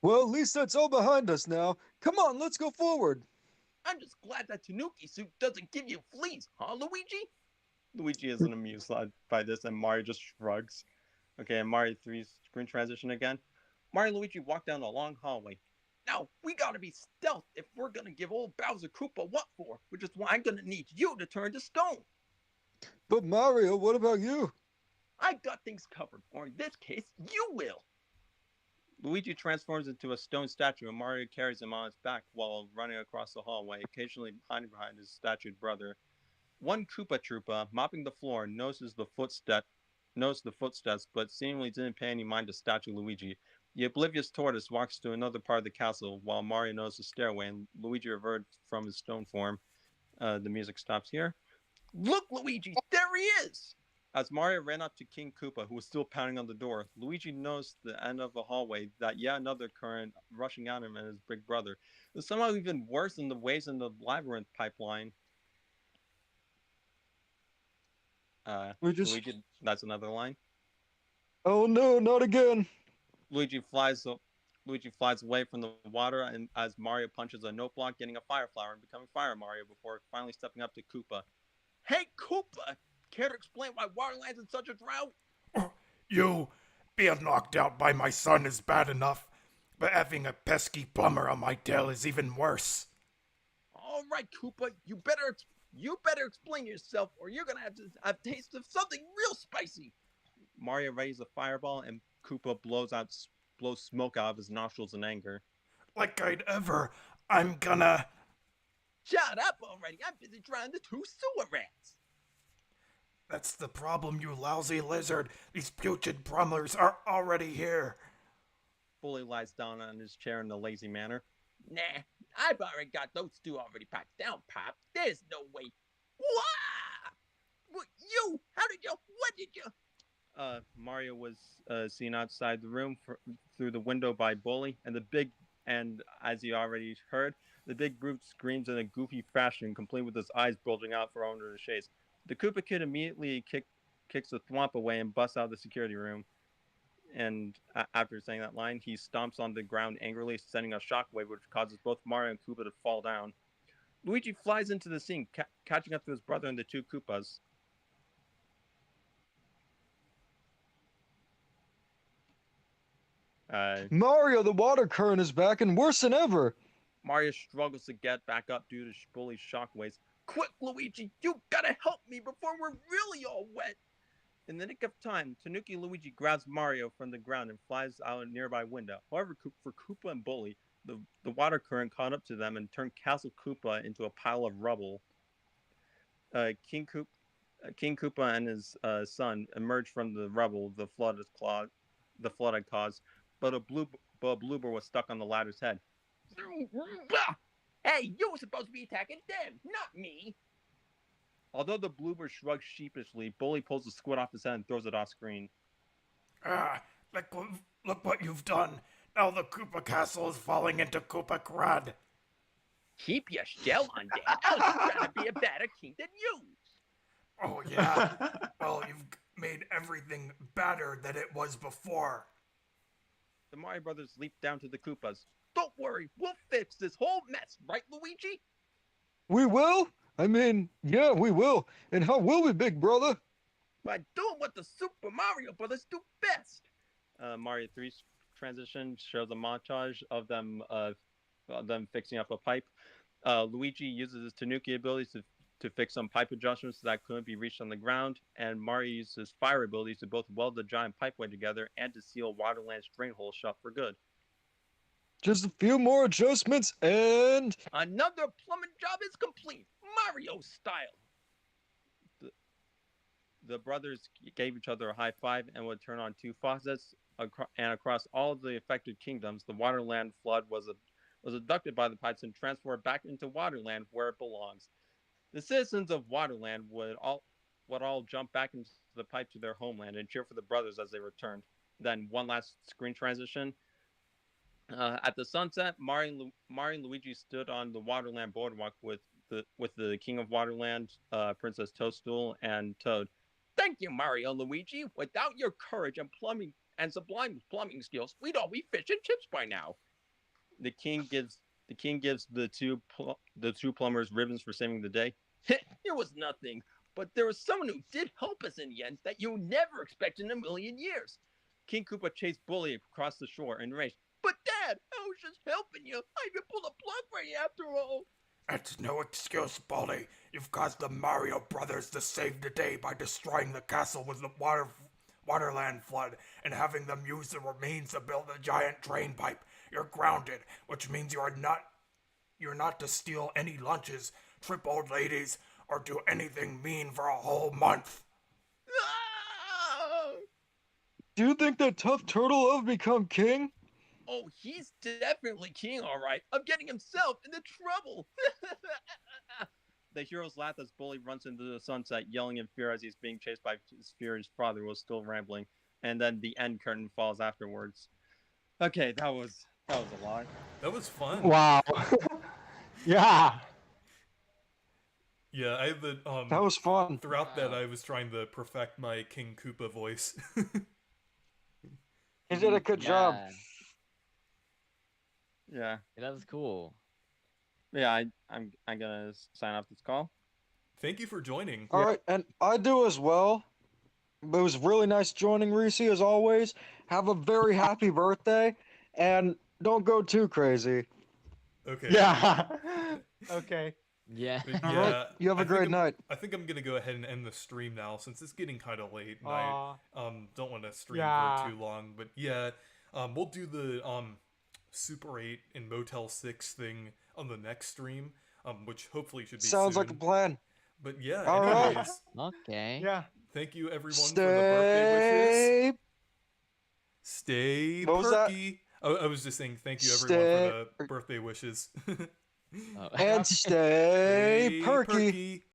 S4: Well, at least that's all behind us now. Come on, let's go forward.
S8: I'm just glad that Tanuki suit doesn't give you fleas, huh, Luigi?
S6: Luigi isn't amused by this, and Mario just shrugs. Okay, and Mario 3's screen transition again. Mario and Luigi walk down a long hallway.
S8: Now, we gotta be stealth if we're gonna give old Bowser Koopa what for, which is why I'm gonna need you to turn to stone.
S4: But Mario, what about you?
S8: I've got things covered, or in this case, you will.
S6: Luigi transforms into a stone statue, and Mario carries him on his back while running across the hallway, occasionally hiding behind his statued brother. One Koopa Troopa, mopping the floor, notices the footsteps, but seemingly didn't pay any mind to statue Luigi. The oblivious tortoise walks to another part of the castle while Mario knows the stairway and Luigi reverts from his stone form. The music stops here.
S8: Look, Luigi, there he is!
S6: As Mario ran up to King Koopa, who was still pounding on the door, Luigi noticed the end of the hallway that yet another current rushing at him and his big brother. It was somehow even worse than the waves in the labyrinth pipeline.
S4: We just.
S6: Luigi, that's another line.
S4: Oh no, not again.
S6: Luigi flies away from the water, and as Mario punches a note block, getting a fire flower and becoming Fire Mario before finally stepping up to Koopa.
S8: Hey, Koopa! Care to explain why Waterland's in such a drought?
S9: You being knocked out by my son is bad enough, but having a pesky plumber on my tail is even worse.
S8: All right, Koopa, you better explain yourself, or you're gonna have to have a taste of something real spicy.
S6: Mario raises a fireball, and Koopa blows smoke out of his nostrils in anger.
S9: Like I'd ever. I'm gonna.
S8: Shut up already! I'm busy trying the 2 sewer rats.
S9: That's the problem, you lousy lizard. These putrid plumbers are already here.
S6: Bully lies down on his chair in a lazy manner.
S8: Nah, I've already got those 2 already packed down, Pop. There's no way. Wah! What, you? How did you? What did you?
S6: Mario was seen outside the room through the window by Bully, and as you already heard, the big brute screams in a goofy fashion, complete with his eyes bulging out from under the shades. The Koopa Kid immediately kicks the thwomp away and busts out of the security room. And after saying that line, he stomps on the ground angrily, sending a shockwave which causes both Mario and Koopa to fall down. Luigi flies into the scene, catching up to his brother and the 2 Koopas.
S4: Mario, the water current is back and worse than ever.
S6: Mario struggles to get back up due to Bully's shockwaves.
S8: Quick, Luigi! You gotta help me before we're really all wet.
S6: In the nick of time, Tanuki Luigi grabs Mario from the ground and flies out a nearby window. However, for Koopa and Bully, the water current caught up to them and turned Castle Koopa into a pile of rubble. King Koopa and his son emerged from the rubble the flood had caused, but a bloober was stuck on the ladder's head.
S8: Hey, you were supposed to be attacking them, not me.
S6: Although the bloober shrugs sheepishly, Bully pulls the squid off his head and throws it off screen.
S9: Look what you've done. Now the Koopa Castle is falling into Koopa Crud.
S8: Keep your shell on, Dad. I was trying to be a better king than you.
S9: Oh, yeah. Well, you've made everything better than it was before.
S6: The Mario brothers leap down to the Koopas.
S8: Don't worry, we'll fix this whole mess, right, Luigi?
S4: We will? I mean, yeah, we will. And how will we, big brother?
S8: By doing what the Super Mario Brothers do best.
S6: Mario 3's transition shows a montage of them fixing up a pipe. Luigi uses his Tanuki abilities to fix some pipe adjustments that couldn't be reached on the ground, and Mario uses his fire abilities to both weld the giant pipeway together and to seal Waterland's drain hole shut for good.
S4: Just a few more adjustments and...
S8: Another plumbing job is complete, Mario style.
S6: The brothers gave each other a high five and would turn on 2 faucets, and across all of the affected kingdoms, the Waterland flood was abducted by the pipes and transported back into Waterland where it belongs. The citizens of Waterland would all jump back into the pipe to their homeland and cheer for the brothers as they returned. Then one last screen transition. At the sunset, Mario and Luigi stood on the Waterland boardwalk with the King of Waterland, Princess Toadstool, and Toad.
S8: Thank you, Mario and Luigi. Without your courage and sublime plumbing skills, we'd all be fish and chips by now.
S6: The king gives the two plumbers ribbons for saving the day.
S8: It was nothing, but there was someone who did help us in the end that you never expect in a million years.
S6: King Koopa chased Bully across the shore and raged.
S8: But Dad, I was just helping you. I even pulled a plug for you after all.
S9: That's no excuse, Bully. You've caused the Mario Brothers to save the day by destroying the castle with the Waterland flood and having them use the remains to build a giant drain pipe. You're grounded, which means you're not to steal any lunches, trip old ladies, or do anything mean for a whole month.
S8: Ah!
S4: Do you think that tough turtle will become king?
S8: Oh, he's definitely king, all right. I'm getting himself into trouble.
S6: The heroes laugh as Bully runs into the sunset, yelling in fear as he's being chased by his furious father, who was still rambling. And then the end curtain falls afterwards. Okay, that was a lot.
S1: That was fun.
S7: Wow. Yeah.
S1: Yeah, I had the
S4: That was fun.
S1: throughout that I was trying to perfect my King Koopa voice.
S4: You did a good job.
S6: Yeah,
S3: That was cool.
S6: yeah. I'm gonna sign off this call.
S1: Thank you for joining.
S4: All right, and I do as well. It was really nice joining Reese as always. Have a very happy birthday, and don't go too crazy.
S1: Okay.
S7: Yeah.
S2: Okay.
S3: Yeah.
S1: But
S4: All
S1: yeah,
S4: right, you have a
S1: I think
S4: great
S1: I'm-
S4: night.
S1: I think I'm gonna go ahead and end the stream now since it's getting kind of late and
S2: Aw.
S1: I don't want to stream
S2: Yeah.
S1: for too long. But yeah, we'll do the Super 8 and Motel 6 thing on the next stream, which hopefully should be
S4: Sounds
S1: soon.
S4: like a plan.
S1: But yeah,
S4: All right.
S1: anyways,
S3: Okay.
S2: Yeah.
S1: thank you everyone for the birthday wishes.
S4: Stay.
S1: Stay
S4: What was that?
S1: perky. I was just saying thank you everyone for the birthday wishes.
S3: Oh.
S4: and stay
S1: Stay
S4: perky.
S1: perky.